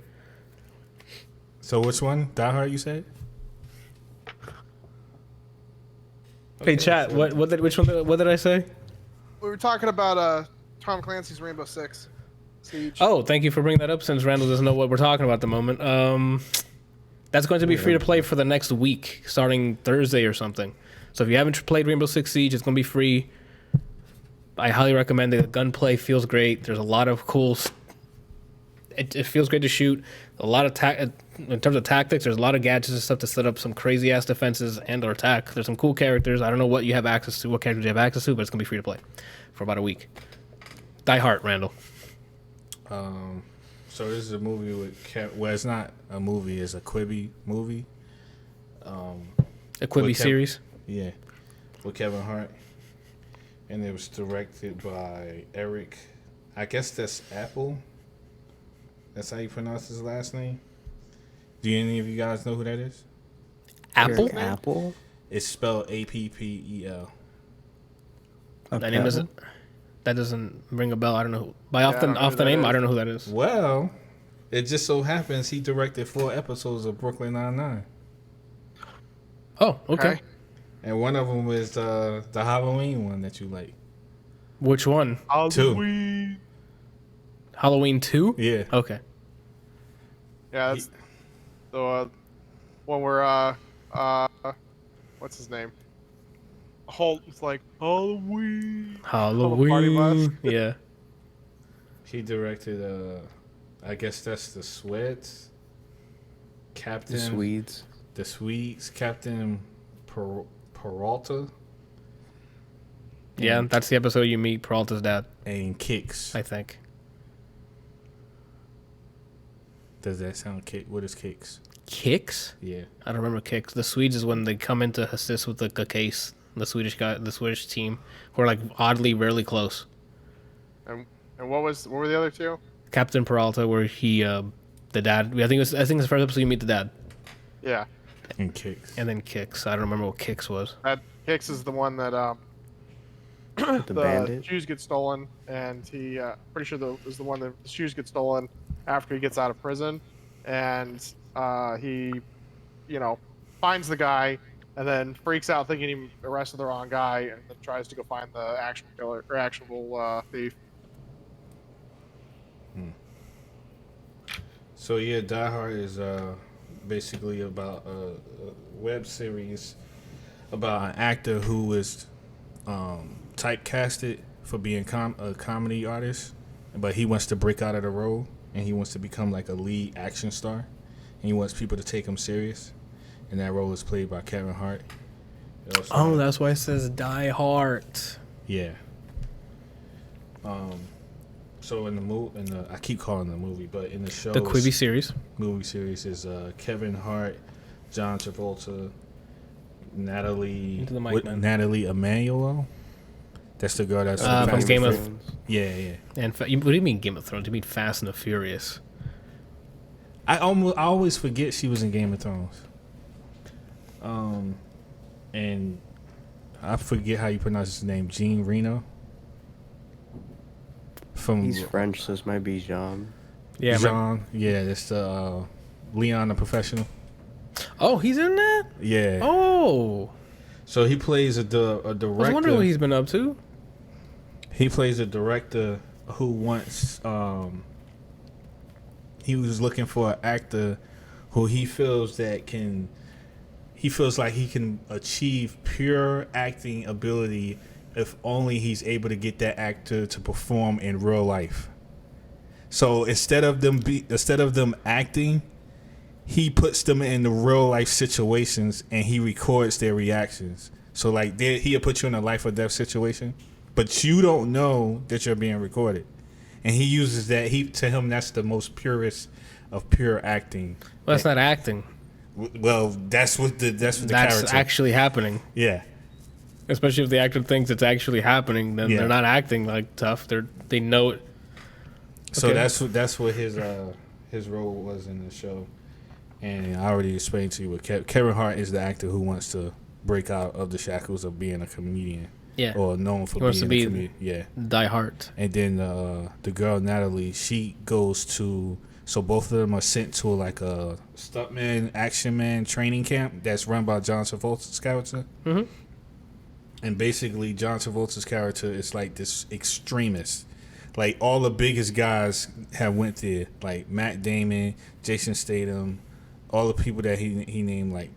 So which one? Die Hard, you said? Hey, chat. What did I say? We were talking about Tom Clancy's Rainbow Six Siege. Oh, thank you for bringing that up. Since Randall doesn't know what we're talking about at the moment, that's going to be free to play for the next week, starting Thursday or something. So if you haven't played Rainbow Six Siege, it's going to be free. I highly recommend it. The gunplay feels great. There's a lot of cool. It feels great to shoot. A lot of in terms of tactics, there's a lot of gadgets and stuff to set up some crazy ass defenses and or attack. There's some cool characters. I don't know what you have access to, what characters you have access to, but it's gonna be free to play for about a week. Die Hard, Randall. So this is a movie with well, it's not a movie, it's a Quibi movie. A Quibi With series. Yeah, with Kevin Hart, and it was directed by Eric. I guess that's Apple. That's how you pronounce his last name. Do any of you guys know who that is? Apple. Eric Apple? It's spelled Appel. A That name pebble? doesn't ring a bell. I don't know. By I off don't know the who that name, I is. don't know who that is. Well, it just so happens he directed 4 episodes of Brooklyn Nine-Nine. Oh, okay. And one of them was the Halloween one that you like. Which one? Halloween. Halloween 2? Yeah. Okay. Yeah, that's the one where what's his name? Holt was like Halloween. Party bus. Halloween. Yeah. He directed, I guess that's the Swedes. Captain. The Swedes. The Swedes. Captain Peralta. Yeah, that's the episode you meet Peralta's dad, And Kicks. I think. Does that sound kick? What is Kicks? Kicks? Yeah. I don't remember Kicks. The Swedes is when they come in to assist with the case. The Swedish team, who are like oddly rarely close. And what were the other two? Captain Peralta, where he, the dad. I think it's the first episode you meet the dad, Yeah, And Kicks. and then Kicks. I don't remember what Kicks was. that Hicks is the one that With the bandit. shoes get stolen, and he pretty sure is the one that the shoes get stolen after he gets out of prison, and he, finds the guy, and then freaks out thinking he arrested the wrong guy, and then tries to go find the actual killer or actual thief. So yeah, Die Hard is basically about a web series about an actor who was typecasted for being a comedy artist, but he wants to break out of the role and he wants to become like a lead action star, and he wants people to take him serious. And that role is played by Kevin Hart. Oh, that's why it says Die Hard. Yeah. So in the I keep calling it the movie, but in the show, The Quibi series. movie series is Kevin Hart, John Travolta, Natalie Into the mic, man. Natalie Emanuel. That's the girl that's from Fast Game and of- Furious. Yeah. And what do you mean Game of Thrones? You mean Fast and the Furious? I always forget she was in Game of Thrones. And I forget how you pronounce his name. Jean Reno. From He's French, so this might be Jean. Yeah. man. Jean. Yeah, that's the Leon the Professional. Oh, he's in that. Yeah. Oh, So he plays a I was wondering director. what he's been up to. He plays a director who wants. He was looking for an actor who he feels like he can achieve pure acting ability if only he's able to get that actor to perform in real life. So instead of them acting, he puts them in the real life situations and he records their reactions. So like he'll put you in a life or death situation, but you don't know that you're being recorded. And he uses that. To him, that's the most purest of pure acting. Well, that's not acting. Well, that's what the That's character. actually happening. Yeah. Especially if the actor thinks it's actually happening, then Yeah. they're not acting like tough. They know it. So Okay. that's what his role was in the show. And I already explained to you what Kevin Hart is the actor who wants to break out of the shackles of being a comedian. Yeah. Or known for He wants being to a be- comedian. Yeah. Die Hard. And then the girl Natalie, she goes to. So both of them are sent to like a stuntman, action man training camp that's run by John Travolta's character. Mm-hmm. And basically, John Travolta's character is like this extremist. Like all the biggest guys have went there, like Matt Damon, Jason Statham, all the people that he named, like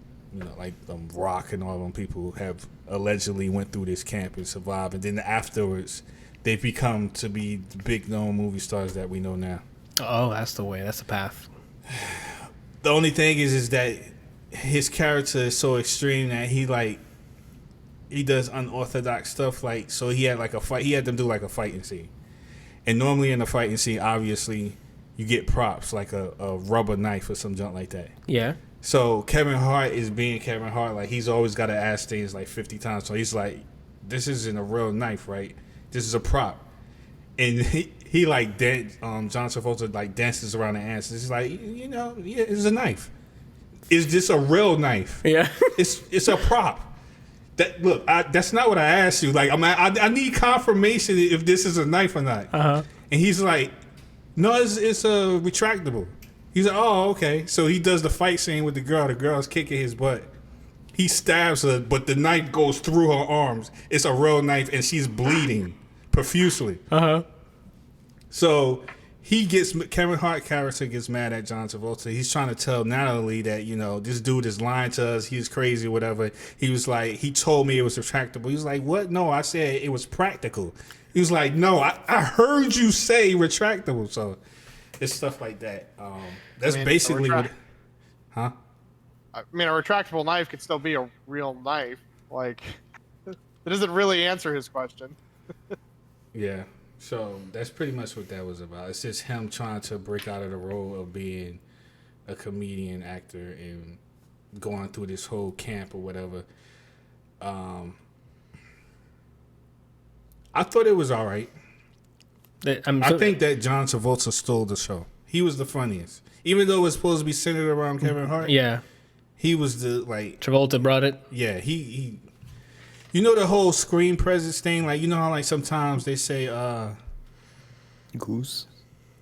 like Rock and all them people have allegedly went through this camp and survived. And then afterwards, they've become to be the big known movie stars that we know now. Oh, that's the way. That's the path. The only thing is that his character is so extreme that he does unorthodox stuff. Like, so he had like a fight. He had them do like a fighting scene, and normally in a fighting scene, obviously, you get props like a rubber knife or some junk like that. Yeah. So Kevin Hart is being Kevin Hart. Like, he's always got to ask things like 50 times. So he's like, "This isn't a real knife, right? This is a prop." And he like John Travolta like dances around the answer. He's like, yeah, it's a knife. Is this a real knife? Yeah. It's a prop. That's not what I asked you. Like, I need confirmation if this is a knife or not. Uh-huh. And he's like, no, it's a retractable. He's like, oh, okay. So he does the fight scene with the girl. The girl's kicking his butt. He stabs her, but the knife goes through her arms. It's a real knife, and she's bleeding profusely. Uh-huh. So Kevin Hart character gets mad at John Travolta. He's trying to tell Natalie that, this dude is lying to us. He's crazy or whatever. He was like, he told me it was retractable. He was like, what? No, I said it was practical. He was like, no, I heard you say retractable. So it's stuff like that. That's basically what... Huh? I mean, a retractable knife could still be a real knife. Like, it doesn't really answer his question. Yeah. So that's pretty much what that was about. It's just him trying to break out of the role of being a comedian actor and going through this whole camp or whatever. I thought it was all right. I think that John Travolta stole the show. He was the funniest. Even though it was supposed to be centered around Kevin Hart. Yeah. He was the, like... Travolta brought it. Yeah, he the whole screen presence thing? Like, how, like, sometimes they say, Goose?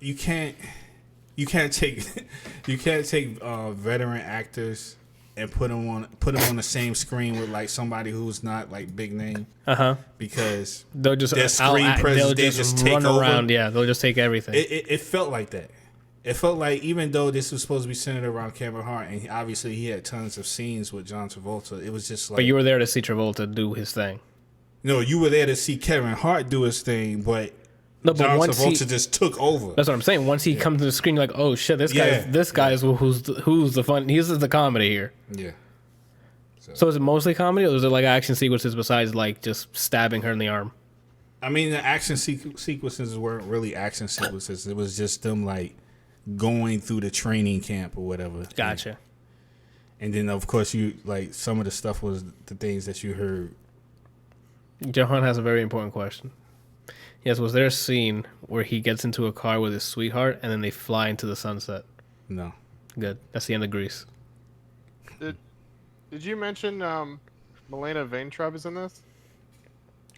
You can't take veteran actors and put them on the same screen with, like, somebody who's not, like, big name. Uh-huh. Because they'll just their screen presence, they just take run over. around. Yeah, they'll just take everything. It felt like that. It felt like, even though this was supposed to be centered around Kevin Hart, and obviously he had tons of scenes with John Travolta, it was just like... But you were there to see Travolta do his thing. No, you were there to see Kevin Hart do his thing, but John Travolta just took over. That's what I'm saying. Once he comes to the screen, you're like, oh shit, this guy is who's the fun. He's the comedy here. Yeah. So is it mostly comedy, or is it like action sequences besides like just stabbing her in the arm? I mean, the action sequences weren't really action sequences. It was just them like going through the training camp or whatever. Gotcha. And then of course some of the stuff was the things that you heard. Johan has a very important question. Yes, was there a scene where he gets into a car with his sweetheart and then they fly into the sunset? No. Good. That's the end of Grease. Did you mention Milena Vaintrub is in this?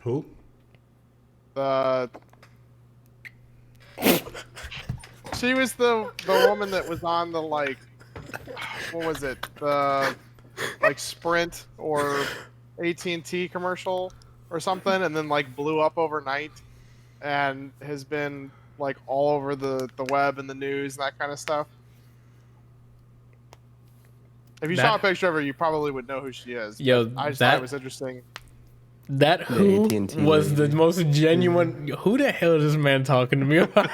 Who? She was the woman that was on the, like, what was it? The, like, Sprint or AT&T commercial or something, and then, like, blew up overnight and has been, like, all over the web and the news and that kind of stuff. If you saw a picture of her, you probably would know who she is. Yo, I just thought it was interesting. That who was the most genuine... Who the hell is this man talking to me about?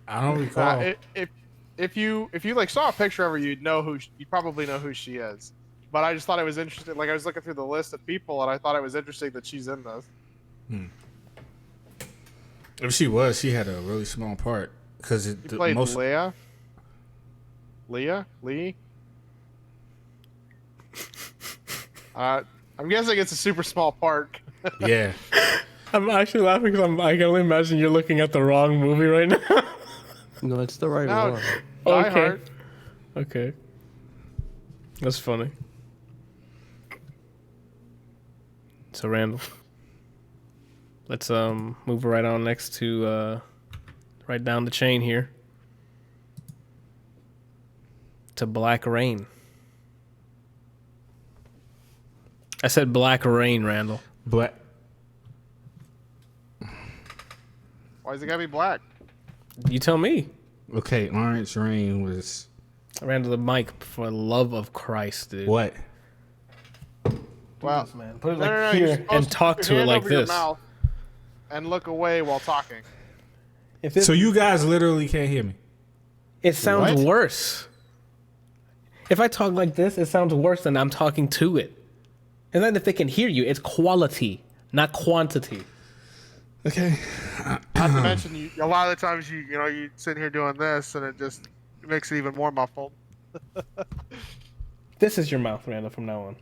I don't recall. If you like saw a picture of her, you'd probably know who she is. But I just thought it was interesting. Like, I was looking through the list of people, and I thought it was interesting that she's in this. If she was, she had a really small part because she played Leah. Lee. I'm guessing it's a super small part. Yeah. I'm actually laughing because I can only imagine you're looking at the wrong movie right now. No, it's the right No, one. Die Hard. Okay. That's funny. So Randall, let's move right on next to right down the chain here to Black Rain. I said Black Rain, Randall. Black. Why is it gotta be black? You tell me. Okay, Orange Rain was... Randall, the mic, for the love of Christ, dude. What? Well, man. Put it here and talk to it like this. Mouth and look away while talking. So you guys literally can't hear me? It sounds worse. If I talk like this, it sounds worse than I'm talking to it. And then if they can hear you, it's quality, not quantity. Okay. Not to mention, a lot of the times you sit here doing this, and it just makes it even more muffled. This is your mouth, Randall, from now on.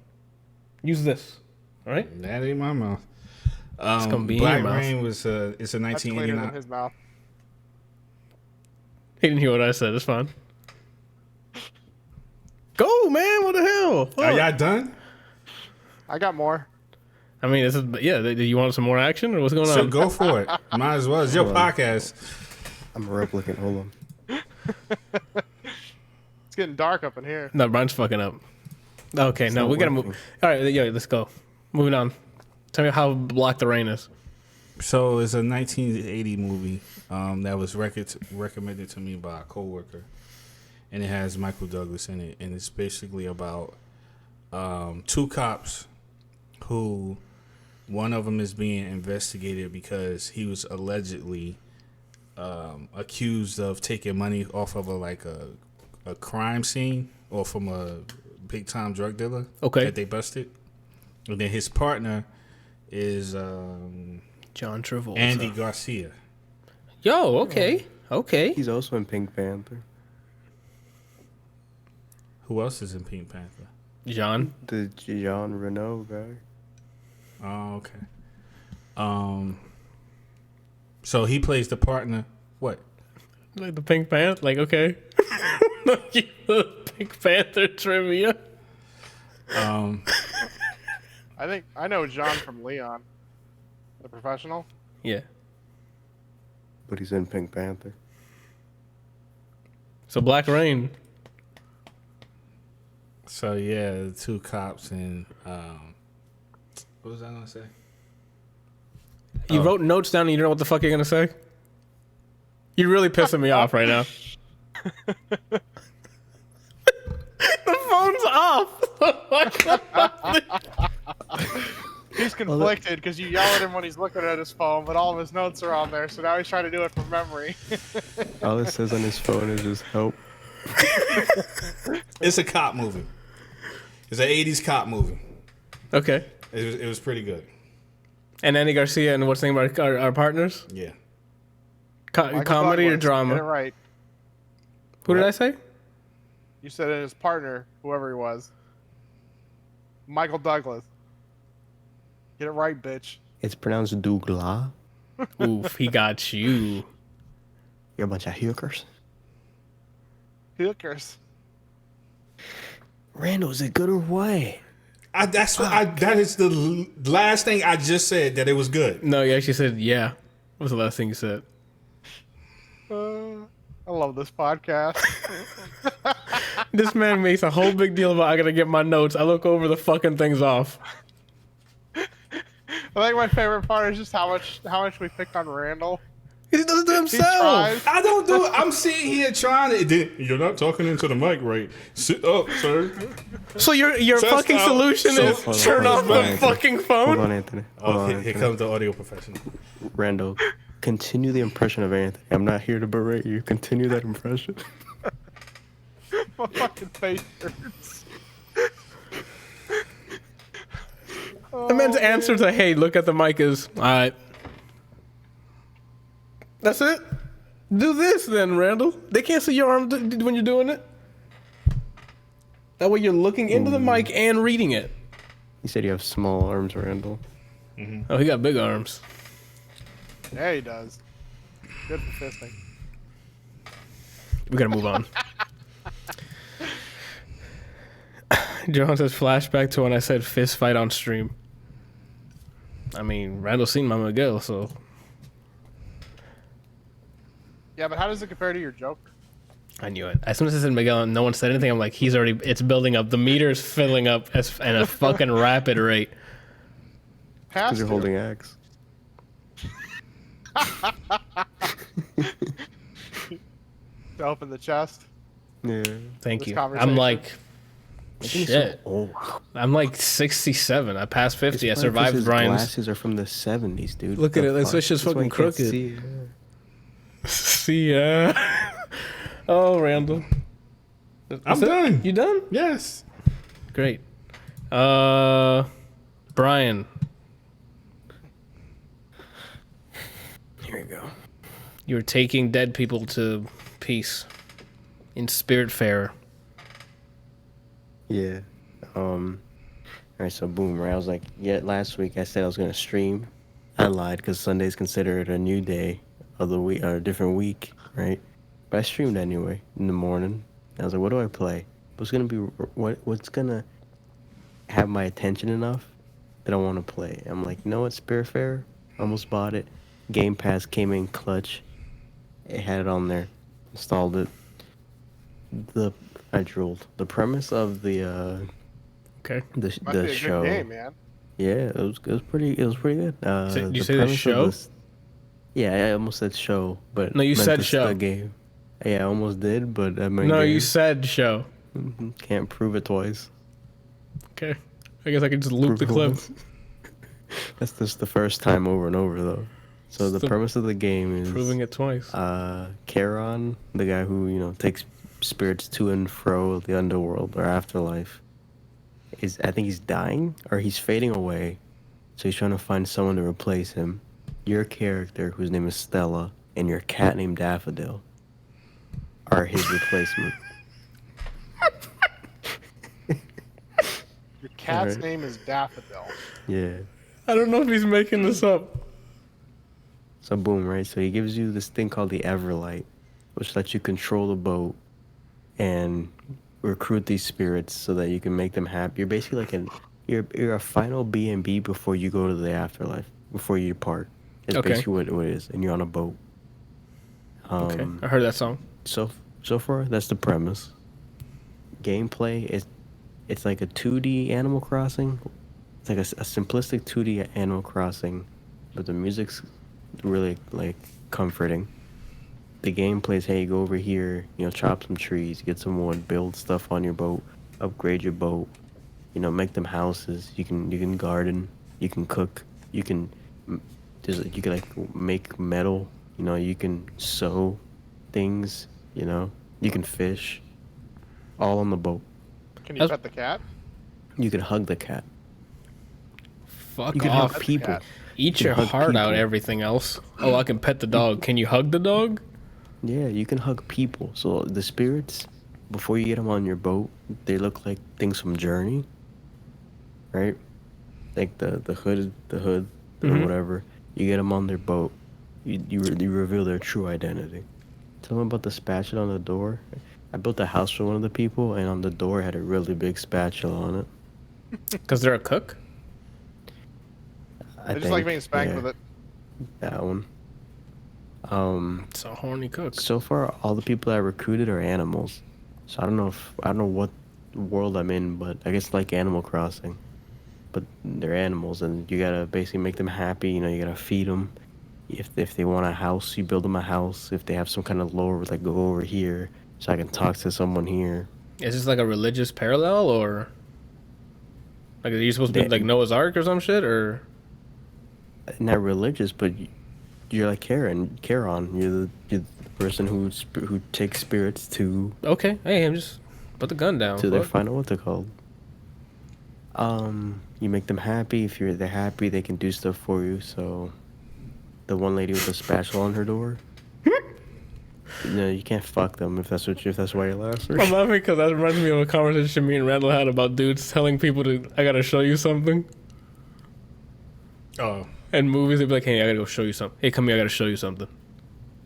Use this, all right? That ain't my mouth. It's gonna be Black in your mouth. Rain was it's a 1989. That's cleaner than his mouth. He didn't hear what I said. It's fine. Go, man. What the hell? Are y'all done? I got more. I mean, this is Do you want some more action or what's going So on? go for it. Might as well. It's your Hold on. podcast. I'm a replicant. Hold on. It's getting dark up in here. No, Brian's fucking up. Okay, no, not we gotta move. working. All right, let's go. Moving on. Tell me how Black the Rain is. So it's a 1980 movie that was recommended to me by a coworker, and it has Michael Douglas in it, and it's basically about two cops who one of them is being investigated because he was allegedly accused of taking money off of a crime scene or from a big time drug dealer. Okay. That they busted, and then his partner is John Travolta. Andy Garcia. Yo, okay. Okay. He's also in Pink Panther. Who else is in Pink Panther? John. The Jean Reno guy. Oh, okay. So he plays the partner. What? Like the Pink Panther? Like, okay. Pink Panther trivia. I think I know John from Leon, the professional. Yeah. But he's in Pink Panther. So Black Rain. So yeah, the two cops and what was I gonna say? You wrote notes down and you don't know what the fuck you're gonna say? You're really pissing me off right now. The phone's off. He's conflicted because you yell at him when he's looking at his phone, but all of his notes are on there, so now he's trying to do it from memory. All it says on his phone is just help. It's a cop movie. It's an 80s cop movie. Okay. It was pretty good. And Andy Garcia and what's the name of our partners? Yeah. Michael Comedy or Douglas, Get it drama? right. Who did I say? You said it his partner, whoever he was. Michael Douglas. Get it right, bitch. It's pronounced Douglas. Oof, he got you. You're a bunch of hookers. Hookers. Randall, is it good or what? That is the last thing I just said, that it was good. No, you actually said, yeah. What was the last thing you said? I love this podcast. This man makes a whole big deal about I gotta get my notes. I look over the fucking things off. I think my favorite part is just how much we picked on Randall. He does it to He himself. tries. I don't do it. I'm sitting here trying to. You're not talking into the mic right. Sit up, sir. So your Test fucking out. solution So- is Hold on, turn hold off on, the hold on. fucking Hold phone? on, Anthony. Hold on, Here Anthony. comes the audio professional. Randall, continue the impression of Anthony. I'm not here to berate you. Continue that impression. My fucking face hurts. The man's answer to, hey, look at the mic is, all right. That's it? Do this then, Randall. They can't see your arm when you're doing it. That way you're looking into the mic and reading it. You said you have small arms, Randall. Oh, he got big arms. Yeah, he does. Good for fisting. We gotta move on. John says flashback to when I said fist fight on stream. I mean, Randall's seen my Miguel, so Yeah, but how does it compare to your Joker? I knew it. As soon as I said Miguel and no one said anything, I'm like, it's building up. The meter's filling up at a fucking rapid rate. Has Because you're to. holding axe. To open the chest. Yeah. Thank This you. conversation. I'm like, shit. Oh. I'm like 67. I passed 50. I His survived Brian's. glasses are from the 70s, dude. Look What at the it. It's fuck? just That's why fucking you can't crooked. see. See ya. Oh, Randall. I'm That's it? done. You done? Yes. Great. Brian. Here you go. You're taking dead people to peace in Spiritfarer. Yeah. Alright, so boom, right? I was like, last week I said I was gonna stream. I lied because Sunday's considered a new day of the week or a different week, right? But I streamed anyway in the morning. I was like, what do I play? What's gonna have my attention enough that I want to play. I'm like, you know what, Spiritfarer? Almost bought it. Game Pass came in clutch. It had it on there. Installed it. I drooled. The premise of the Okay. Might be a show. good game, man. Yeah, it was pretty good. You The say the premise of show? this- yeah, I almost said show, but No, you meant said to show. the game. Yeah, I almost did, but I meant No, game. you said show. Can't prove it twice. Okay. I guess I can just loop the clip. That's just the first time over and over, though. So the Still premise of the game is Proving it twice. Charon, the guy who takes spirits to and fro the underworld or afterlife, I think he's dying or he's fading away. So he's trying to find someone to replace him. Your character, whose name is Stella, and your cat named Daffodil are his replacement. Your cat's Alright. name is Daffodil. Yeah. I don't know if he's making this up. So boom, right? So he gives you this thing called the Everlight, which lets you control the boat and recruit these spirits so that you can make them happy. You're basically like you're a final B&B before you go to the afterlife, before you depart. It's Okay. basically what it is, and you're on a boat. Okay. I heard that song. So far, that's the premise. Gameplay is, it's like a 2D Animal Crossing. It's like a simplistic 2D Animal Crossing, but the music's really like comforting. The gameplay is, hey, go over here, chop some trees, get some wood, build stuff on your boat, upgrade your boat, make them houses. You can garden, you can cook, you can like make metal. You can sew things. You can fish, all on the boat. Can you That's- pet the cat? You can hug the cat. Fuck You can off. hug people. cat. Eat You your can hug heart out, people. everything else. Oh, I can pet the dog. Can you hug the dog? Yeah, you can hug people. So the spirits, before you get them on your boat, they look like things from Journey, right? Like the hood or Mhm. whatever. You get them on their boat, you reveal their true identity. Tell them about the spatula on the door. I built a house for one of the people, and on the door it had a really big spatula on it. Because they're a cook? I just like being spanked with it. That one. It's a horny cook. So far, all the people I recruited are animals. So I don't know what world I'm in, but I guess like Animal Crossing. But they're animals, and you gotta basically make them happy. You gotta feed them. If they want a house, you build them a house. If they have some kind of lore, like go over here, so I can talk to someone here. Is this like a religious parallel, or like are you supposed to be They- like Noah's Ark or some shit, or Not religious, but you're like Charon. You're the person who takes spirits to okay? Hey, I'm just put the gun down. their fuck. final, what's it called? You make them happy. If they're happy, they can do stuff for you. So, the one lady with the spatula on her door. No, you can't fuck them if that's why you're laughing. I'm laughing because that reminds me of a conversation me and Randall had about dudes telling people I gotta show you something. Oh, And movies, they'd be like, hey, I gotta go show you something. Hey, come here, I gotta show you something.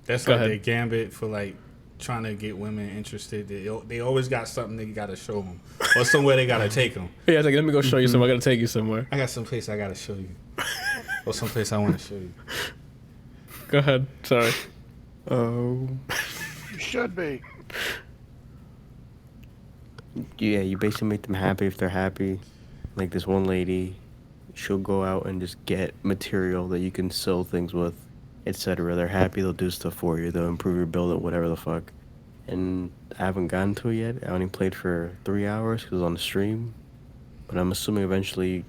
that's Go like ahead. their gambit for like trying to get women interested. They always got something they gotta show them, or somewhere they gotta take them. Yeah, it's like, let me go show you something. I gotta take you somewhere. I got some place I gotta show you, or some place I want to show you. Go ahead. Sorry. Oh. You should be. Yeah, you basically make them happy if they're happy. Like this one lady, she'll go out and just get material that you can sew things with, etc. They're happy, they'll do stuff for you, they'll improve your build, whatever the fuck. And I haven't gotten to it yet. I only played for 3 hours because it was on the stream. But I'm assuming eventually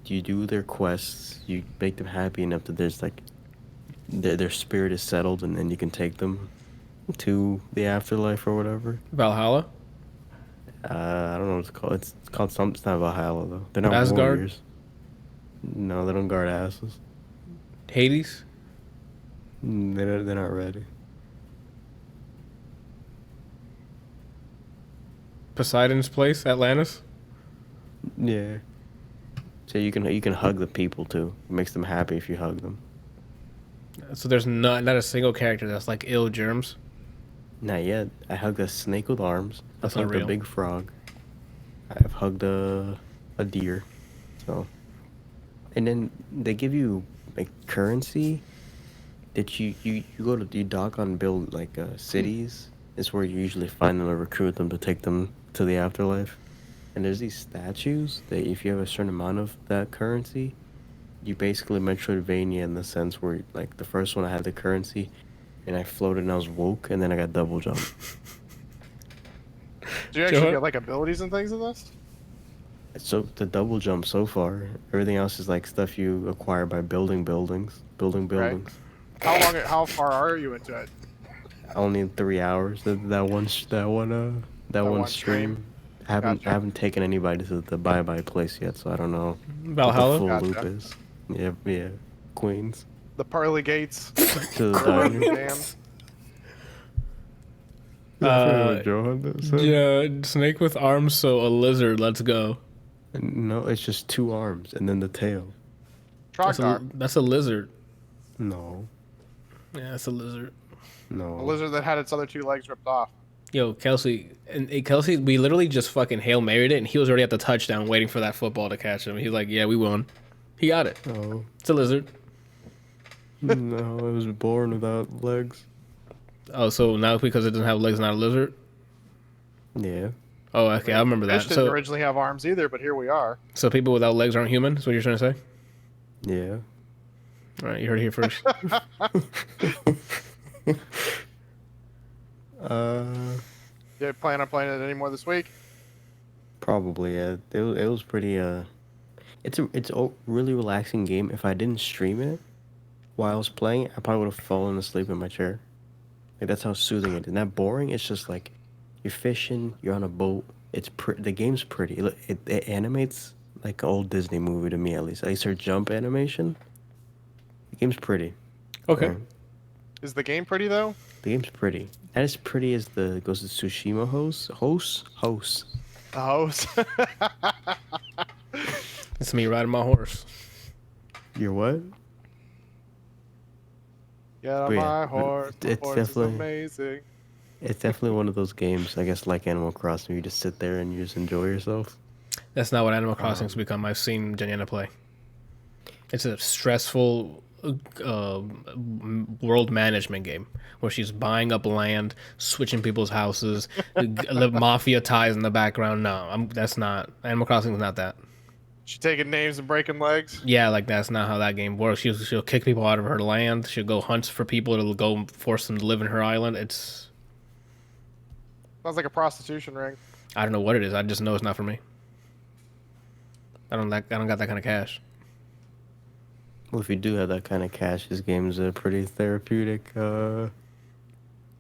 you do their quests, you make them happy enough that there's like their spirit is settled, and then you can take them to the afterlife or whatever. Valhalla? I don't know what it's called. It's called something. It's not Valhalla though. They're not Asgard? warriors. No, they don't guard asses. Hades? They're not ready. Poseidon's place? Atlantis? Yeah. So you can hug the people too. It makes them happy if you hug them. So there's not a single character that's like ill germs? Not yet. I hugged a snake with arms. That's I've not hugged real. a big frog. I've hugged a deer. So And then they give you like currency that you go to you dock on build like cities. It's where you usually find them or recruit them to take them to the afterlife. And there's these statues that if you have a certain amount of that currency, you basically Metroidvania in the sense where like the first one I had the currency and I floated and I was woke and then I got double jump. Do you actually get like abilities and things in this? So the double jump so far, everything else is like stuff you acquire by building buildings. How far are you into it? Only in 3 hours. That one stream. I haven't taken anybody to the bye place yet, so I don't know Valhalla? what the full loop is. Yeah, Queens. The pearly gates. To the diner. Yeah, snake with arms, so a lizard. Let's go. No, it's just 2 arms and then the tail. That's a lizard. No. Yeah, it's a lizard. No. A lizard that had its other 2 legs ripped off. Yo, Kelsey, we literally just fucking Hail Married it, and he was already at the touchdown waiting for that football to catch him. He's like, yeah, we won. He got it. Oh. It's a lizard. No, it was born without legs. Oh, so now because it doesn't have legs, not a lizard? Yeah. Oh, okay, I remember that. Fish didn't originally have arms either, but here we are. So people without legs aren't human? Is what you're trying to say? Yeah. All right, you heard it here first. You plan on playing it anymore this week? Probably, yeah. It was pretty, it's a really relaxing game. If I didn't stream it while I was playing it, I probably would have fallen asleep in my chair. Like, that's how soothing it is. Not boring, it's just like, you're fishing, you're on a boat. The game's pretty. It animates like an old Disney movie to me, at least. At least her jump animation. The game's pretty. Okay. Right? Is the game pretty, though? The game's pretty. Not as pretty as the Ghost of Tsushima host. The host. It's me riding my horse. You're what? Get on my horse. My It's horse definitely is amazing. It's definitely one of those games, I guess, like Animal Crossing, where you just sit there and you just enjoy yourself. That's not what Animal Crossing's become. I've seen Janiana play. It's a stressful world management game where she's buying up land, switching people's houses, the mafia ties in the background. No, that's not. Animal Crossing is not that. She taking names and breaking legs? Yeah, like that's not how that game works. She'll kick people out of her land. She'll go hunt for people to go force them to live in her island. Sounds like a prostitution ring. I don't know what it is. I just know it's not for me. I don't got that kind of cash. Well, if you do have that kind of cash, this game's pretty therapeutic. I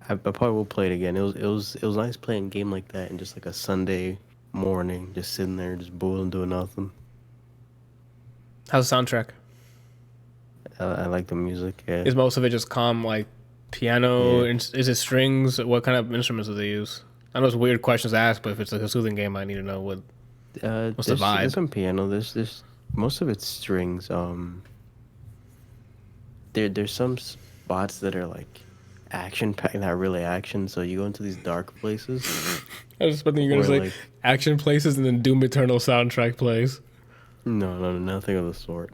probably will play it again. It was nice playing a game like that and just like a Sunday morning, just sitting there, just boiling, doing nothing. How's the soundtrack? I like the music. Yeah. Is most of it just calm, like piano? Yeah. Is it strings? What kind of instruments do they use? I know it's weird questions to ask, but if it's like a soothing game, I need to know what's the vibe. There's some piano. There's most of it's strings. There's some spots that are like action packed, not really action. So you go into these dark places. I was expecting you're gonna say like, action places and then Doom Eternal soundtrack plays. No, nothing of the sort.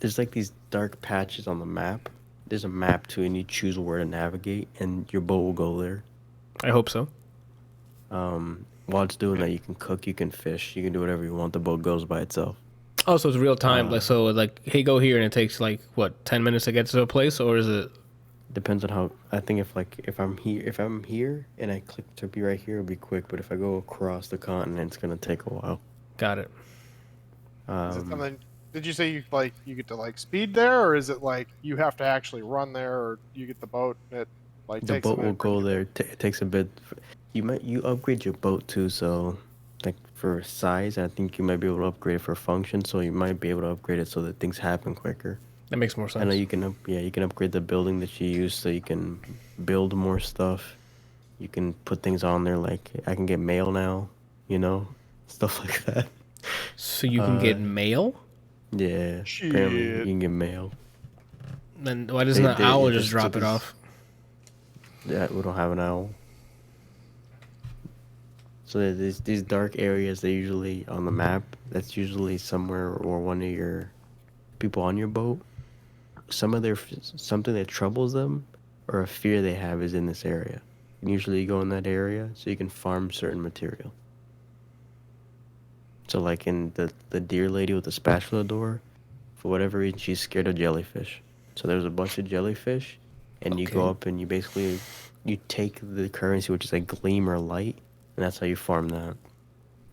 There's like these dark patches on the map. There's a map too, and you choose where to navigate, and your boat will go there. I hope so. While it's doing that, you can cook, you can fish, you can do whatever you want. The boat goes by itself. Oh, so it's real time. Like, hey, go here, and it takes like what 10 minutes to get to a place, or is it? Depends on how. I think if I'm here and I click to be right here, it'll be quick. But if I go across the continent, it's gonna take a while. Got it. Is it something? Did you say you get to like speed there, or is it like you have to actually run there, or you get the boat? It like the boat will go there. It takes a bit. You upgrade your boat too, so like for size, I think you might be able to upgrade it for function. So you might be able to upgrade it so that things happen quicker. That makes more sense. I know you can upgrade the building that you use so you can build more stuff. You can put things on there like I can get mail now, stuff like that. So you can get mail? Yeah, apparently you can get mail. Then why doesn't the owl just drop it off? Yeah, we don't have an owl. So there's these dark areas. They usually on the map. That's usually somewhere or one of your people on your boat, something that troubles them or a fear they have is in this area. And usually you go in that area so you can farm certain material. So like in the deer lady with the spatula door, for whatever reason she's scared of jellyfish. So there's a bunch of jellyfish, and you go up and you take the currency, which is like gleam or light, and that's how you farm that.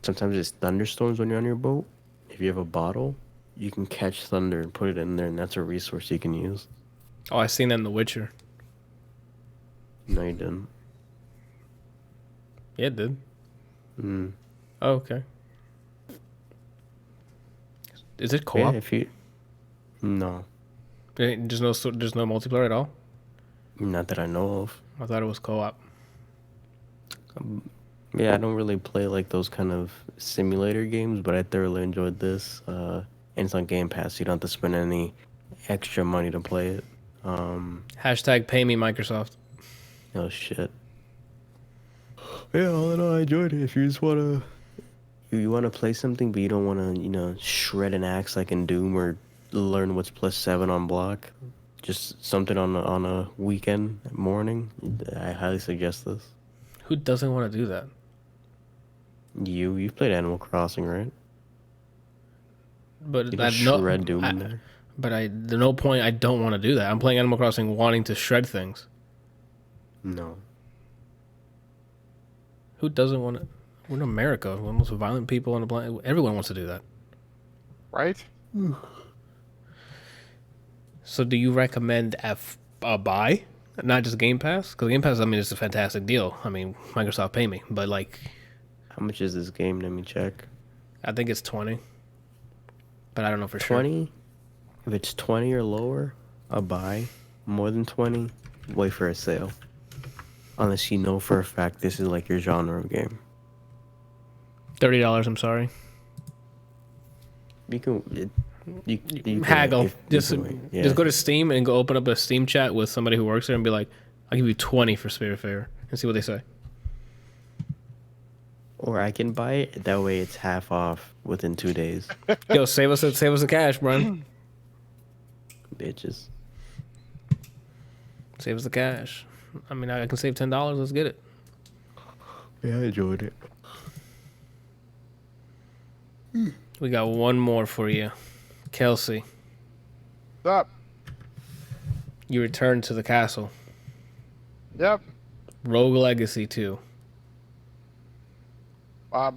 Sometimes it's thunderstorms when you're on your boat. If you have a bottle, you can catch thunder and put it in there, and that's a resource you can use. Oh, I seen that in The Witcher. No, you didn't. Yeah, it did. Mm. Oh, okay. Is it co-op? Yeah, no, There's no multiplayer at all. not that I know of. I thought it was co-op. Yeah, I don't really play like those kind of simulator games, but I thoroughly enjoyed this. And it's on Game Pass, so you don't have to spend any extra money to play it. Hashtag pay me Microsoft. Oh shit. Yeah, all in all, I enjoyed it. If you just wanna play something, but you don't wanna, shred an axe like in Doom or learn what's +7 on block, just something on a weekend morning, I highly suggest this. Who doesn't want to do that? You've played Animal Crossing, right? But You can shred Doom in there. But there's no point. I don't want to do that. I'm playing Animal Crossing wanting to shred things. No. Who doesn't want to? We're in America. We're the most violent people on the planet. Everyone wants to do that. Right? So do you recommend a buy? Not just Game Pass? Because Game Pass, I mean, it's a fantastic deal. I mean, Microsoft pay me. But, like... How much is this game? Let me check. I think it's 20. But I don't know for sure. 20? If it's 20 or lower, a buy. More than 20, wait for a sale. Unless you know for a fact this is like your genre of game. $30, I'm sorry. You can... You haggle. Just yeah. go to Steam and go open up a Steam chat with somebody who works there and be like, I'll give you 20 for Spiritfarer and see what they say. Or I can buy it. That way it's half off within 2 days. Yo, save us the cash, Brian. Bitches. Save us the cash. I mean, I can save $10. Let's get it. Yeah, I enjoyed it. We got one more for you. Kelsey, What's up? you return to the castle. Yep. Rogue Legacy 2.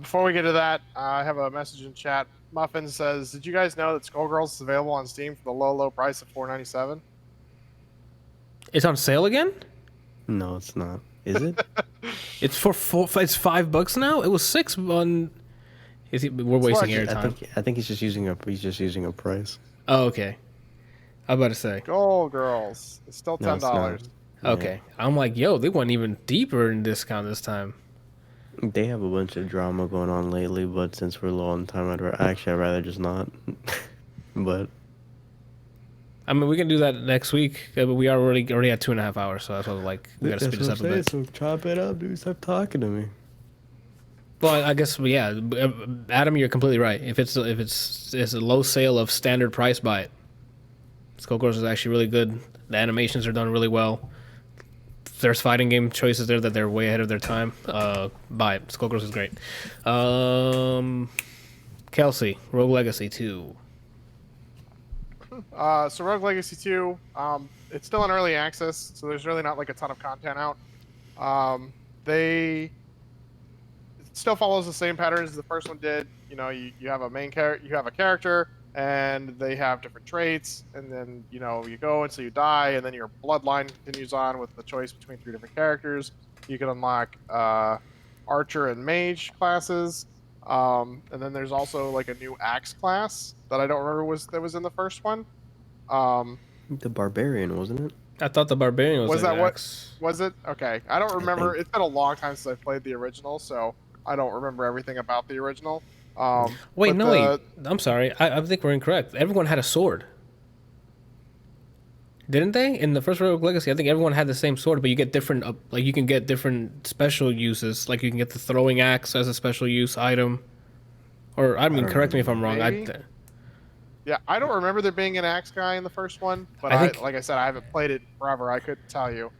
Before we get to that, I have a message in chat. Muffin says, "Did you guys know that Skullgirls is available on Steam for the low price of $4.97?" It's on sale again? No, it's not. Is it? It's for it's $5 now? It was $6 on... We're wasting airtime. I think he's just using a price. Oh, okay. I was about to say. Skullgirls. It's still $10. No, it's not. Okay. I'm like, yo, they went even deeper in discount this time. They have a bunch of drama going on lately, but since we're low on time, I'd rather just not. But I mean, we can do that next week, but we are already at 2.5 hours, so that's why I was like, we gotta speed this up a bit. So chop it up, dude. Stop talking to me. Well, I guess, yeah, Adam, you're completely right. If it's a low sale of standard price, buy it. Skullgirls is actually really good. The animations are done really well. There's fighting game choices there that they're way ahead of their time. Buy it. Skullgirls is great. Kelsey, Rogue Legacy 2. So Rogue Legacy 2, it's still in early access, so there's really not like a ton of content out. It still follows the same patterns as the first one did. You know, you have a main character, you have a character, and they have different traits, and then you go until you die, and then your bloodline continues on with the choice between 3 different characters. You can unlock archer and mage classes, and then there's also like a new axe class that I don't remember was in the first one. The barbarian, wasn't it? I thought the barbarian was that axe. what was it? Okay, I don't remember. It's been a long time since I played the original, so I don't remember everything about the original. Wait, I'm sorry. I think we're incorrect. Everyone had a sword. Didn't they? In the first Rogue Legacy, I think everyone had the same sword, but you get different, like you can get different special uses. Like you can get the throwing axe as a special use item. Or, I mean, correct me if I'm wrong. Maybe? Yeah, I don't remember there being an axe guy in the first one, but I think- like I said, I haven't played it forever. I couldn't tell you.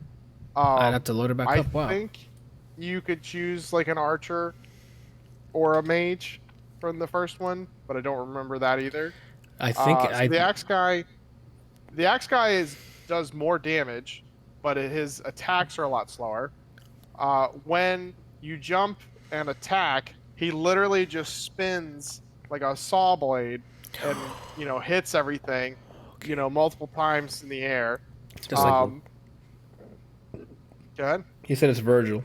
I'd have to load it back I up. Wow. think you could choose like an archer or a mage from the first one, but I don't remember that either. I think So the axe guy does more damage, but his attacks are a lot slower. When you jump and attack, he literally just spins like a saw blade and hits everything, multiple times in the air. Just like Go ahead. he said, it's Virgil.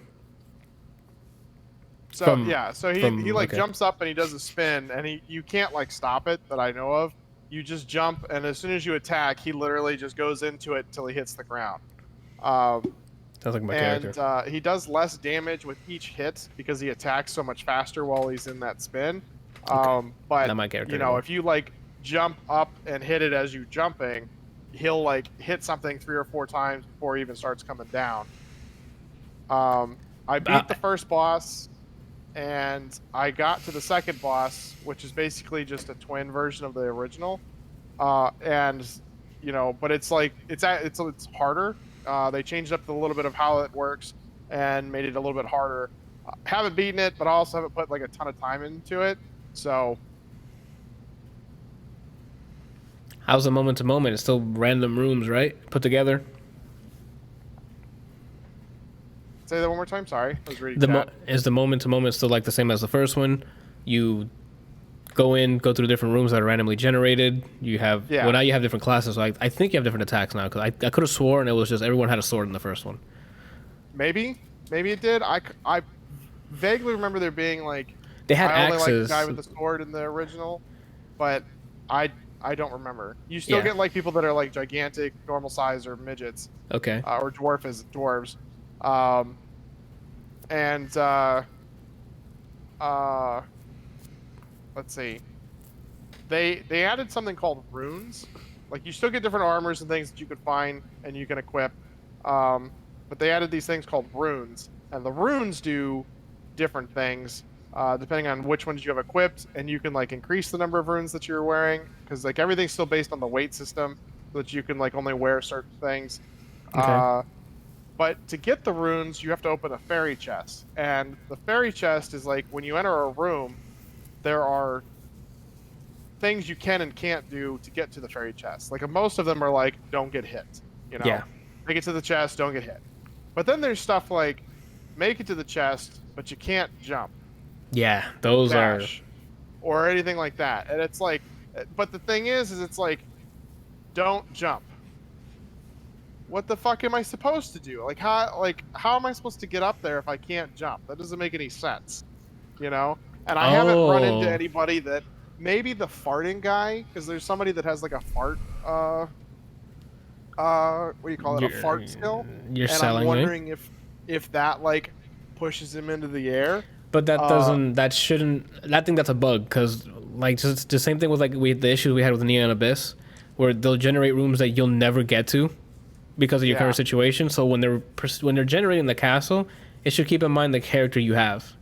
So From- so he okay. jumps up and he does a spin, and you can't like stop it that I know of. You just jump, and as soon as you attack, he literally just goes into it till he hits the ground. Sounds like my character. And he does less damage with each hit because he attacks so much faster while he's in that spin. But Not my character anymore. if you like jump up and hit it as you jumping, he'll like hit something 3 or 4 times before he even starts coming down. I beat the first boss, and I got to the second boss, which is basically just a twin version of the original. And but it's like it's harder. They changed up a little bit of how it works and made it a little bit harder. Haven't beaten it, but I also haven't put like a ton of time into it. So How's the moment to moment? It's still random rooms, right? Put together. say that one more time. Sorry, I was reading chat. Is the moment to moment still like the same as the first one? You go through different rooms that are randomly generated. You have Yeah. well, now you have different classes. So I think you have different attacks now, because I could have sworn it was just everyone had a sword in the first one. Maybe it did. I vaguely remember there being like They had I only like the axes. guy with the sword in the original, but I don't remember. You still Yeah. get like people that are like gigantic, normal size, or midgets, Okay. or dwarves. Let's see. They added something called runes. Like you still get different armors and things that you could find and you can equip. But they added these things called runes, and the runes do different things depending on which ones you have equipped, and you can like increase the number of runes that you're wearing, because like everything's still based on the weight system, so that you can like only wear certain things. Okay. But to get the runes, you have to open a fairy chest, and the fairy chest is like when you enter a room, there are things you can and can't do to get to the fairy chest. Like most of them are like don't get hit, Yeah. Make it to the chest, don't get hit. But then there's stuff like make it to the chest, but you can't jump, Yeah, those are. dash, or anything like that. And it's like, but the thing is it's like, don't jump. What the fuck am I supposed to do? Like how am I supposed to get up there if I can't jump? That doesn't make any sense, And I haven't run into Oh. anybody that maybe the farting guy, because there's somebody that has like a fart what do you call it? A fart skill. You're And selling I'm me. wondering if that like pushes him into the air. But that doesn't. That shouldn't. I think that's a bug, because like just the same thing with like the issues we had with Neon Abyss, where they'll generate rooms that you'll never get to because of your Yeah. current situation. So when they're generating the castle, it should keep in mind the character you have.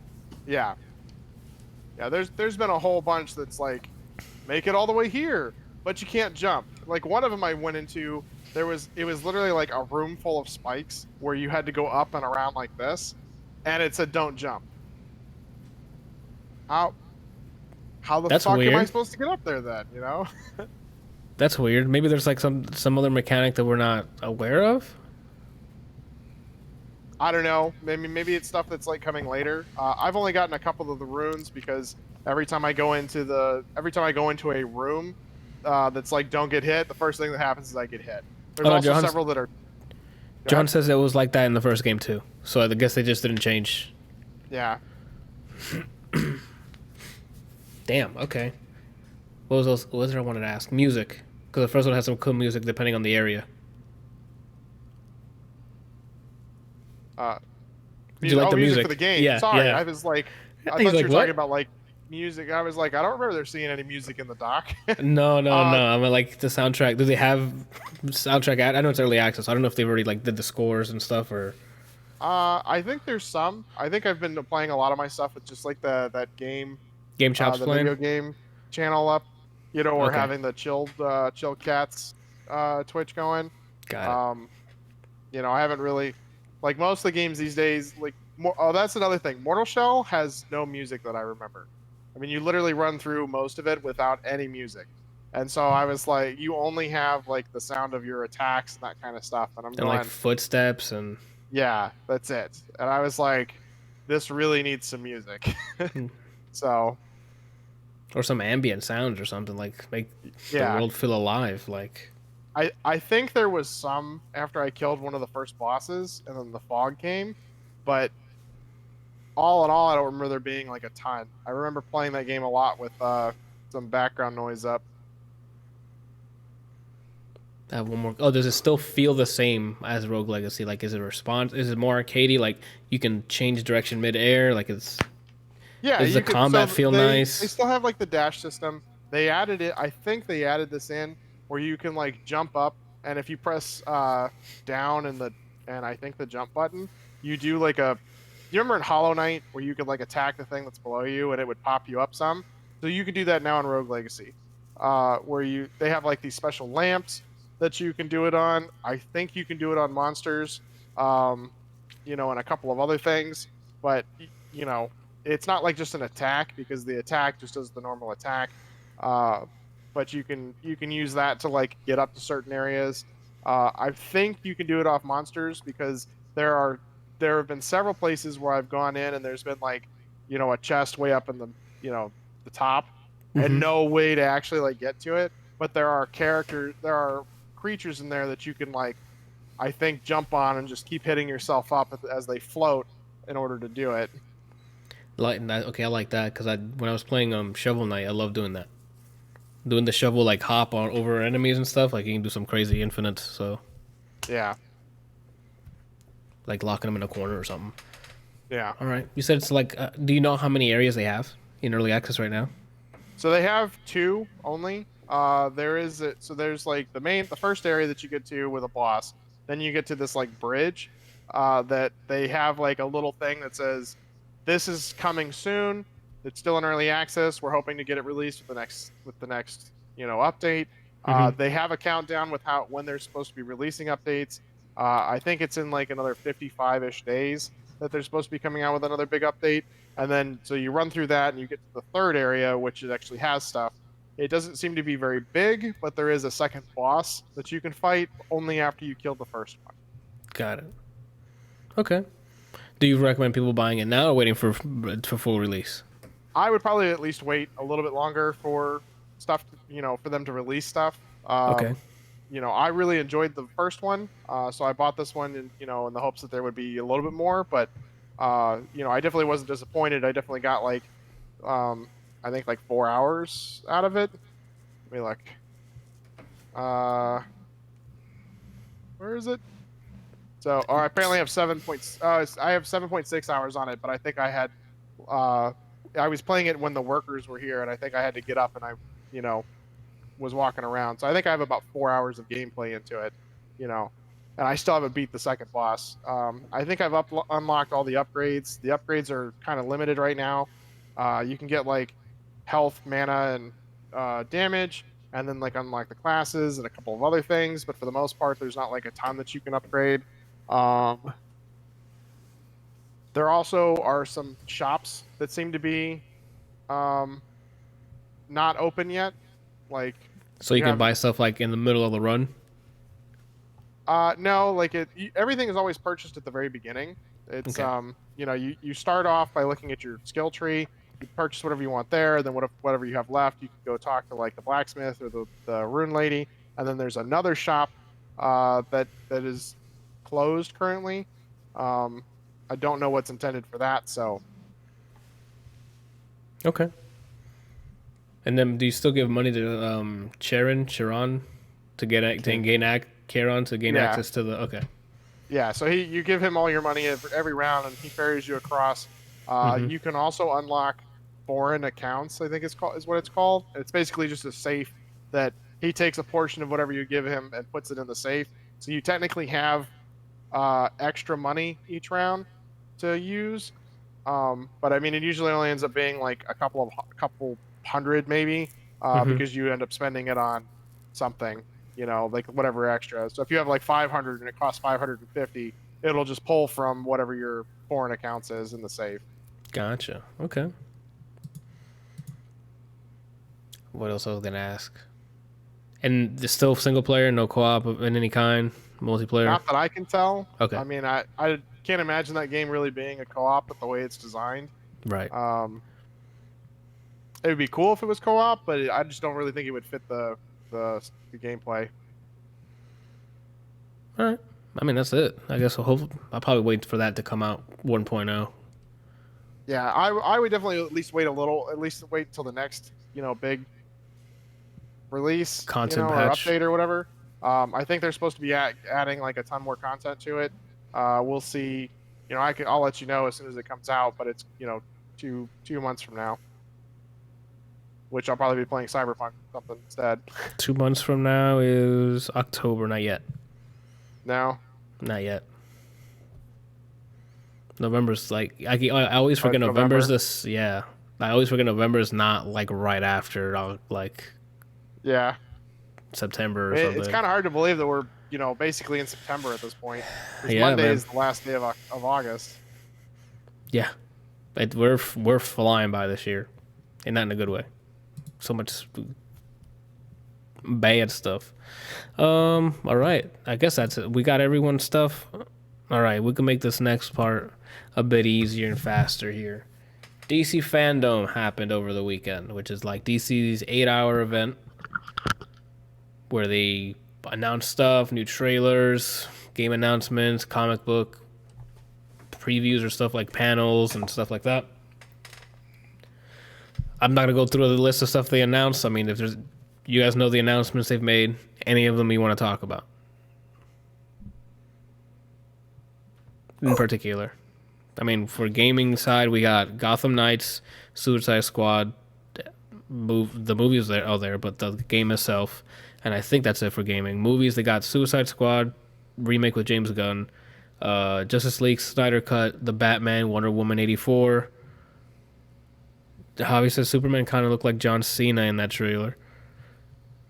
Yeah. Yeah, there's been a whole bunch that's like, make it all the way here, but you can't jump. Like one of them I went into, it was literally like a room full of spikes where you had to go up and around like this, and it said don't jump. How the That's fuck am I weird. supposed to get up there then, That's weird. Maybe there's like some other mechanic that we're not aware of. I don't know. Maybe it's stuff that's like coming later. I've only gotten a couple of the runes because every time I go into a room that's like don't get hit, the first thing that happens is I get hit. There's also Johan's- several that are. John says it was like that in the first game too. So I guess they just didn't change. Yeah. Damn. Okay. What was there I wanted to ask? Music, because the first one has some cool music depending on the area. Did you like the music? For the game? Yeah, Sorry, yeah. I was like, I He's thought like, you were "What?" talking about like music. I was like, I don't remember there seeing any music in the doc. No. I mean, like the soundtrack. Do they have soundtrack? I know it's early access. I don't know if they've already like did the scores and stuff or. I think there's some. I think I've been playing a lot of my stuff with just like that game. Game Chops the playing. video game channel up. or Okay. having the chill cats Twitch going. Got I haven't really like most of the games these days. Like, that's another thing. Mortal Shell has no music that I remember. I mean, you literally run through most of it without any music, and so I was like, you only have like the sound of your attacks and that kind of stuff. And I'm it. And like going, footsteps and yeah, that's it. And I was like, this really needs some music. So or some ambient sounds or something like make the yeah, world feel alive. Like I think there was some after I killed one of the first bosses, and then the fog came, but all in all, I don't remember there being like a ton. I remember playing that game a lot with some background noise up. I have one more. Oh, does it still feel the same as Rogue Legacy? Like, is it response? Is it more arcadey? Like, you can change direction mid-air? Like, Yeah, does the combat feel nice? They still have like the dash system. They added it. I think they added this in where you can like jump up, and if you press down and I think the jump button, you do like a. You remember in Hollow Knight where you could like attack the thing that's below you and it would pop you up some? So you can do that now in Rogue Legacy, where they have like these special lamps that you can do it on. I think you can do it on monsters, and a couple of other things. But it's not like just an attack because the attack just does the normal attack. But you can use that to like get up to certain areas. I think you can do it off monsters because there have been several places where I've gone in and there's been like, a chest way up in the top, and no way to actually like get to it. But there are creatures in there that you can like, I think, jump on and just keep hitting yourself up as they float in order to do it. Like that. Okay, I like that because when I was playing Shovel Knight, I love doing that. Doing the shovel like hop on over enemies and stuff. Like you can do some crazy infinite. So Yeah. like locking them in a corner or something. Yeah. All right. You said it's like. Do you know how many areas they have in early access right now? So they have 2 only. There's like the first area that you get to with a boss. Then you get to this like bridge that they have like a little thing that says, "This is coming soon. It's still in early access. We're hoping to get it released with the next update." They have a countdown with when they're supposed to be releasing updates. I think it's in like another 55-ish days that they're supposed to be coming out with another big update. And then so you run through that and you get to the third area, which it actually has stuff. It doesn't seem to be very big, but there is a second boss that you can fight only after you kill the first one. Got it. Okay. Do you recommend people buying it now or waiting for full release? I would probably at least wait a little bit longer for stuff, for them to release stuff. Okay. I really enjoyed the first one, so I bought this one, in the hopes that there would be a little bit more. But, I definitely wasn't disappointed. I definitely got like, I think like 4 hours out of it. Let me look. Where is it? So, I apparently have I have 7.6 hours on it, but I think I had, I was playing it when the workers were here, and I think I had to get up and I, was walking around. So I think I have about 4 hours of gameplay into it, and I still haven't beat the second boss. I think I've unlocked all the upgrades. The upgrades are kind of limited right now. You can get like health, mana, and damage, and then like unlock the classes and a couple of other things. But for the most part, there's not like a ton that you can upgrade. There also are some shops that seem to be not open yet. Like, So you can buy stuff like in the middle of the run? no, like everything is always purchased at the very beginning. It's Okay. you start off by looking at your skill tree. You purchase whatever you want there. Then whatever you have left, you can go talk to like the blacksmith or the rune lady. And then there's another shop that is closed currently. I don't know what's intended for that. So Okay. And then do you still give money to Charon to gain access to the yeah, so you give him all your money every round, and he ferries you across. You can also unlock foreign accounts, I think is what it's called. It's basically just a safe that he takes a portion of whatever you give him and puts it in the safe. So you technically have extra money each round to use. But I mean, it usually only ends up being like a couple hundred maybe. because you end up spending it on something, like whatever extra. So if you have like 500 and it costs 550, it'll just pull from whatever your foreign accounts is in the safe. Gotcha. Okay. What else I was gonna ask? And it's still single player, no co-op of any kind, multiplayer. Not that I can tell. Okay. I mean, I can't imagine that game really being a co-op, but the way it's designed. Right. It would be cool if it was co-op, but I just don't really think it would fit the gameplay. All right. I mean, that's it. I guess I'll probably wait for that to come out 1.0. Yeah, I would definitely at least wait till the next, big release, Content or patch. update or whatever. I think they're supposed to be adding like a ton more content to it. We'll see. I'll let you know as soon as it comes out, but it's 2 months from now, which I'll probably be playing Cyberpunk something instead. 2 months from now is October. Not yet. No. Not yet. November's like I always forget November? November's this. Yeah, I always forget November's not like right after like Yeah. September or something. It's kind of hard to believe that we're basically in September at this point. 'Cause Yeah, Monday man. is the last day of August. Yeah, we're flying by this year, and not in a good way. So much bad stuff. All right, I guess that's it. We got everyone's stuff. All right, we can make this next part a bit easier and faster here. DC Fandome happened over the weekend, which is like DC's 8-hour event where they announce stuff, new trailers, game announcements, comic book previews or stuff like panels and stuff like that. I'm not going to go through the list of stuff they announced. I mean, if there's, you guys know the announcements they've made, any of them you want to talk about in particular. I mean, for gaming side, we got Gotham Knights, Suicide Squad, the movie is there, but the game itself, and I think that's it for gaming. Movies, they got Suicide Squad, remake with James Gunn, Justice League Snyder Cut, The Batman, Wonder Woman 84. Javi says Superman kind of looked like John Cena in that trailer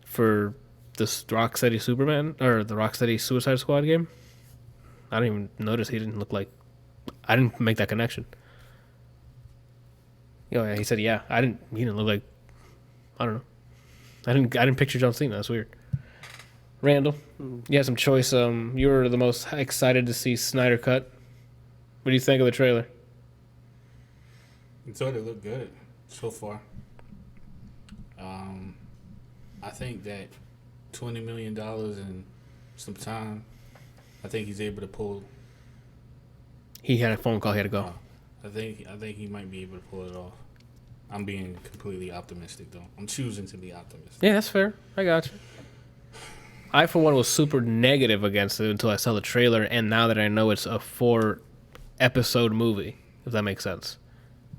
for this Rocksteady Superman, or the Rocksteady Suicide Squad game. I didn't even notice he didn't look like... I didn't make that connection. Oh yeah, he said yeah. He didn't look like... I don't know. I didn't picture John Cena. That's weird. Randall, you had some choice. You were the most excited to see Snyder Cut. What do you think of the trailer? I thought it looked good so far. I think that $20 million in some time, I think he's able to pull. He had a phone call. He had to go. I think he might be able to pull it off. I'm being completely optimistic, though. I'm choosing to be optimistic. Yeah, that's fair. I got you. I, for one, was super negative against it until I saw the trailer, and now that I know it's a 4-episode movie, if that makes sense.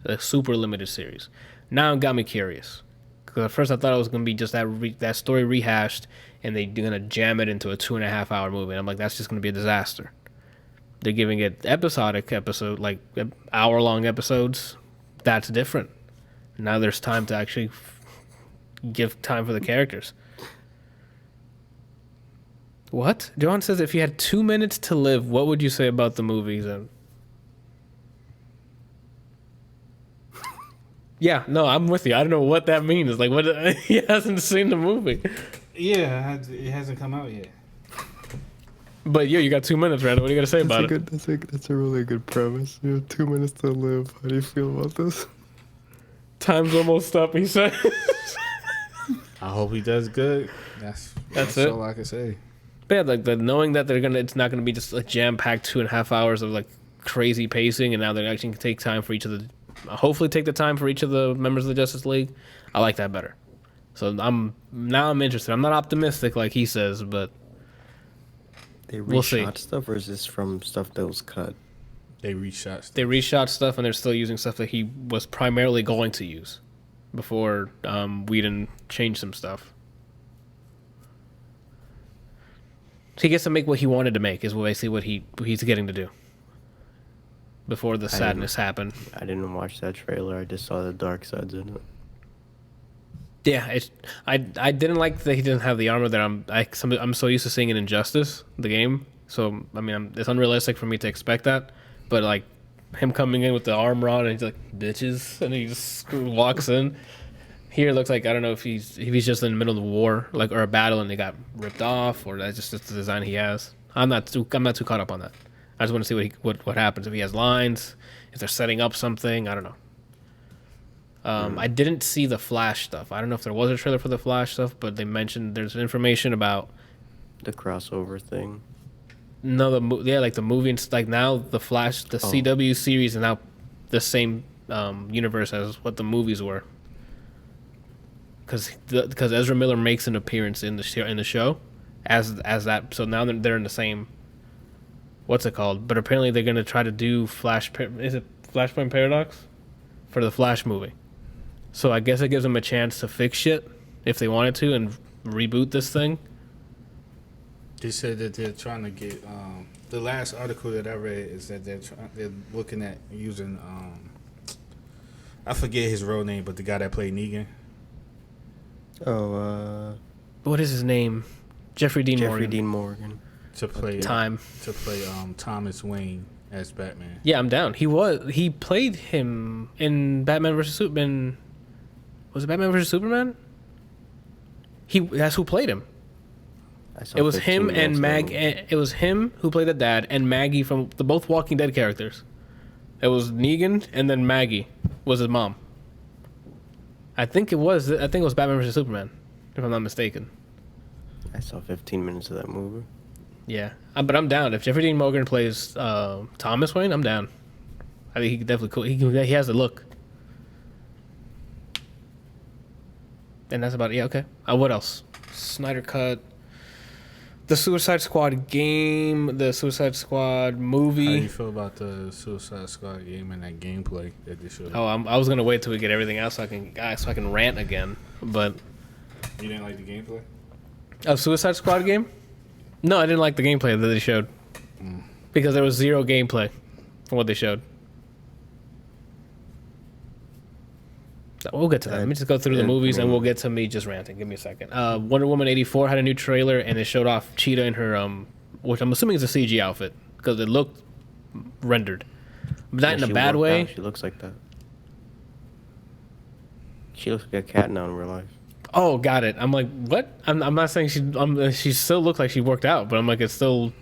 A super limited series. Now it got me curious. Because at first I thought it was going to be just that story rehashed, and they're going to jam it into a 2.5-hour movie. And I'm like, that's just going to be a disaster. They're giving it like hour-long episodes. That's different. Now there's time to actually give time for the characters. What? John says if you had 2 minutes to live, what would you say about the movies? Yeah, no, I'm with you. I don't know what that means. Like, what? He hasn't seen the movie. Yeah, it hasn't come out yet. But you got 2 minutes, Randall. What are you gonna say about it? That's a really good premise. You have 2 minutes to live. How do you feel about this? Time's almost up, he said. I hope he does good. That's it. all I can say. But yeah, like knowing that it's not gonna be just a jam-packed 2.5 hours of like crazy pacing, and now they're actually gonna take time for each of the, hopefully take the time for each of the members of the Justice League. I like that better. So I'm interested. I'm not optimistic like he says, but They we'll see. reshot stuff, or is this from stuff that was cut? They reshot stuff. They reshot stuff, and they're still using stuff that he was primarily going to use before Whedon changed some stuff. So he gets to make what he wanted to make, is basically what he's getting to do. Before the sadness happened. I didn't watch that trailer. I just saw the dark sides in it. Yeah, I didn't like that he didn't have the armor that I'm so used to seeing in Injustice, the game. So I mean, it's unrealistic for me to expect that. But like him coming in with the armor on and he's like bitches, and he just walks in. Here it looks like I don't know if he's just in the middle of the war, like or a battle, and they got ripped off, or that's just the design he has. I'm not too caught up on that. I just want to see what happens if he has lines, if they're setting up something. I don't know. I didn't see the Flash stuff. I don't know if there was a trailer for the Flash stuff, but they mentioned there's information about The crossover thing. no the like the movie and like now the Flash the CW series is now the same universe as what the movies were. Because Ezra Miller makes an appearance in the show as that, so now they're in the same. What's it called? But apparently they're gonna try to do is it Flashpoint Paradox for the Flash movie. So I guess it gives them a chance to fix shit if they wanted to and reboot this thing. They said that they're trying to get the last article that I read is that they're looking at using I forget his real name, but the guy that played Negan. What is his name? Jeffrey Dean Morgan. To play Thomas Wayne as Batman. Yeah, I'm down. He played him in Batman vs Superman. Was it Batman vs Superman? That's who played him. It was him and It was him who played the dad and Maggie from the both Walking Dead characters. It was Negan and then Maggie was his mom. I think it was Batman vs Superman, if I'm not mistaken. I saw 15 minutes of that movie. Yeah, but I'm down. If Jeffrey Dean Morgan plays Thomas Wayne, I'm down. I think he could definitely cool. He has the look. And that's about it. Yeah, okay. What else? Snyder Cut. The Suicide Squad game, the Suicide Squad movie. How do you feel about the Suicide Squad game and that gameplay that they showed? Oh, I was gonna wait till we get everything out so I can rant again. But you didn't like the gameplay? Oh, Suicide Squad game? No, I didn't like the gameplay that they showed because there was zero gameplay from what they showed. So we'll get to that. Let me just go through the movies and we'll get to me just ranting. Give me a second. Wonder Woman 84 had a new trailer and it showed off Cheetah in her which I'm assuming is a CG outfit because it looked rendered, but not in a bad way. She looks like that. She looks like a cat now in real life. Oh, got it. I'm like, what? I'm not saying she still looked like she worked out, but I'm like, it's still.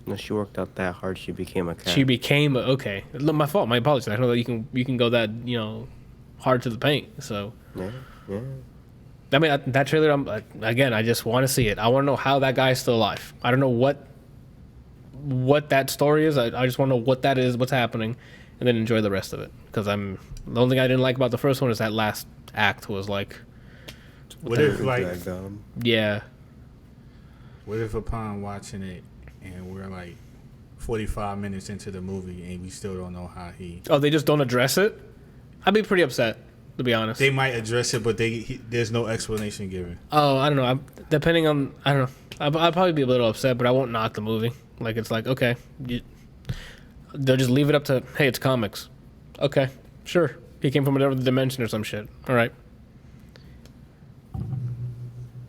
No, she worked out that hard. She became a cat. She became okay. My fault. My apologies. I know that you can go that hard to the paint. So. Yeah. I mean, that trailer. Again, I just want to see it. I want to know how that guy's still alive. I don't know what that story is. I just want to know what that is, what's happening, and then enjoy the rest of it. Because the only thing I didn't like about the first one is that last act was like. What if Yeah. What if upon watching it and we're like 45 minutes into the movie and we still don't know how he? Oh, they just don't address it? I'd be pretty upset, to be honest. They might address it, but there's no explanation given. Oh, I don't know. Depending on, I don't know. I'd probably be a little upset, but I won't knock the movie. Like it's like okay, they'll just leave it up to hey, it's comics. Okay, sure. He came from another dimension or some shit. All right.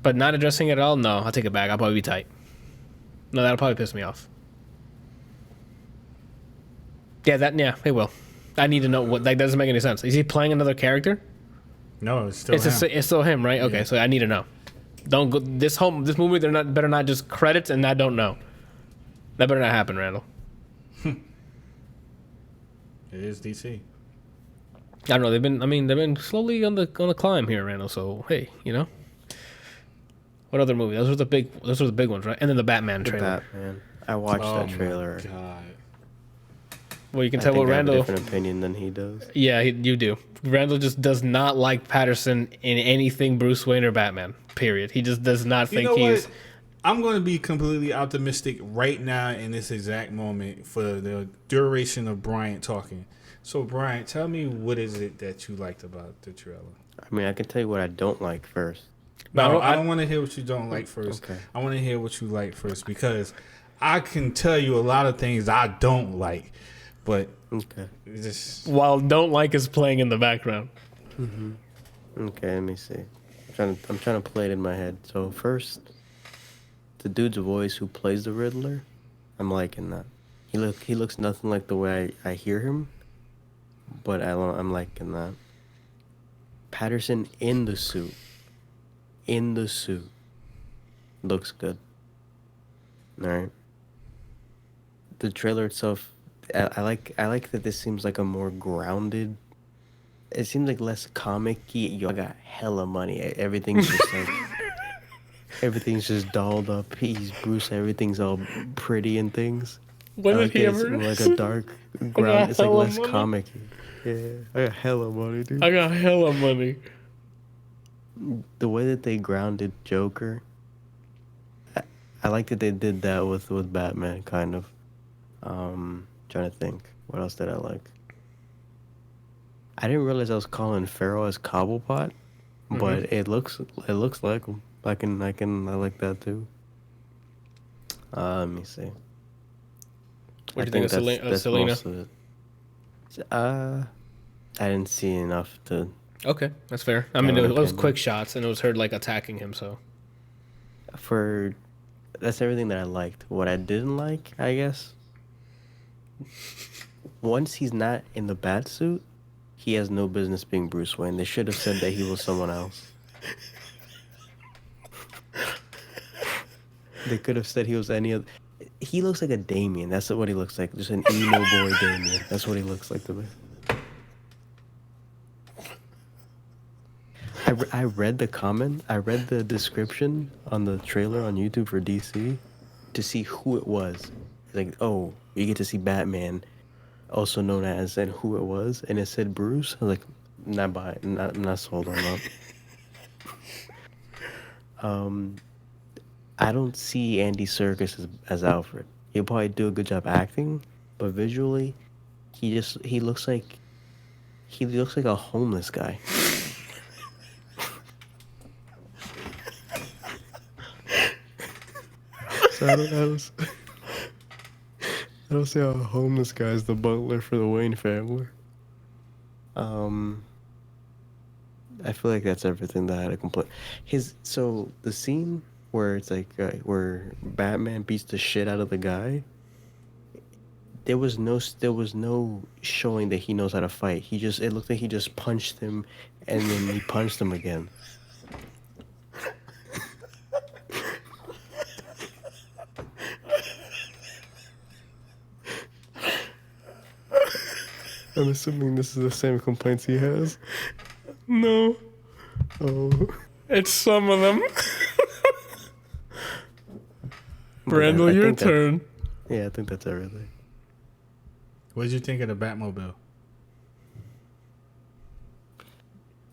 But not addressing it at all? No, I'll take it back. I'll probably be tight. No, that'll probably piss me off. Yeah, it will. I need to know what. That doesn't make any sense. Is he playing another character? No, it's still him. It's still him, right? Okay, yeah. So I need to know. Don't go this movie. Better not just credits and I don't know. That better not happen, Randall. It is DC. I don't know. They've been slowly on the climb here, Randall. So hey, What other movie? Those were the big ones, right? And then the Batman trailer. Batman. I watched that trailer. God. Well, you can tell what Randall. I have a different opinion than he does. Yeah, you do. Randall just does not like Patterson in anything Bruce Wayne or Batman. Period. He just does not think he's. What? I'm going to be completely optimistic right now in this exact moment for the duration of Bryant talking. So, Bryant, tell me what is it that you liked about the trailer? I mean, I can tell you what I don't like first. No, I don't want to hear what you don't like first. Okay. I want to hear what you like first because I can tell you a lot of things I don't like, but okay. While don't like is playing in the background. Mm-hmm. Okay, let me see. I'm trying to play it in my head. So first, the dude's voice who plays the Riddler, I'm liking that. He looks nothing like the way I hear him, but I'm liking that. Patterson in the suit. Looks good. Alright. The trailer itself, I like that this seems like a more grounded. It seems like less comic-y. Yo, I got hella money. Everything's just like everything's just dolled up. He's Bruce. Everything's all pretty and things. When did he It's ever? more like a dark ground. It's like less comic-y. Yeah, I got hella money, dude. I got hella money. The way that they grounded Joker, I like that they did that with Batman, kind of. Trying to think, what else did I like? I didn't realize I was calling Pharaoh as Cobblepot, but it looks like him. I like that too. Let me see. What do you think of Selena? Most of it. I didn't see enough to. Okay, that's fair. I mean, it was quick shots, and it was her like attacking him. So That's everything that I liked. What I didn't like, I guess, once he's not in the bat suit, he has no business being Bruce Wayne. They should have said that he was someone else. They could have said he was any other. He looks like a Damien. That's what he looks like. Just an emo boy Damien. That's what he looks like to me. I read the comment. I read the description on the trailer on YouTube for DC to see who it was. Like, oh, you get to see Batman, also known as, and who it was, and it said Bruce. I was like, not sold on that. I don't see Andy Serkis as Alfred. He'll probably do a good job acting, but visually, he looks like a homeless guy. So I don't see how a homeless guy is the butler for the Wayne family. I feel like that's everything that I had to complain. So the scene where it's like where Batman beats the shit out of the guy. There was no showing that he knows how to fight. It looked like he just punched him, and then he punched him again. I'm assuming this is the same complaints he has. no, Oh. it's some of them. But Randall, I your think turn. Yeah, I think that's everything. What did you think of the Batmobile?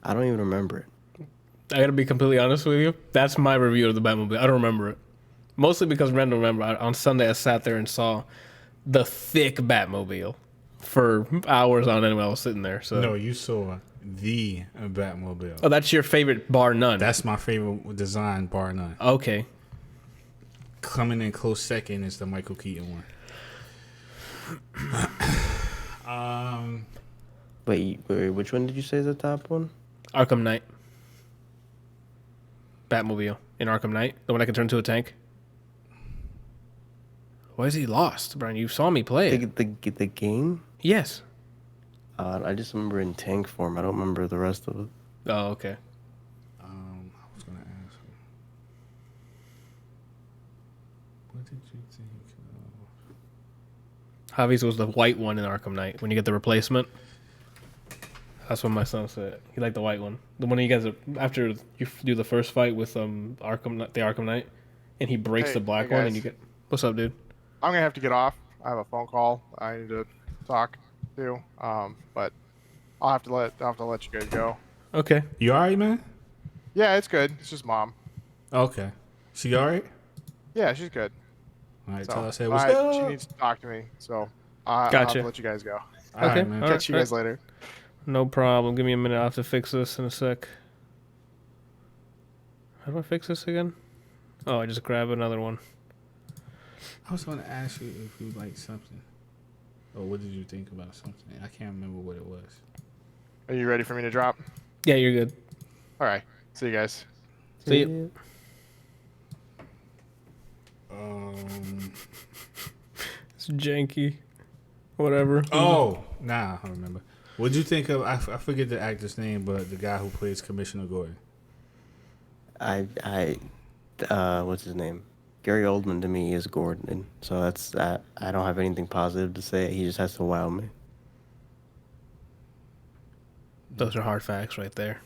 I don't even remember it. I gotta be completely honest with you. That's my review of the Batmobile. I don't remember it. Mostly because Randall remember on Sunday I sat there and saw the thick Batmobile for hours on end while I was sitting there. So No, you saw the Batmobile. Oh, that's your favorite, bar none. That's my favorite design, bar none. Okay. Coming in close second is the Michael Keaton one. Wait, which one did you say is the top one? Arkham Knight. Batmobile in Arkham Knight. The one I can turn into a tank. Why is he lost, Brian? You saw me play it. The game? Yes. I just remember in tank form. I don't remember the rest of it. Oh, okay. I was gonna ask you. What did you think of? Javi's was the white one in Arkham Knight. When you get the replacement. That's what my son said. He liked the white one. The one you guys after you do the first fight with the Arkham Knight, and he breaks the black one, and you get. What's up, dude? I'm gonna have to get off. I have a phone call I need to talk to. But I'll have to let you guys go. Okay. You alright, man? Yeah, it's good. It's just mom. Okay. She alright? Yeah, she's good. All right, So, tell her I said what's up. she needs to talk to me, so I'll have Gotcha. to let you guys go. All right, Okay. man. All Catch you guys later. No problem. Give me a minute. I'll have to fix this in a sec. How do I fix this again? Oh, I just grab another one. I was going to ask you if you liked something. Or what did you think about something? I can't remember what it was. Are you ready for me to drop? Yeah, you're good. All right. See you guys. See you. It's janky. Whatever. Oh, nah, I remember. What'd you think of? I forget the actor's name, but the guy who plays Commissioner Gordon. What's his name? Gary Oldman to me is Gordon, so that's that. I don't have anything positive to say. He just has to wow me. Those are hard facts right there.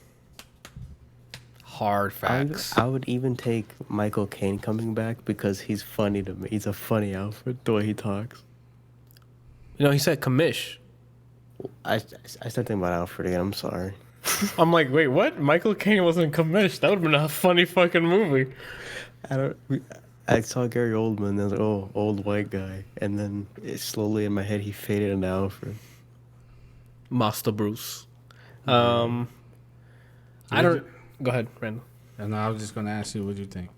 Hard facts. I would even take Michael Caine coming back because he's funny to me. He's a funny outfit, the way he talks. You know, he said commish. I started thinking about Alfred again. I'm sorry. I'm like, wait, what? Michael Caine wasn't commish. That would have been a funny fucking movie. I saw Gary Oldman and I was like, oh, old white guy. And then slowly in my head, he faded into Alfred. Master Bruce. I don't... Go ahead, Randall. No, I was just going to ask you, what you think?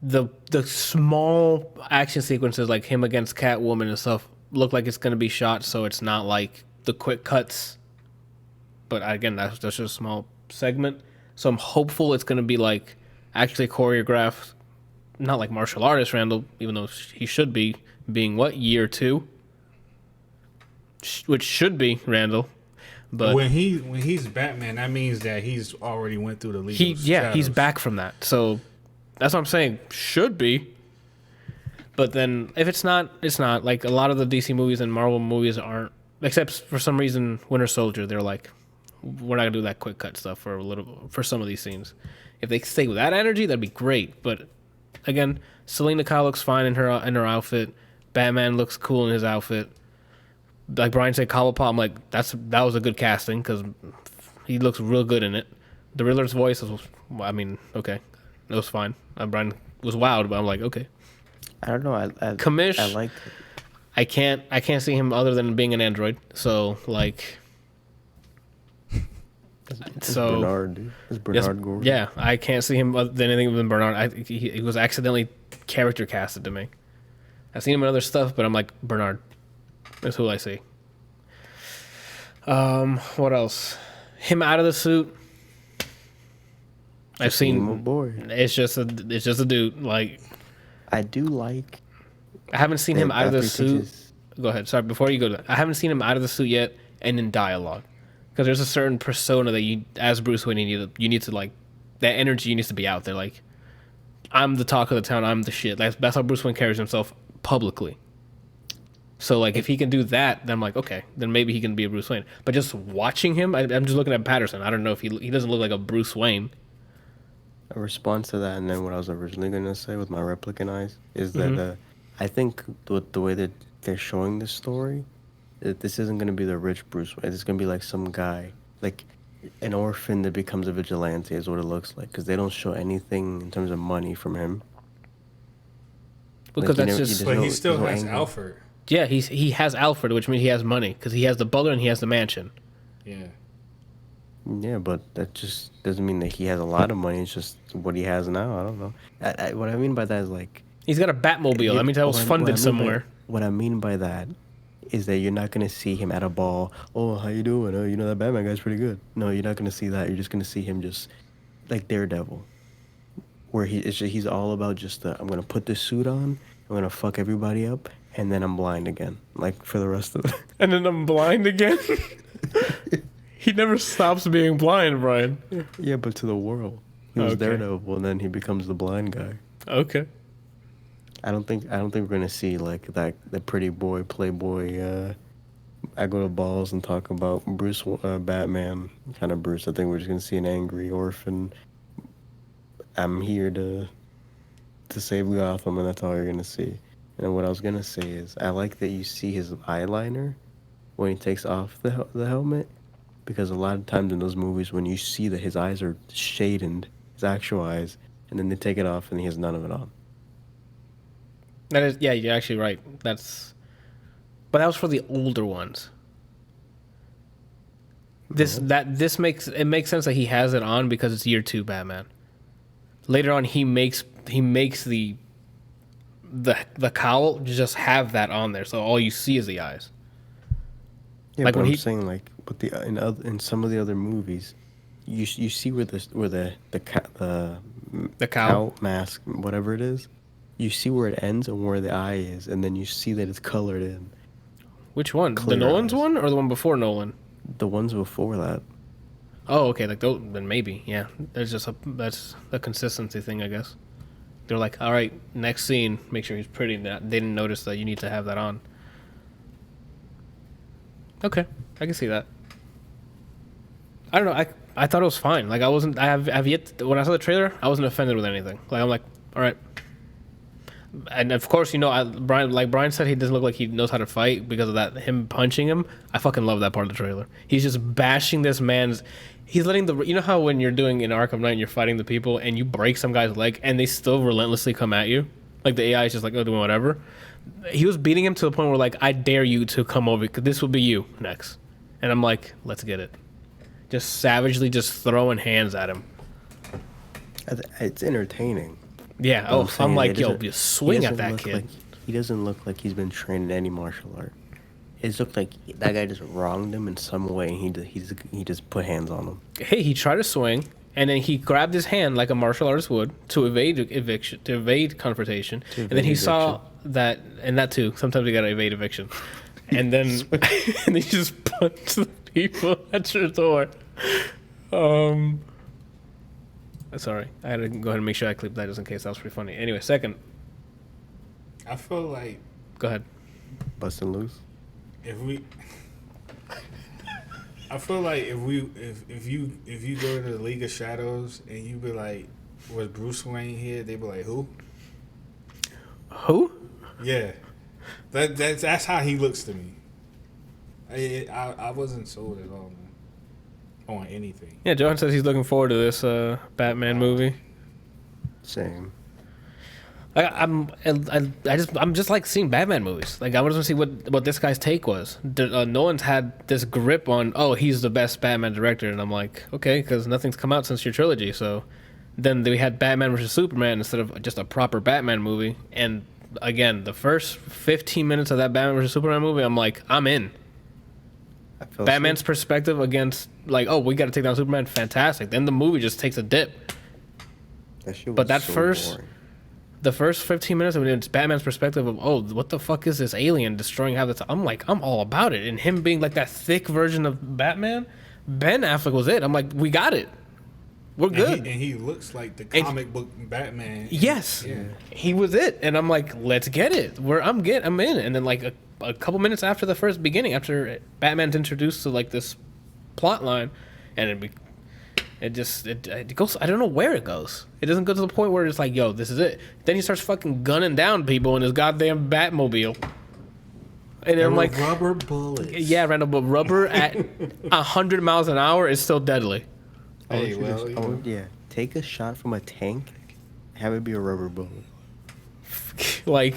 The small action sequences, like him against Catwoman and stuff, look like it's going to be shot, so it's not like the quick cuts. But again, that's just a small segment. So I'm hopeful it's going to be like actually choreographed, not like martial artist Randall, even though he should be, being what, year 2? Which should be Randall. But when he's Batman, that means that he's already went through the League of Shadows. He's back from that. So that's what I'm saying. Should be. But then if it's not, it's not. Like a lot of the DC movies and Marvel movies aren't, except for some reason Winter Soldier, they're like, we're not gonna do that quick cut stuff for some of these scenes. If they stay with that energy, that'd be great. But again, Selena Kyle looks fine in her outfit. Batman looks cool in his outfit. Like Brian said, Cobblepot, I'm like, that was a good casting because he looks real good in it. The Riddler's voice was, I mean, okay, it was fine. Brian was wowed, but I'm like, okay. I don't know. Commish, I liked it. I can't see him other than being an android. So like, It's Bernard, dude. It's Bernard Gordon. Yeah, I can't see him other than anything than Bernard. He was accidentally character casted to me. I've seen him in other stuff, but I'm like, Bernard. That's who I see. What else? Him out of the suit. I've seen. Oh boy. It's just a dude. Like, I do like. I haven't seen him out of the after he suit. takes his- Go ahead. Sorry, before you go to that, I haven't seen him out of the suit yet, and in dialogue, because there's a certain persona that you, as Bruce Wayne, you need to like, that energy needs to be out there. Like, I'm the talk of the town. I'm the shit. That's how Bruce Wayne carries himself publicly. So, like, if he can do that, then I'm like, okay, then maybe he can be a Bruce Wayne. But just watching him, I'm just looking at Patterson. I don't know if he doesn't look like a Bruce Wayne. A response to that, and then what I was originally going to say with my replicant eyes, is that I think with the way that they're showing this story, that this isn't going to be the rich Bruce Wayne. It's going to be like some guy, like an orphan that becomes a vigilante is what it looks like, because they don't show anything in terms of money from him. Because Like, that's just... But he still no has anger. Alfred. Yeah, he has Alfred, which means he has money, because he has the butler and he has the mansion. Yeah. Yeah, but that just doesn't mean that he has a lot of money. It's just what he has now. I don't know. What I mean by that is like... He's got a Batmobile. That means that was funded somewhere. What I mean by that is that you're not going to see him at a ball. Oh, how you doing? Oh, you know that Batman guy's pretty good. No, you're not going to see that. You're just going to see him just like Daredevil, where he's all about just I'm going to put this suit on, I'm going to fuck everybody up, and then I'm blind again, like for the rest of it. And then I'm blind again? He never stops being blind, Brian. Yeah, but to the world. He was Okay. Daredevil, and then he becomes the blind guy. Okay. I don't think we're gonna see like that the pretty boy playboy. I go to balls and talk about Bruce, Batman kind of Bruce. I think we're just gonna see an angry orphan. I'm here to save Gotham, and that's all you're gonna see. And what I was gonna say is, I like that you see his eyeliner when he takes off the helmet, because a lot of times in those movies, when you see that his eyes are shaded, his actual eyes, and then they take it off and he has none of it on. That is, yeah, you're actually right. But that was for the older ones. This makes sense that he has it on because it's year 2 Batman. Later on, he makes the cowl just have that on there, so all you see is the eyes. Yeah, Like but when I'm he- saying like But in some of the other movies, you see where The cow. mask, whatever it is, you see where it ends and where the eye is, and then you see that it's colored in. Which one? Clear The Nolan's eyes. one or the one before Nolan? The ones before that. Oh, okay. Like those, then maybe, yeah. That's a consistency thing, I guess. They're like, all right, next scene, make sure he's pretty. They didn't notice that you need to have that on. Okay, I can see that. I don't know. I thought it was fine. Like I wasn't. I've yet when I saw the trailer, I wasn't offended with anything. Like I'm like, all right. And of course, Brian said he doesn't look like he knows how to fight because of that. Him punching him, I fucking love that part of the trailer. He's just bashing this man's. He's letting you know how when you're doing in Arkham Knight, you're fighting the people and you break some guy's leg and they still relentlessly come at you. Like the AI is just like, oh, doing whatever. He was beating him to the point where like, I dare you to come over because this will be you next. And I'm like, let's get it. Just savagely just throwing hands at him. It's entertaining. Yeah. But I'm like, saying yo, you swing at that kid. He doesn't look like he's been trained in any martial art. It looked like that guy just wronged him in some way, and he just put hands on him. Hey, he tried to swing, and then he grabbed his hand like a martial artist would to evade confrontation, and then he saw that, and that too. Sometimes you gotta evade eviction, and then and he just punched the people at your door. Sorry, I had to go ahead and make sure I clipped that just in case that was pretty funny. Anyway, second. I feel like Go ahead. Busting loose. I feel like if you go to the League of Shadows and you be like, was Bruce Wayne here? They be like, who? Who? Yeah, that's how he looks to me. I wasn't sold at all, man, on anything. Yeah, Johan says he's looking forward to this Batman movie. Same. I'm just like seeing Batman movies. Like I want to see what this guy's take was. Nolan's had this grip on, oh, he's the best Batman director, and I'm like, okay, because nothing's come out since your trilogy. So then we had Batman versus Superman instead of just a proper Batman movie. And again, the first 15 minutes of that Batman versus Superman movie, I'm like, I'm in. Batman's perspective against like, oh, we got to take down Superman, fantastic. Then the movie just takes a dip. But that boring. The first 15 minutes of it, it's Batman's perspective of, oh, what the fuck is this alien destroying half the time? I'm like, I'm all about it. And him being like that thick version of Batman, Ben Affleck was it. I'm like, we got it. We're good. And he looks like the comic book Batman. Yes. Yeah. He was it. And I'm like, let's get it. I'm in. And then like a couple minutes after the first beginning, after Batman's introduced to like this plot line, and it goes. I don't know where it goes. It doesn't go to the point where it's like, yo, this is it. Then he starts fucking gunning down people in his goddamn Batmobile. And then I'm like, rubber bullets. Yeah, random, but rubber at 100 miles an hour is still deadly. Hey, take a shot from a tank, have it be a rubber bullet. Like,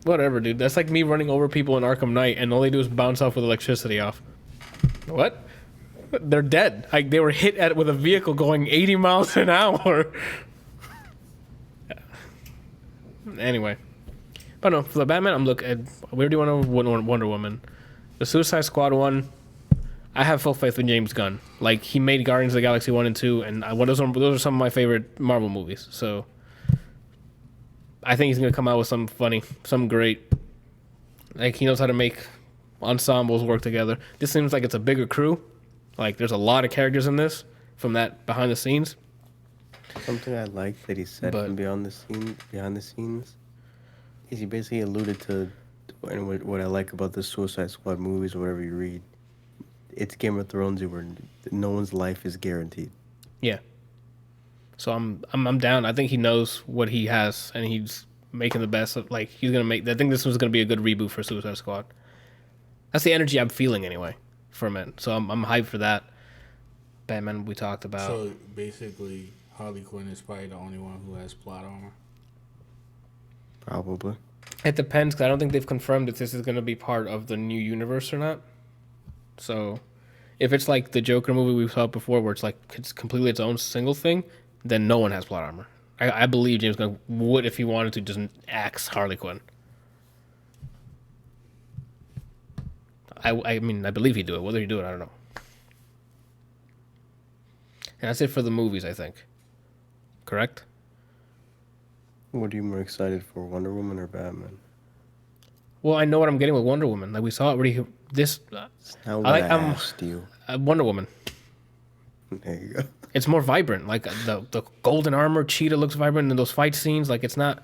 whatever, dude. That's like me running over people in Arkham Knight, and all they do is bounce off with electricity off. What? They're dead. Like they were hit with a vehicle going 80 miles an hour. Anyway, but no, for the Batman, I'm looking. We already went over Wonder Woman. The Suicide Squad one, I have full faith in James Gunn. Like he made Guardians of the Galaxy 1 and 2, and those are some of my favorite Marvel movies. So I think he's gonna come out with something funny, something great. Like he knows how to make ensembles work together. This seems like it's a bigger crew. Like there's a lot of characters in this from that behind the scenes. Something I like that he said from behind the scenes is he basically alluded to, and what I like about the Suicide Squad movies or whatever you read, it's Game of Thrones where no one's life is guaranteed. Yeah. So I'm down. I think he knows what he has, and he's making the best of. Like he's gonna make. I think this was gonna be a good reboot for Suicide Squad. That's the energy I'm feeling anyway from it. So I'm hyped for that. Batman we talked about. So basically, Harley Quinn is probably the only one who has plot armor. Probably. It depends, because I don't think they've confirmed if this is going to be part of the new universe or not. So if it's like the Joker movie we saw before, where it's completely its own single thing, then no one has plot armor. I believe James Gunn would, if he wanted to, just axe Harley Quinn. I mean, I believe he'd do it. Whether he'd do it, I don't know. And that's it for the movies, I think. Correct? What are you more excited for, Wonder Woman or Batman? Well, I know what I'm getting with Wonder Woman. Like we saw already. This That's not what I asked you. Wonder Woman. There you go. It's more vibrant. Like the golden armor, Cheetah looks vibrant, and those fight scenes. Like it's not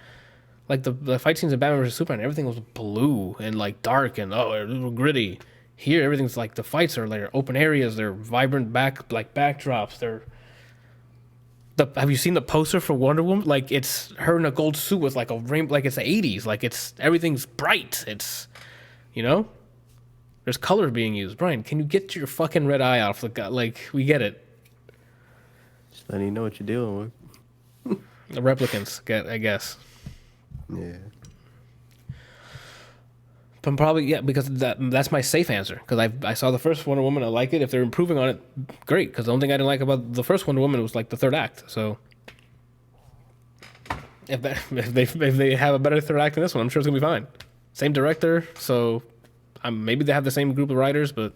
like the fight scenes in Batman vs Superman. Everything was blue and like dark and it was gritty. Here, everything's like the fights are like open areas. They're vibrant backdrops. Have you seen the poster for Wonder Woman? Like it's her in a gold suit with like a rainbow, like it's the 80s. Like everything's bright. It's, there's color being used. Brian, can you get your fucking red eye off the guy? Like we get it. Just letting you know what you're dealing with. The replicants, I guess. Yeah. But probably because that's my safe answer. Because I saw the first Wonder Woman, I like it. If they're improving on it, great. Because the only thing I didn't like about the first Wonder Woman was like the third act. So if they have a better third act than this one, I'm sure it's gonna be fine. Same director, so maybe they have the same group of writers, but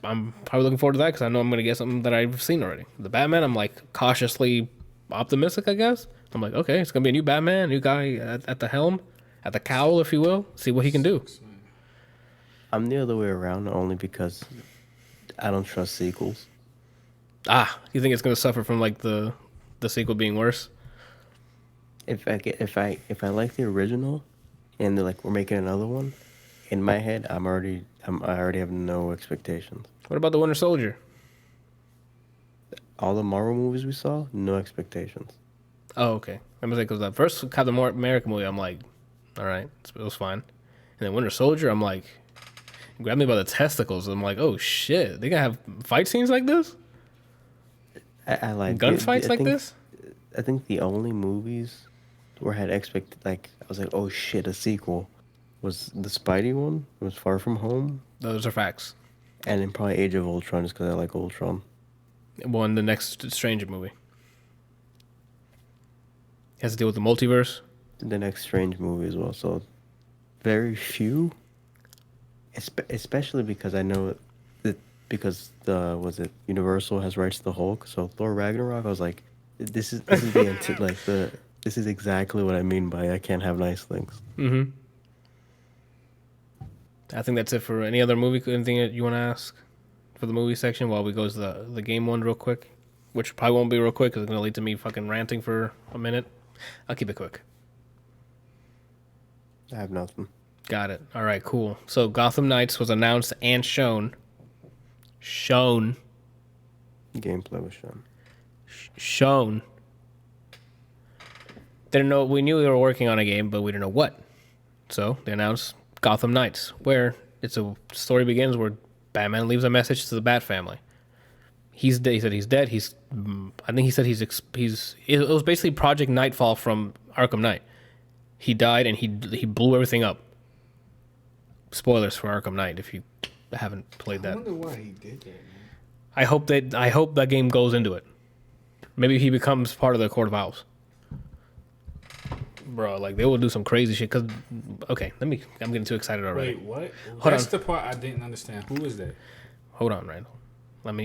I'm probably looking forward to that because I know I'm gonna get something that I've seen already. The Batman, I'm like cautiously optimistic, I guess. I'm like, okay, it's gonna be a new Batman, new guy at the helm. At the cowl, if you will, see what he can do. I'm the other way around, only because I don't trust sequels. You think it's gonna suffer from like the sequel being worse? If I like the original, and they're like we're making another one, in my head I already have no expectations. What about the Winter Soldier? All the Marvel movies we saw, no expectations. Oh, okay. I'm gonna say because the first Captain America movie, I'm like, all right, it was fine. And then Winter Soldier, I'm like, grab me by the testicles. I'm like, oh shit, they gonna have fight scenes like this? I like gunfights like this. I think the only movies where I had I was like, oh shit, a sequel, was the Spidey one. It was Far From Home. Those are facts. And then probably Age of Ultron, just because I like Ultron. Well, and the next Stranger movie has to deal with the multiverse. The next Strange movie as well. So very few, especially because I know that because Universal has rights to the Hulk. So Thor Ragnarok, I was like, this is this is exactly what I mean by I can't have nice things. Mm-hmm. I think that's it for any other movie. Anything that you want to ask for the movie section while we go to the game one real quick, which probably won't be real quick because it's gonna lead to me fucking ranting for a minute. I'll keep it quick. I have nothing. Got it. All right, cool. So Gotham Knights was announced and shown. Gameplay was shown. Shown. Didn't know. We knew they were working on a game, but we didn't know what. So they announced Gotham Knights, where story begins where Batman leaves a message to the Bat family. He's dead. He said he's dead. I think he said it was basically Project Nightfall from Arkham Knight. He died and he blew everything up. Spoilers for Arkham Knight if you haven't played that. I wonder why he did that, man. I hope that game goes into it. Maybe he becomes part of the Court of Owls. Bro, like they will do some crazy shit. I'm getting too excited already. Wait, what? That's the part I didn't understand. Who is that? Hold on, Randall. I'm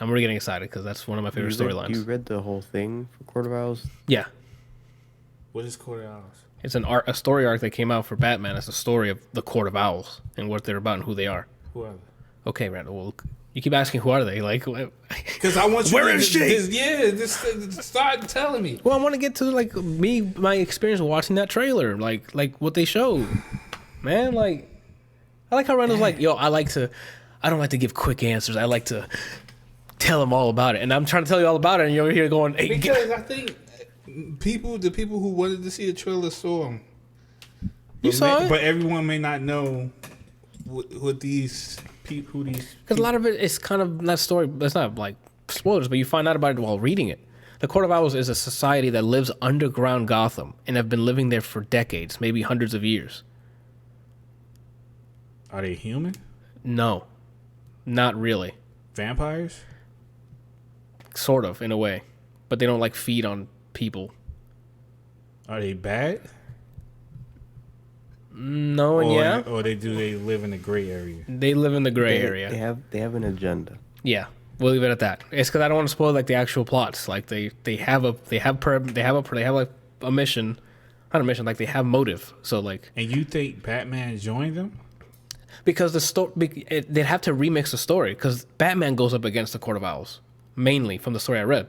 already getting excited because that's one of my favorite storylines. You read the whole thing for Court of Owls? Yeah. What is Court of Owls? It's a story arc that came out for Batman. It's a story of the Court of Owls and what they're about and who they are. Who are they? Okay, Randall. Well, you keep asking who are they? Like, because I want you. Where is she? Just start telling me. Well, I want to get to like my experience watching that trailer, like what they showed. Man, like I like how Randall's like, yo, I don't like to give quick answers. I like to tell them all about it, and I'm trying to tell you all about it, and you're over here going, hey, because I think the people who wanted to see the trailer saw them. You saw it, but everyone may not know what these people. Because a lot of it is kind of that story. It's not like spoilers, but you find out about it while reading it. The Court of Owls is a society that lives underground Gotham and have been living there for decades, maybe hundreds of years. Are they human? No, not really. Vampires? Sort of, in a way, but they don't like feed on people. Are they bad? No, and yeah. Or they live in the gray area? They live in the gray area. They have an agenda. Yeah, we'll leave it at that. It's because I don't want to spoil like the actual plots. Like they have a mission, not a mission. Like they have motive. So like. And you think Batman joined them? Because the story, they'd have to remix the story. Because Batman goes up against the Court of Owls, mainly from the story I read.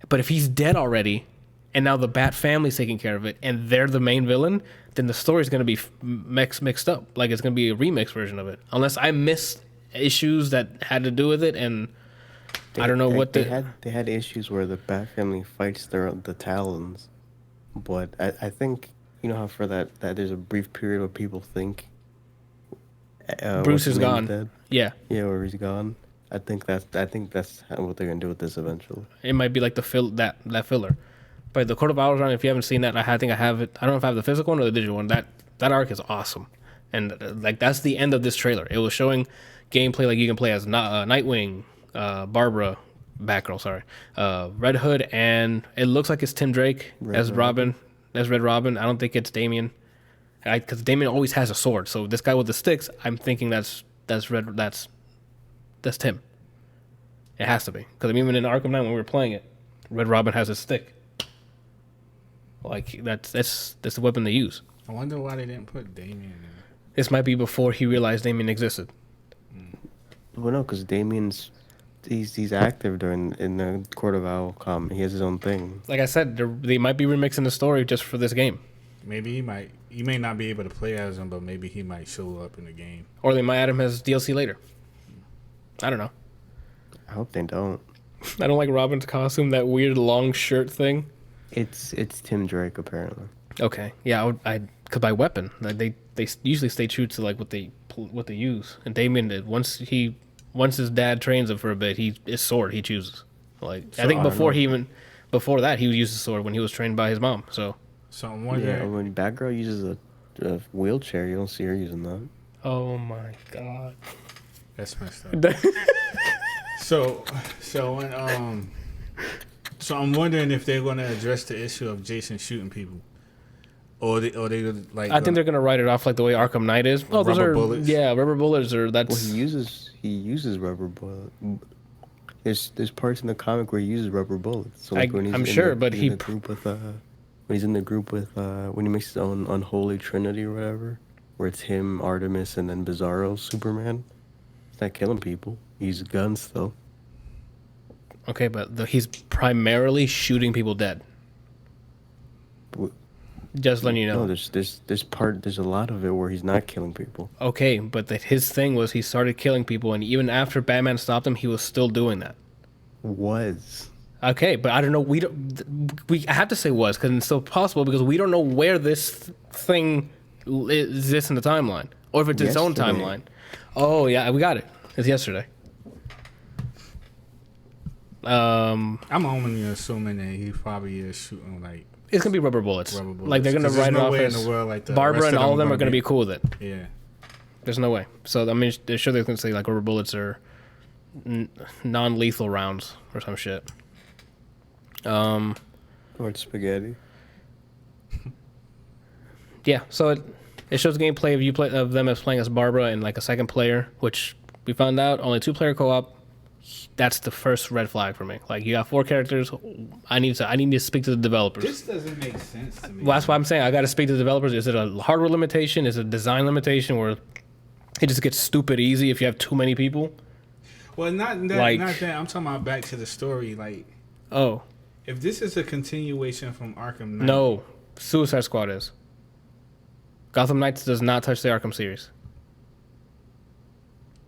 But if he's dead already, and now the Bat family's taking care of it, and they're the main villain, then the story's going to be mixed up. Like, it's going to be a remix version of it. Unless I missed issues that had to do with it, and I don't know what they had issues where the Bat family fights the Talons. But I think, you know how for that there's a brief period where people think Bruce is gone. Dead? Yeah. Yeah, where he's gone. I think that's what they're gonna do with this eventually. It might be like that filler. But the Court of Owls, if you haven't seen that, I think I have it. I don't know if I have the physical one or the digital one. That arc is awesome, and like that's the end of this trailer. It was showing gameplay like you can play as Nightwing, Barbara, Batgirl, Red Hood, and it looks like it's Tim Drake as Robin, as Red Robin. I don't think it's Damian, because Damian always has a sword. So this guy with the sticks, I'm thinking that's Tim. It has to be, because even in Arkham Knight when we were playing it, Red Robin has a stick. Like that's the weapon they use. I wonder why they didn't put Damian in. This might be before he realized Damian existed. Well, no, because Damian's he's active in the Court of Owl comic. He has his own thing. Like I said, they might be remixing the story just for this game. Maybe he might. You may not be able to play as him, but maybe he might show up in the game. Or they might add him as DLC later. I don't know. I hope they don't. I don't like Robin's costume, that weird long shirt thing. It's Tim Drake apparently. Okay, yeah, I could buy weapon. Like they usually stay true to like what they use. And Damien did once his dad trains him for a bit, his sword he chooses. Like so I think before that he would use the sword when he was trained by his mom. So I'm wondering. Yeah, when Batgirl uses a wheelchair, you don't see her using that. Oh my god, that's messed up. So I'm wondering if they're going to address the issue of Jason shooting people, or they like. I think they're going to write it off like the way Arkham Knight is. Oh, those are bullets. Yeah, rubber bullets or that's. Well, he uses rubber bullets. There's parts in the comic where he uses rubber bullets. So like when he's when he's in the group with when he makes his own unholy trinity or whatever, where it's him, Artemis, and then Bizarro, Superman. He's not killing people. He uses guns still. Okay, but he's primarily shooting people dead. Just letting you know. No, there's a lot of it where he's not killing people. Okay, but his thing was he started killing people, and even after Batman stopped him, he was still doing that. Was. Okay, but I don't know. I have to say was because it's still possible because we don't know where this thing exists in the timeline, or if it's its own timeline. Oh yeah, we got it. It's yesterday. I'm only assuming that he probably is shooting like. It's gonna be rubber bullets. Like they're gonna write it off as like Barbara and all of them are gonna be cool with it. Yeah. There's no way. So I mean, they're sure they're gonna say like rubber bullets are non-lethal rounds or some shit. Or it's spaghetti. Yeah. So it shows gameplay of them as playing as Barbara and like a second player, which we found out only 2-player co-op. That's the first red flag for me. Like you got 4 characters. I need to speak to the developers. This doesn't make sense to me. Well, that's why I'm saying I got to speak to the developers. Is it a hardware limitation? Is it a design limitation where it just gets stupid easy if you have too many people? Well, not that. I'm talking about back to the story. Like, if this is a continuation from Arkham Knight. No, Suicide Squad is. Gotham Knights does not touch the Arkham series.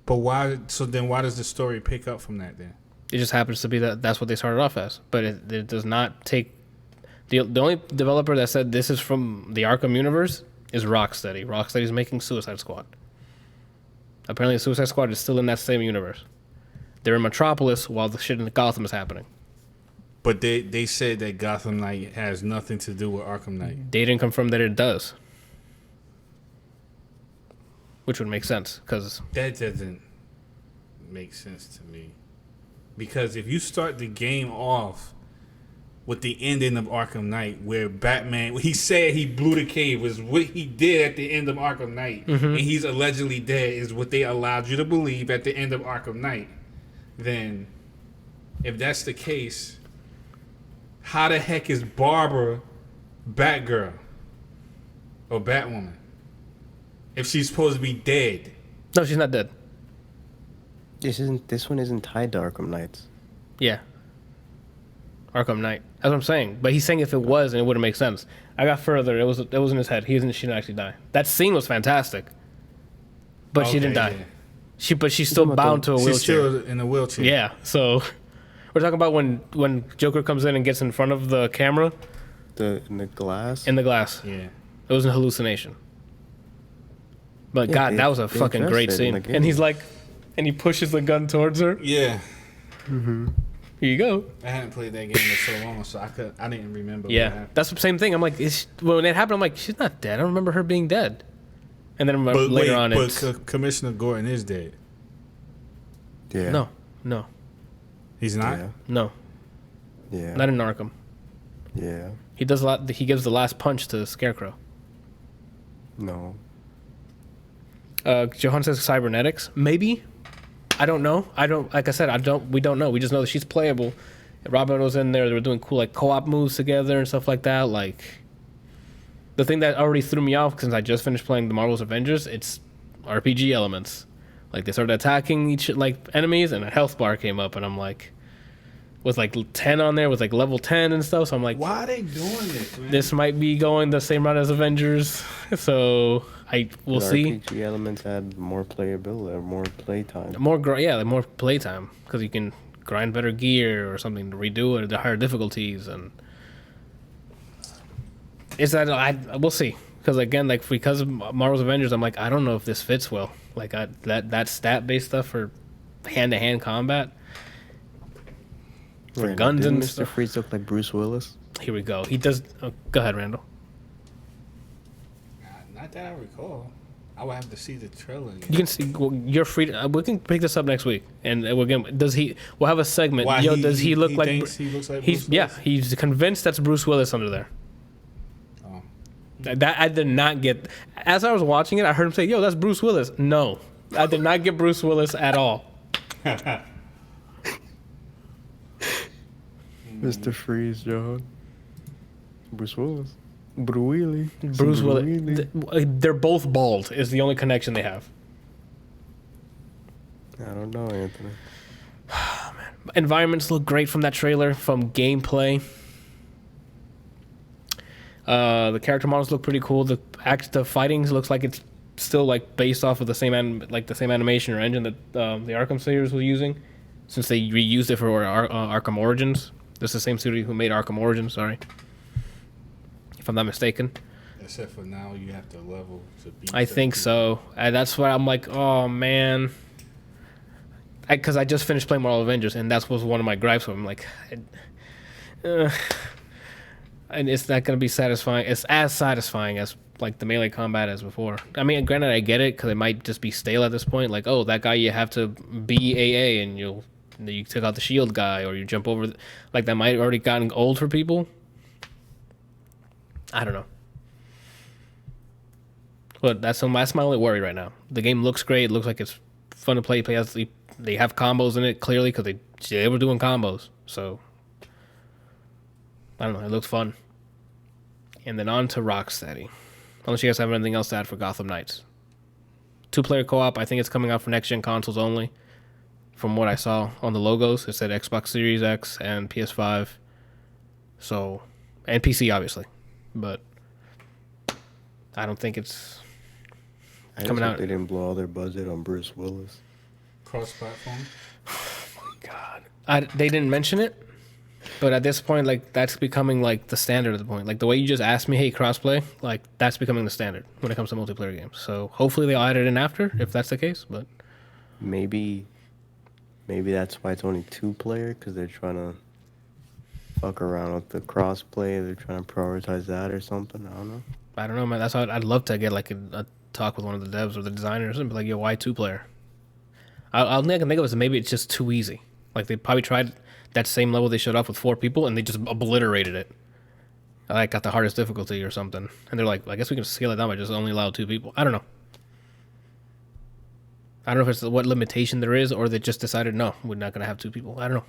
But why? So then, why does the story pick up from that? Then it just happens to be that's what they started off as. But it does not take. The only developer that said this is from the Arkham universe is Rocksteady. Rocksteady's making Suicide Squad. Apparently, Suicide Squad is still in that same universe. They're in Metropolis while the shit in Gotham is happening. But they said that Gotham Knight has nothing to do with Arkham Knight. They didn't confirm that it does. Which would make sense, because... That doesn't make sense to me. Because if you start the game off with the ending of Arkham Knight, where Batman, he said he blew the cave, was what he did at the end of Arkham Knight, and he's allegedly dead, is what they allowed you to believe at the end of Arkham Knight. Then, if that's the case, how the heck is Barbara Batgirl or Batwoman if she's supposed to be dead? No, she's not dead. This one isn't tied to Arkham Knights. Yeah. Arkham Knight. That's what I'm saying. But he's saying if it was, and it wouldn't make sense. I got further. It was in his head. She didn't actually die. That scene was fantastic. But she didn't die. Yeah. But she's still bound to a wheelchair. She's still in a wheelchair. Yeah. So we're talking about when Joker comes in and gets in front of the camera. In the glass? In the glass. Yeah. It was a hallucination. But Yeah, God, that was a fucking great scene. And he's like, and he pushes the gun towards her. Yeah. Here you go. I hadn't played that game in so long, so I didn't remember. Yeah, that's the same thing. I'm like, when it happened, I'm like, she's not dead. I don't remember her being dead. And then later on, Commissioner Gordon is dead. Yeah. No, He's not. Yeah. no, Yeah. not in Arkham. Yeah. He does a lot. He gives the last punch to the Scarecrow. No. Johan says cybernetics. Maybe. I don't know. Like I said, we don't know. We just know that she's playable. Robin was in there. They were doing cool like co-op moves together and stuff like that. Like the thing that already threw me off since I just finished playing the Marvel's Avengers, it's RPG elements. Like they started attacking each like enemies, and a health bar came up, and I'm like, with like 10 on there, with like level 10 and stuff. So I'm like, why are they doing this, man? This might be going the same route as Avengers. So we'll see. RPG elements add more playability or more playtime. More playtime because you can grind better gear or something to redo it at the higher difficulties, and it's that we'll see. Because again, like because of Marvel's Avengers, I'm like, I don't know if this fits well. Like that stat based stuff for hand to hand combat for guns and Mr. stuff. Freeze look like Bruce Willis? Here we go. He does. Go ahead, Randall. Not that I recall. I would have to see the trailer again. You can see. You're free. We can pick this up next week, and again, we'll have a segment. Why, does he look like? He looks like Bruce Willis? Yeah, he's convinced that's Bruce Willis under there. Oh. That I did not get. As I was watching it, I heard him say, "Yo, that's Bruce Willis." No, I did not get Bruce Willis at all. Mr. Freeze, John. Bruce Willis. Bruce Willis. They're both bald. Is the only connection they have. I don't know, Anthony. Environments look great from that trailer. From gameplay, the character models look pretty cool. The fighting looks like it's still like based off of the same animation or engine that the Arkham series was using, since they reused it for Arkham Origins. This is the same studio who made Arkham Origins. Sorry, if I'm not mistaken. Except for now, you have to level to beat. I think so. That's why I'm like, oh man. Because I just finished playing Marvel Avengers, and that was one of my gripes with him. Like, and it's not going to be satisfying. It's as satisfying as like the melee combat as before. I mean, granted, I get it because it might just be stale at this point. Like, oh, that guy you have to be AA, and you take out the shield guy, or you jump over. Like that might have already gotten old for people. I don't know. But that's my only worry right now. The game looks great. It looks like it's fun to play. They have combos in it, clearly, because they were doing combos. So, I don't know. It looks fun. And then on to Rocksteady. Unless you guys have anything else to add for Gotham Knights. 2-player co-op. I think it's coming out for next-gen consoles only. From what I saw on the logos, it said Xbox Series X and PS5. So, and PC, obviously. But I don't think it's coming out. They didn't blow all their budget on Bruce Willis. Cross-platform. Oh my God, they didn't mention it, but at this point, like that's becoming like the standard at the point. Like the way you just asked me, hey, crossplay, like that's becoming the standard when it comes to multiplayer games. So hopefully they'll add it in after, if that's the case. But maybe that's why it's only 2-player, because they're trying to fuck around with the crossplay. They're trying to prioritize that or something. I don't know, man. That's how I'd love to get like a talk with one of the devs or the designers and be like, yo, why 2-player? I'll think of it as maybe it's just too easy. Like they that same level they showed off with 4 people, and they just obliterated it. I like got the hardest difficulty or something, and they're like, I guess we can scale it down by just only allow 2 people. I don't know. I don't know if it's what limitation there is, or they just decided no, we're not gonna have 2 people. I don't know.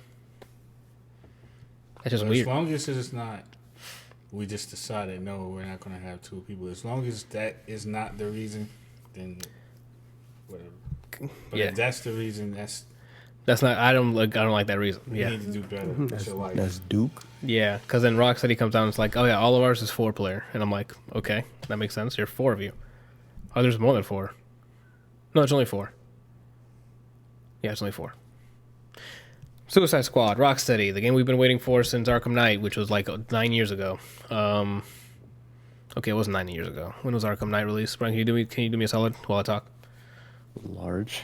That's just weird. As long as it's not, we just decided no, we're not gonna have 2 people. As long as that is not the reason, then whatever. But if that's the reason, that's not. I don't like that reason. Yeah, you need to do better. That's Duke. Yeah, because then Rocksteady comes down and it's like, oh yeah, all of ours is 4 player, and I'm like, okay, that makes sense. There's 4 of you. Oh, there's more than 4. No, it's only 4. Yeah, it's only 4. Suicide Squad, Rocksteady, the game we've been waiting for since Arkham Knight, which was like 9 years ago. Okay, it wasn't 9 years ago. When was Arkham Knight released? Brian, can you do me a solid while I talk? Large.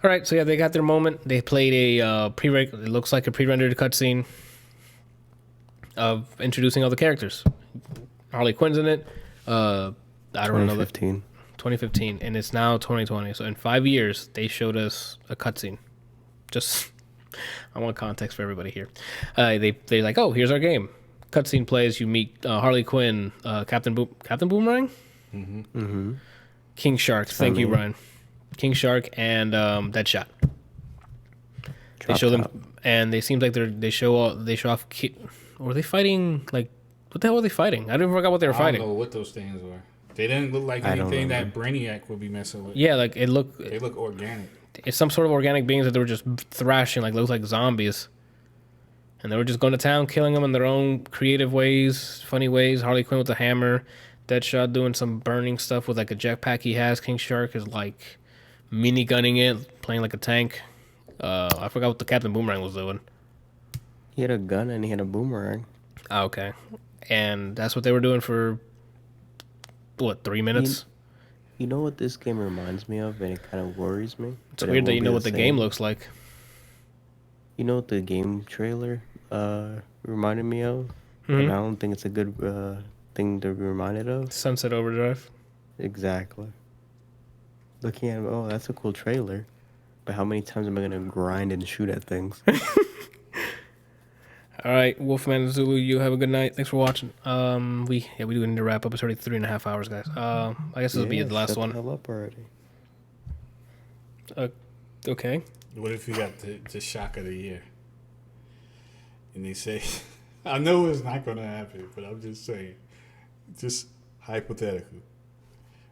All right, so yeah, they got their moment. They played a it looks like a pre-rendered cutscene of introducing all the characters. Harley Quinn's in it. I don't know. 2015, and it's now 2020. So in 5 years, they showed us a cutscene. Just, I want context for everybody here. They're like, oh, here's our game. Cutscene plays. You meet Harley Quinn, Captain Boomerang, King Shark. Thank you, Brian. King Shark and Deadshot. They show them, and they seem like they show off. Were they fighting? Like, what the hell were they fighting? I don't forgot what they were fighting. I don't know what those things were. They didn't look like anything that Brainiac would be messing with. Yeah, like they look organic. It's some sort of organic beings that they were just thrashing, like look like zombies. And they were just going to town, killing them in their own creative ways, funny ways. Harley Quinn with a hammer, Deadshot doing some burning stuff with like a jetpack he has. King Shark is like mini-gunning it, playing like a tank. I forgot what the Captain Boomerang was doing. He had a gun and he had a boomerang. Oh, okay. And that's what they were doing for, 3 minutes? You know what this game reminds me of, and it kind of worries me? It's weird that you know what the game looks like. You know what the game trailer reminded me of? And I don't think it's a good thing to be reminded of. Sunset Overdrive. Exactly. Looking at it, oh, that's a cool trailer. But how many times am I going to grind and shoot at things? All right, Wolfman Zulu, you have a good night. Thanks for watching. We do need to wrap up. It's already 3.5 hours, guys. I guess this will be the last one. Shut the hell up already. Okay. What if you got the shock of the year? And they say, I know it's not going to happen, but I'm just saying, just hypothetical.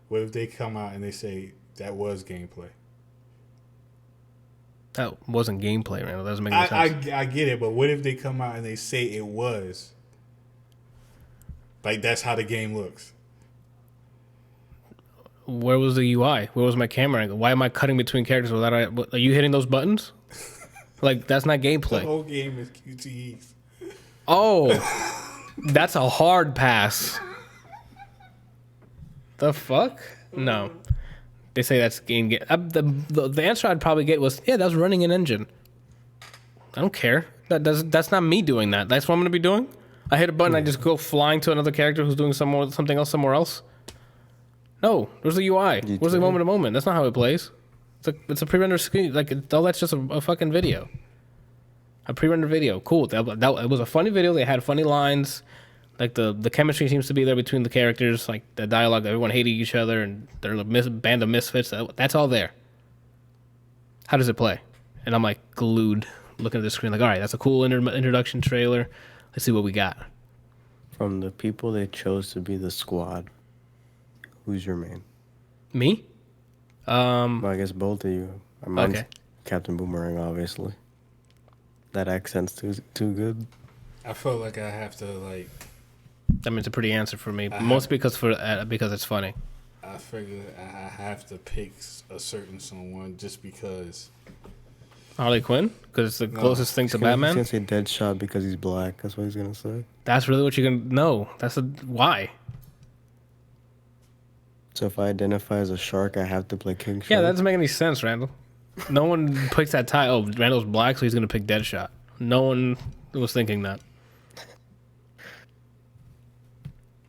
What if they come out and they say that was gameplay? That wasn't gameplay, man. That doesn't make any sense. I get it, but what if they come out and they say it was? Like, that's how the game looks. Where was the UI? Where was my camera angle? Why am I cutting between characters without? Are you hitting those buttons? Like, that's not gameplay. The whole game is QTEs. Oh, that's a hard pass. The fuck? No. They say that's game. The answer I'd probably get was, yeah, that's running an engine. I don't care. That's not me doing that. That's what I'm going to be doing? I hit a button, I just go flying to another character who's doing something else somewhere else? No. Where's the UI? Where's the moment to moment? That's not how it plays. It's a pre-rendered screen. Like, all that's just a fucking video. A pre-rendered video. Cool. It was a funny video. They had funny lines. Like, the chemistry seems to be there between the characters. Like, the dialogue, everyone hating each other, and they're a band of misfits. That's all there. How does it play? And I'm, like, glued, looking at the screen, like, all right, that's a cool introduction trailer. Let's see what we got. From the people they chose to be the squad, who's your main? Me? Well, I guess both of you. Mine's Okay. Captain Boomerang, obviously. That accent's too good. I felt like I have to, like... I mean, it's a pretty answer for me. Mostly because it's funny. I figured I have to pick a certain someone just because... Harley Quinn? Because it's the closest thing to Batman? He's going to say Deadshot because he's black. That's what he's going to say. That's really what you're going to... No. Why? So if I identify as a shark, I have to play King Shark? Yeah, that doesn't make any sense, Randall. No one picks that tie. Oh, Randall's black, so he's going to pick Deadshot. No one was thinking that.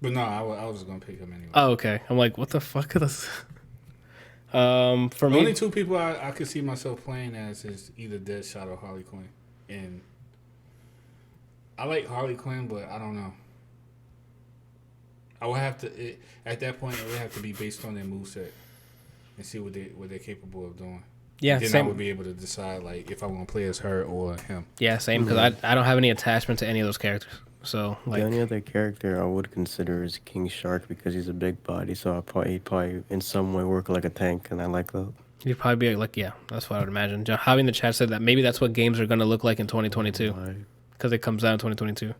But no, I was going to pick him anyway. Oh, okay. I'm like, what the fuck is this? For The me, only two people I could see myself playing as is either Deadshot or Harley Quinn. And I like Harley Quinn, but I don't know. I would have to at that point. It would have to be based on their moveset and see what they're capable of doing. yeah, Then same. I would be able to decide like if I want to play as her or him. Yeah, same. Because I don't have any attachment to any of those characters. So The like, only other character I would consider is King Shark because he's a big body, so he'd probably in some way work like a tank, and I like that. you'd probably be like, yeah, that's what I would imagine. Javi in the chat said that maybe that's what games are going to look like in 2022 Why? because it comes out in 2022.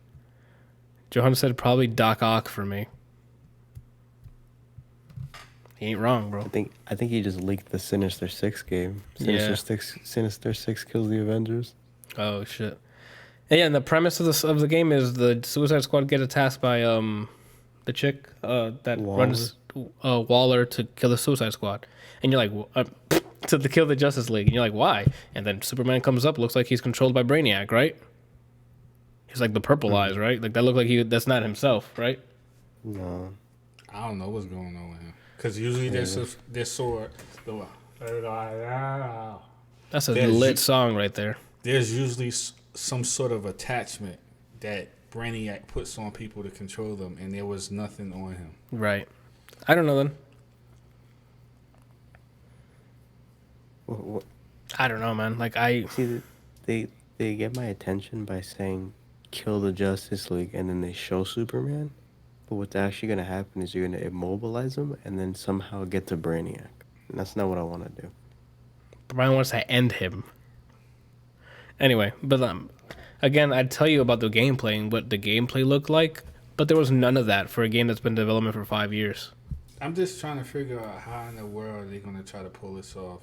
Johan said probably Doc Ock for me. He ain't wrong, bro. I think he just leaked the Sinister Six game. Yeah. Sinister Six kills the Avengers. Oh shit. And yeah, and the premise of the game is the Suicide Squad get attacked by the chick that Waller. runs Waller to kill the Suicide Squad, and you're like to kill the Justice League, and you're like, why? And then Superman comes up, looks like he's controlled by Brainiac, right? He's like the purple eyes, right? Like that look like that's not himself, right? No. I don't know what's going on with him because usually their sword. That's a There's lit song right there. There's usually some sort of attachment that Brainiac puts on people to control them, and there was nothing on him. Right. I don't know then. What? I don't know, man. Like See, they get my attention by saying kill the Justice League, and then they show Superman. But what's actually gonna happen is you're gonna immobilize him, and then somehow get to Brainiac. And that's not what I want to do. Brian wants to end him. Anyway, but again, I'd tell you about the gameplay and what the gameplay looked like, but there was none of that for a game that's been in development for 5 years. I'm just trying to figure out how in the world are they going to try to pull this off.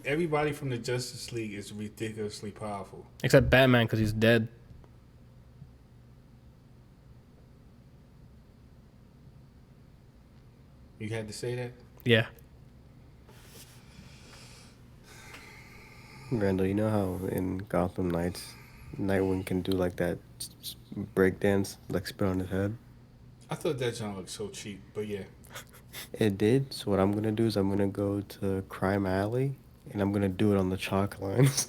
Everybody from the Justice League is ridiculously powerful. Except Batman, because he's dead. You had to say that? Yeah. Randall, you know how in Gotham Knights, Nightwing can do like that breakdance, like spit on his head? I thought that genre looked so cheap, but yeah. It did. So what I'm gonna do is I'm gonna go to Crime Alley, and I'm gonna do it on the chalk lines.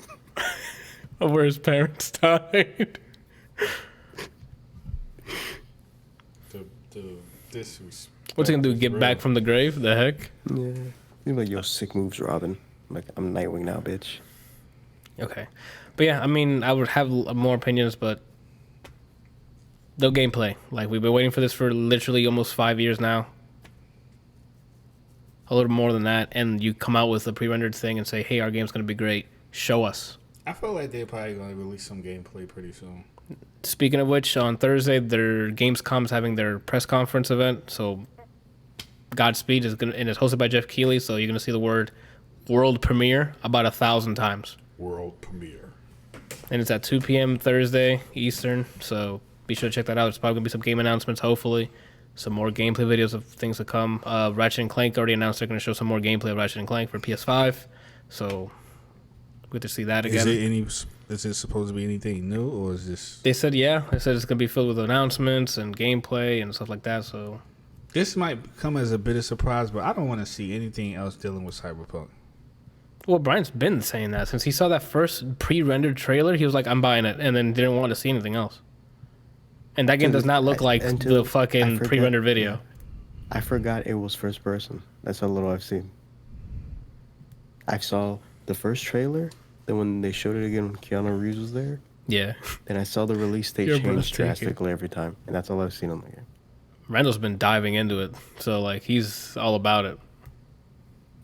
Where his parents died. The disrespect. What's he gonna do? is Get real. back from the grave? The heck? Yeah. You're like, yo, sick moves, Robin. I'm like, I'm Nightwing now, bitch. Okay. But yeah, I mean, I would have more opinions, but no gameplay. Like, we've been waiting for this for literally almost 5 years now. A little more than that. And you come out with a pre-rendered thing and say, hey, our game's going to be great. Show us. I feel like they're probably going to release some gameplay pretty soon. Speaking of which, on Thursday, their Gamescom's having their press conference event. So, Godspeed is going to, and it's hosted by Jeff Keighley. So, you're going to see the word world premiere about 1,000 times. World premiere. And it's at 2 p.m. Thursday Eastern, so be sure to check that out. There's probably going to be some game announcements, hopefully. Some more gameplay videos of things to come. Ratchet & Clank already announced they're going to show some more gameplay of Ratchet & Clank for PS5. So, good to see that again. Is it supposed to be anything new, or is this... They said, yeah. They said it's going to be filled with announcements and gameplay and stuff like that, so... This might come as a bit of surprise, but I don't want to see anything else dealing with Cyberpunk. Well, Brian's been saying that. Since he saw that first pre-rendered trailer, he was like, I'm buying it, and then didn't want to see anything else. And that game does not look like the fucking pre-rendered video. I forgot it was first person. That's how little I've seen. I saw the first trailer, then when they showed it again when Keanu Reeves was there, Yeah. then I saw the release date You're change breathtaking. drastically every time, and that's all I've seen on the game. Randall's been diving into it, so like he's all about it.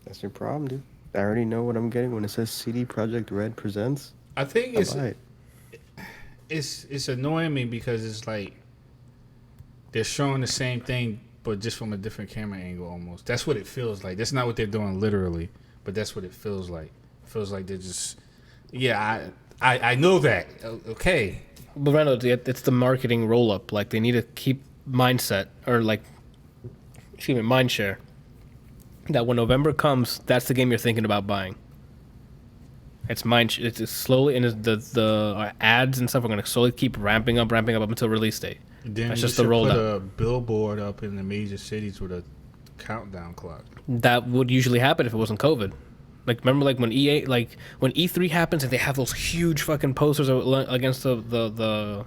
That's your problem, dude. I already know what I'm getting when it says CD Projekt Red presents. I think I'll buy it. it's annoying me because it's like they're showing the same thing but just from a different camera angle almost. That's what it feels like. That's not what they're doing literally, but that's what it feels like. It feels like they're just I know that. Okay. But Randall, it's the marketing roll up. Like they need to keep mindset or like mind share. That when November comes, that's the game you're thinking about buying. It's it's slowly, and the ads and stuff are going to slowly keep ramping up until release date. Then That's you just the should roll put down. a billboard up in the major cities with a countdown clock. That would usually happen if it wasn't COVID. Like, remember, like when when E3 happens and they have those huge fucking posters against the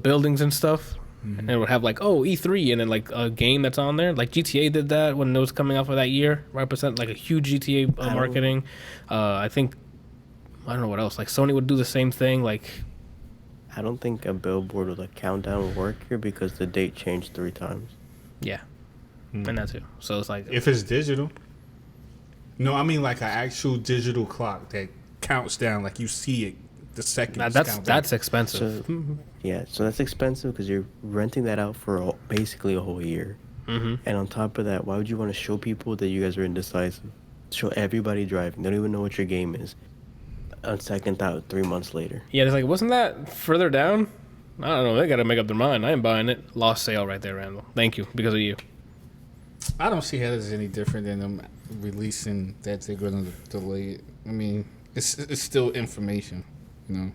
buildings and stuff, and it would have like, oh, E3, and then like a game that's on there. Like GTA did that when it was coming out for that year. Represent like a huge GTA marketing. I think I don't know what else. Like Sony would do the same thing. Like, I don't think a billboard with a countdown would work here because the date changed 3 times. yeah, and that too. So it's like, If it's digital. No, I mean like an actual digital clock that counts down, like you see it the second. that's expensive. So, yeah, so that's expensive because you're renting that out for basically a whole year. Mm-hmm. And on top of that, why would you want to show people that you guys are indecisive? Show everybody driving. They don't even know what your game is. On second thought, 3 months later. Yeah, it's like, wasn't that further down? I don't know. They got to make up their mind. I ain't buying it. Lost sale right there, Randall. Thank you, because of you. I don't see how this is any different than them releasing that they're going to delay it. I mean, it's still information, you know.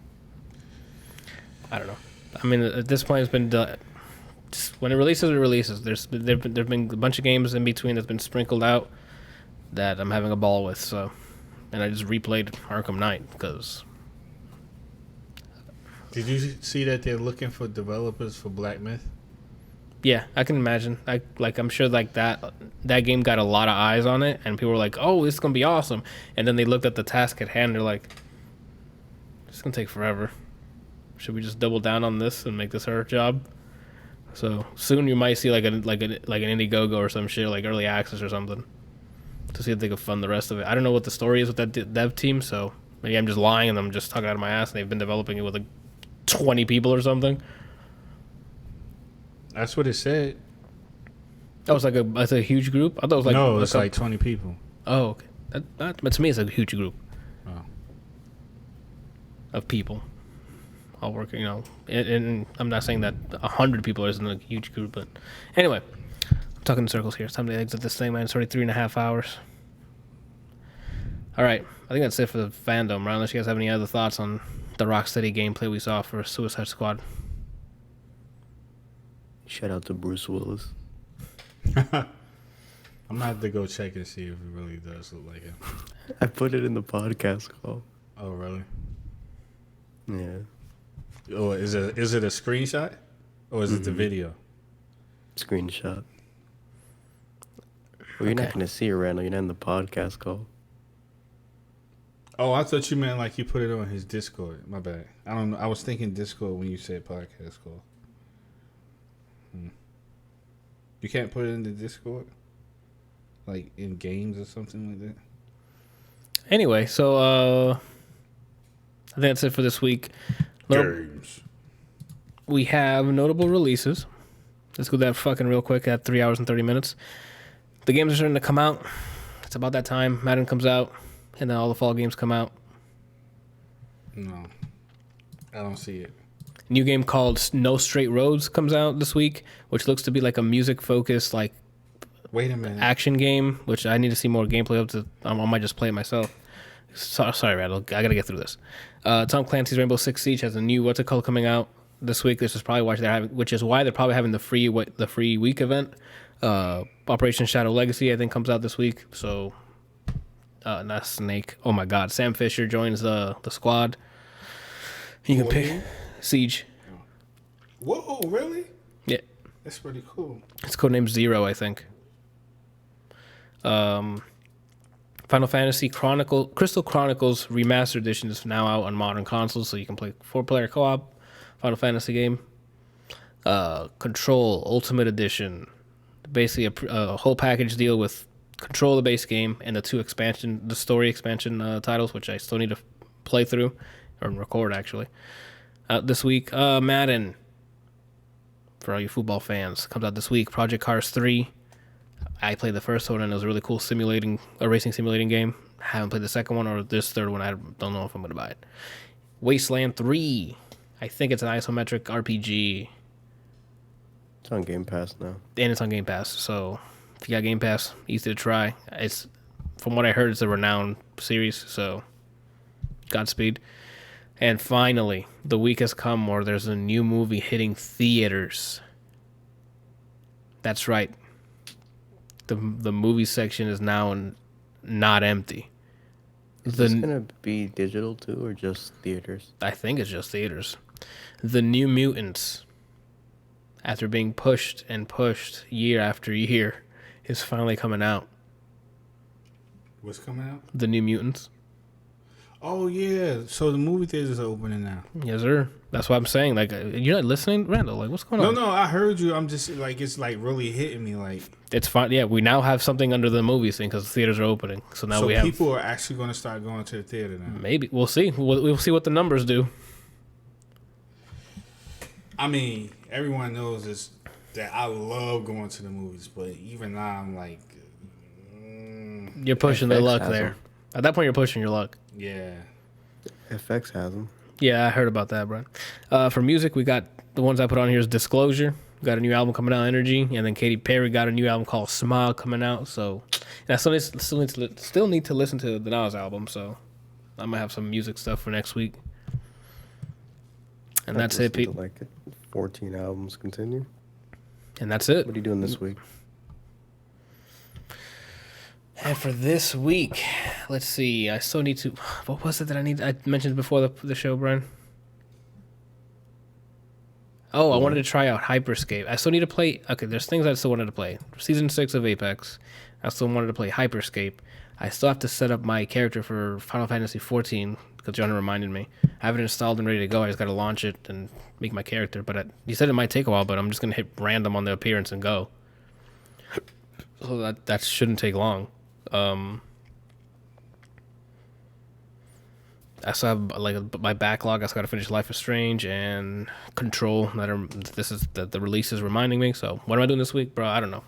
I don't know. I mean, at this point, it's been done. When it releases, it releases. There've been a bunch of games in between that's been sprinkled out that I'm having a ball with. So, and I just replayed Arkham Knight because. Did you see that they're looking for developers for Black Myth? Yeah, I can imagine. I'm sure like that game got a lot of eyes on it, and people were like, "Oh, this is gonna be awesome." And then they looked at the task at hand. They're like, "It's gonna take forever. Should we just double down on this and make this our job?" So soon you might see like an Indiegogo or some shit, like early access or something, to see if they could fund the rest of it. I don't know what the story is with that dev team, so maybe I'm just lying and I'm just talking out of my ass. And they've been developing it with like 20 people or something. That's what it said. That was that's a huge group. I thought it was like no, it's like 20 people. Oh, okay. But to me, it's a huge group of people all working. You know, and I'm not saying that 100 people isn't a huge group, but anyway, I'm talking in circles here. It's time to exit this thing, man. It's already 3.5 hours. All right, I think that's it for the fandom, right? Unless you guys have any other thoughts on the Rocksteady gameplay we saw for Suicide Squad. Shout out to Bruce Willis. I'm gonna have to go check and see if it really does look like him. I put it in the podcast call. Oh, really? Yeah. Oh, is it a screenshot or is it the video? Screenshot. Well, you're not gonna see it, Randall. You're not in the podcast call. Oh, I thought you meant like you put it on his Discord. My bad. I don't know. I was thinking Discord when you said podcast call. You can't put it in the Discord? Like in games or something like that? Anyway, so I think that's it for this week. Games. We have notable releases. Let's go that fucking real quick at 3 hours and 30 minutes. The games are starting to come out. It's about that time. Madden comes out, and then all the fall games come out. No. I don't see it. New game called No Straight Roads comes out this week, which looks to be like a music-focused, like, wait a minute, action game, which I need to see more gameplay of. I might just play it myself. Sorry, Randall. I gotta get through this. Tom Clancy's Rainbow Six Siege has a new what's it called coming out this week. This is probably why they're probably having the free week event. Operation Shadow Legacy I think comes out this week. So, not Snake. Oh my God, Sam Fisher joins the squad. You can pick Siege. Whoa, really? Yeah, that's pretty cool. It's codenamed Zero, I think. Final Fantasy Crystal Chronicles Remastered Edition is now out on modern consoles, so you can play 4-player co-op Final Fantasy game. Control Ultimate Edition, basically a whole package deal with Control, the base game, and the story expansion titles, which I still need to play through or record actually. This week, Madden, for all you football fans, comes out this week. Project Cars 3. I played the first one and it was a really cool racing simulating game. Haven't played the second one or this third one. I don't know if I'm going to buy it. Wasteland 3. I think it's an isometric RPG. It's on Game Pass now. And it's on Game Pass. So if you got Game Pass, easy to try. It's, from what I heard, it's a renowned series. So Godspeed. And finally, the week has come where there's a new movie hitting theaters. That's right. the movie section is now not empty. Is this gonna be digital too, or just theaters? I think it's just theaters. The New Mutants, after being pushed and pushed year after year, is finally coming out. What's coming out? The New Mutants. Oh yeah, so the movie theaters are opening now. Yes, sir. That's what I'm saying. Like, you're not listening, Randall. Like, what's going on? No, I heard you. I'm just like, it's like really hitting me. Like, It's fine. Yeah, we now have something under the movies thing because theaters are opening. So now so we have. people are actually going to start going to the theater now. Maybe we'll see. We'll see what the numbers do. I mean, everyone knows that I love going to the movies, but even now I'm like, You're pushing the FX luck has there. them. At that point, you're pushing your luck. yeah. FX has them. Yeah, I heard about that, bro. For music, we got the ones I put on here is Disclosure. We got a new album coming out, Energy, and then Katy Perry got a new album called Smile coming out. So, and I still need to listen to the Nas album. So, I might have some music stuff for next week. And that's it, people. Like 14 albums continue. And that's it. What are you doing this week? And for this week, let's see. I still need to. What was it that I mentioned before the show, Brian? Oh, I wanted to try out Hyperscape. I still need to play. Okay, there's things I still wanted to play. Season 6 of Apex. I still wanted to play Hyperscape. I still have to set up my character for Final Fantasy 14 because John reminded me. I have it installed and ready to go. I just got to launch it and make my character. But you said it might take a while, but I'm just gonna hit random on the appearance and go. So that shouldn't take long. I still have like my backlog. I still got to finish Life is Strange and Control. The release is reminding me. So what am I doing this week, bro? I don't know.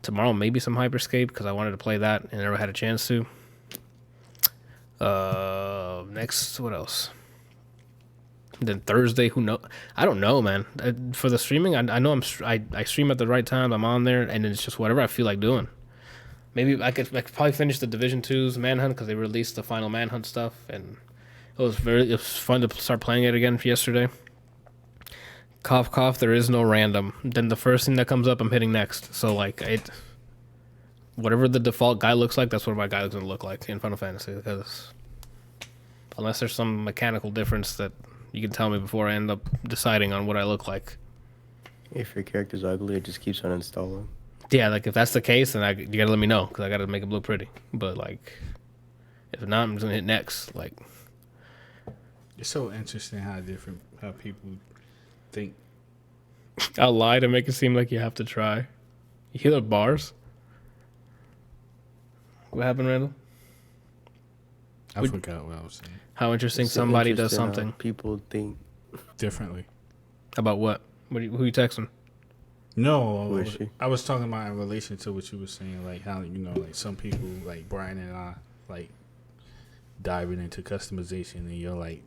Tomorrow maybe some Hyperscape because I wanted to play that and never had a chance to. Next, what else? Then Thursday, who knows? I don't know, man. For the streaming, I know I stream at the right time. I'm on there, and it's just whatever I feel like doing. Maybe I could probably finish the Division 2's Manhunt because they released the final Manhunt stuff, and it was fun to start playing it again yesterday. Cough, cough. There is no random. Then the first thing that comes up, I'm hitting next. So like whatever the default guy looks like, that's what my guy is gonna look like in Final Fantasy. Because unless there's some mechanical difference that you can tell me before I end up deciding on what I look like. If your character's ugly, it just keeps on installing. Yeah, like if that's the case, then you gotta let me know because I gotta make it look pretty. But like, if not, I'm just gonna hit next. Like, It's so interesting how people think. I'll lie to make it seem like you have to try. You hear the bars? What happened, Randall? I forgot what I was saying. How interesting It's so somebody does interesting how something. People think. Differently. About what? Who you texting? No, Who is she? I was talking about in relation to what you were saying, like how like some people, like Brian and I, like diving into customization, and you're like,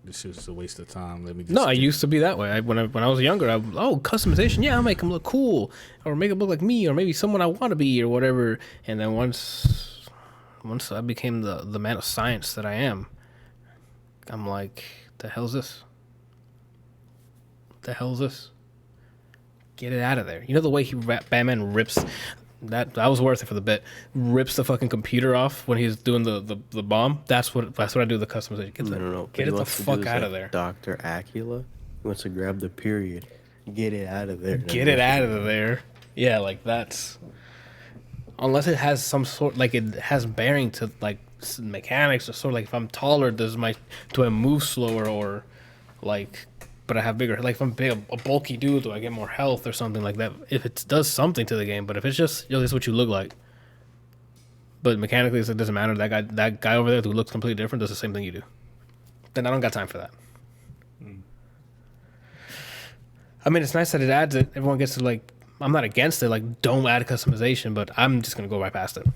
this is a waste of time. Let me. Just No, I used to be that way. When I was younger, customization. Yeah, I'll make them look cool, or make them look like me, or maybe someone I want to be, or whatever. And then once I became the man of science that I am, I'm like, the hell's this? The hell's this? Get it out of there. You know the way Batman rips that was worth it for the bit. Rips the fucking computer off when he's doing the bomb. That's what I do with the customization. Get it the fuck out of there. Dr. Acula wants to grab the period. Get it out of there. Get it out of there. Yeah, like that's unless it has some sort like it has bearing to like mechanics or sort of like if I'm taller, do I move slower or like. But I have bigger, like if I'm big, a bulky dude, do I get more health or something like that? If it does something to the game, but if it's just, this is what you look like. But mechanically, it doesn't matter. That guy over there who looks completely different does the same thing you do. Then I don't got time for that. I mean, it's nice that it adds it. Everyone gets to like, I'm not against it. Like, don't add customization, but I'm just gonna go right past it.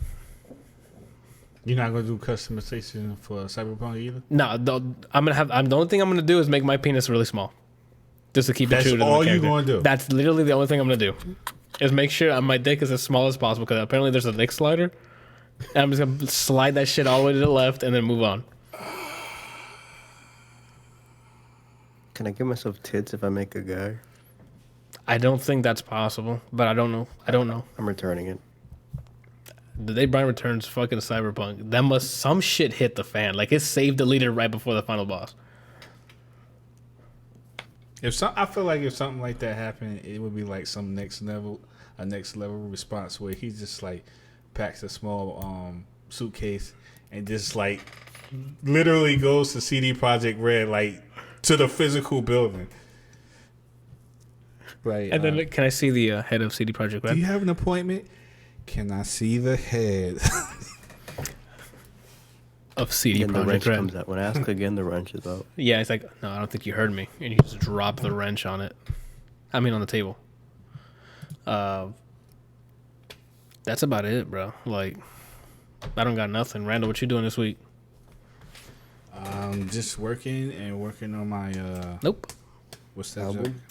You're not gonna do customization for Cyberpunk either. No, the only thing I'm gonna do is make my penis really small, just to keep it true to the all character. you gonna do. That's literally the only thing I'm gonna do, is make sure my dick is as small as possible. Because apparently there's a dick slider, and I'm just gonna slide that shit all the way to the left and then move on. Can I give myself tits if I make a guy? I don't think that's possible, but I don't know. I'm returning it. The day Brian returns, fucking Cyberpunk. Some shit hit the fan. Like it saved deleted right before the final boss. I feel like if something like that happened, it would be like a next level response where he just like packs a small suitcase and just like literally goes to CD Projekt Red, like to the physical building. Right. And then can I see the head of CD Projekt Red? Do you have an appointment? Can I see the head of CD And the Projekt wrench Red? comes out. When I ask again, the wrench is out. Yeah, it's like, no, I don't think you heard me. And you just drop the wrench on it. I mean, on the table. That's about it, bro. Like, I don't got nothing. Randall, what you doing this week? Just working on my Nope. what's that? Album?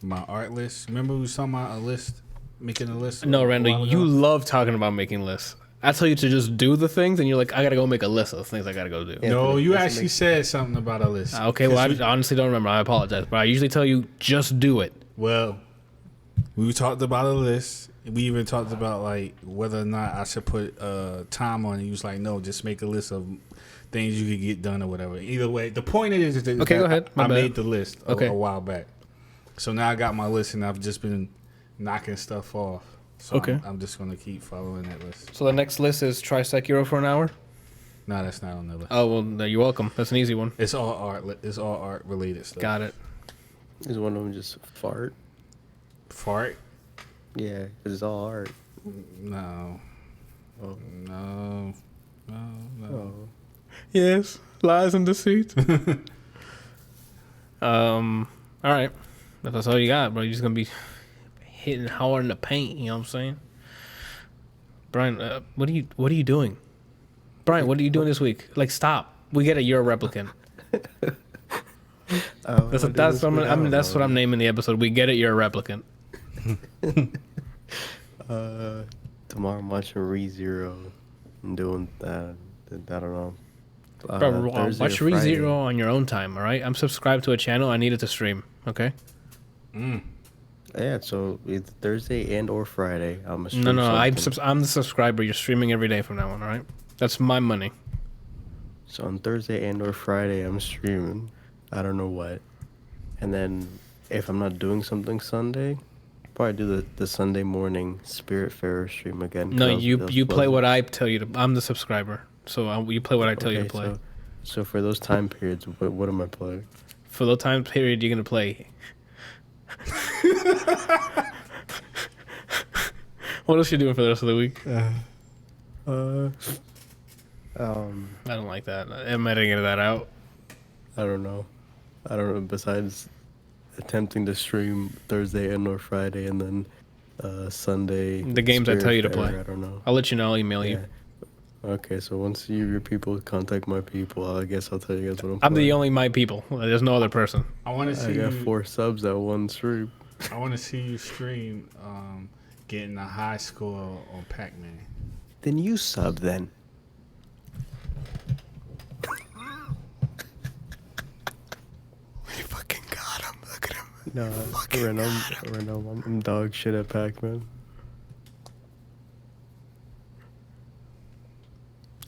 My art list. Remember we was talking about a list, making a list? No, a Randall, while you ago? love talking about making lists. I tell you to just do the things, and you're like, I gotta go make a list of the things I gotta go do. Yeah. No, you Let's actually make- said something about a list. Okay, well, I honestly don't remember. I apologize. But I usually tell you, just do it. Well, we talked about a list. We even talked about like whether or not I should put time on it. You was like, no, just make a list of things you could get done or whatever. Either way, the point is that Okay, go ahead. My I bad. made the list Okay. a while back. So now I got my list and I've just been knocking stuff off. So Okay. I'm just going to keep following that list. So the next list is try Sekiro for an hour? No, that's not on the list. Oh, well, no, you're welcome. That's an easy one. It's all art. It's all art related stuff. Got it. Is one of them just fart? Fart? Yeah, 'cause it's all art. No. Oh. No. Oh. Yes, lies and deceit. All right. If that's all you got, bro, you're just gonna be hitting hard in the paint. You know what I'm saying? Brian, what are you doing? Brian, what are you doing this week? Like, stop. We get it. You're a replicant. That's what I'm naming the episode. We get it. You're a replicant. Tomorrow I'm watching ReZero and doing that. I don't know. Bro, Thursday watch or Friday. ReZero on your own time. All right. I'm subscribed to a channel. I need it to stream. Okay. Yeah, so it's Thursday and or Friday. I'm a No. I'm the subscriber. You're streaming every day from now on. All right. That's my money. So on Thursday and or Friday, I'm streaming. I don't know what. And then if I'm not doing something Sunday, probably do the Sunday morning Spiritfarer stream again. No, you play what I tell you to. I'm the subscriber, so you play what I tell you to play. So for those time periods, what am I playing? For the time period, you're gonna play. What else you doing for the rest of the week? I don't like that. I'm editing that out. I don't know. Besides attempting to stream Thursday and or Friday, and then Sunday. The games I tell you to Spiritfarer, play. I don't know. I'll let you know. I'll email you. Okay, so once your people contact my people, I guess I'll tell you guys what I'm I'm playing. the only my people. There's no other person. I want to see I got you. 4 subs at one stream. I want to see you stream getting a high score on Pac-Man. Then you sub then. We fucking got him. Look at him. No, I'm dog shit at Pac-Man.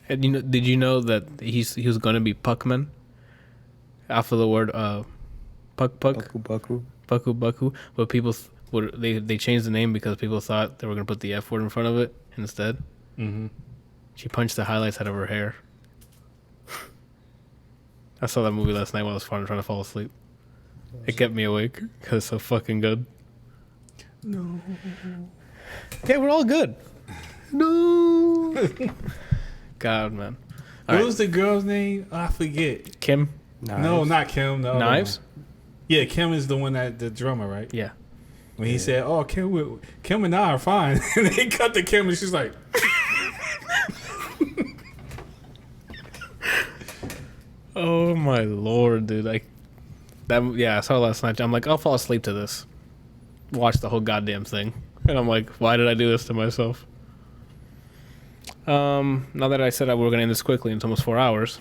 And did you know that he was gonna be Puckman? After the word puck, Baku. Baku, but people they changed the name because people thought they were gonna put the F word in front of it instead. Mm-hmm. She punched the highlights out of her hair. I saw that movie last night while I was trying to fall asleep. It kept me awake because it's so fucking good. No. Okay, we're all good. No. God, man. All What right. was the girl's name? I forget. Kim? No, not Kim. No, Knives? Yeah, Kim is the one the drummer, right? Yeah. When he said, "Oh, Kim and I are fine," and they cut to Kim, and she's like, Oh my lord, dude! I saw it last night. I'm like, I'll fall asleep to this. Watch the whole goddamn thing, and I'm like, why did I do this to myself? Now that I said we were gonna end this quickly, it's almost 4 hours.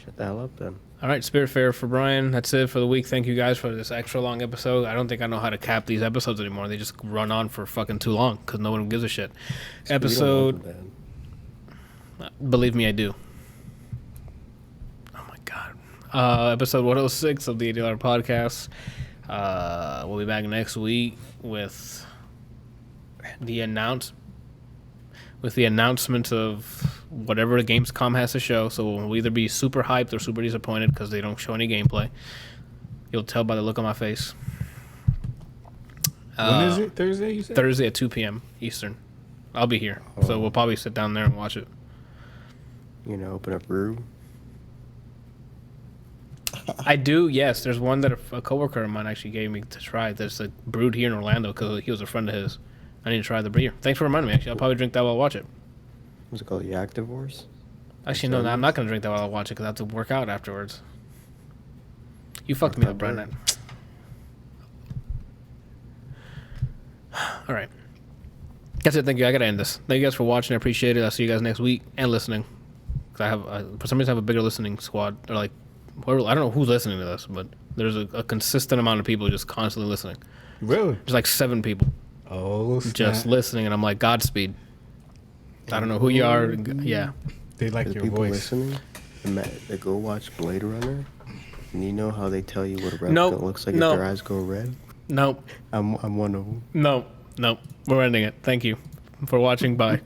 Shut the hell up then. All right, Spiritfarer for Brian. That's it for the week. Thank you guys for this extra long episode. I don't think I know how to cap these episodes anymore. They just run on for fucking too long because no one gives a shit. Episode. Believe me, I do. Oh my god. Episode 106 of the ADLR Podcast. We'll be back next week with the announcement of whatever the Gamescom has to show. So we'll either be super hyped or super disappointed because they don't show any gameplay. You'll tell by the look on my face. When is it? Thursday, you said? Thursday at 2 p.m. Eastern. I'll be here. So we'll probably sit down there and watch it. You know, open up brew. I do, yes. There's one that a coworker of mine actually gave me to try. There's a brewed here in Orlando because he was a friend of his. I need to try the beer. Thanks for reminding me, actually. I'll probably drink that while I watch it. What's it called? The Activores? Actually, no, I'm not going to drink that while I watch it because I have to work out afterwards. You fucked me up, Brendan. All right. That's it. Thank you. I got to end this. Thank you guys for watching. I appreciate it. I'll see you guys next week and listening. Because for some reason, I have a bigger listening squad. Or like, I don't know who's listening to this, but there's a consistent amount of people just constantly listening. Really? There's like 7 people. Oh, snap. Just listening, and I'm like, Godspeed. I don't know who you are. Yeah. They like For the your people voice. listening, they go watch Blade Runner, and you know how they tell you what a replicant Nope. looks like Nope. if their eyes go red? Nope. I'm one of them. No. We're ending it. Thank you for watching. Bye.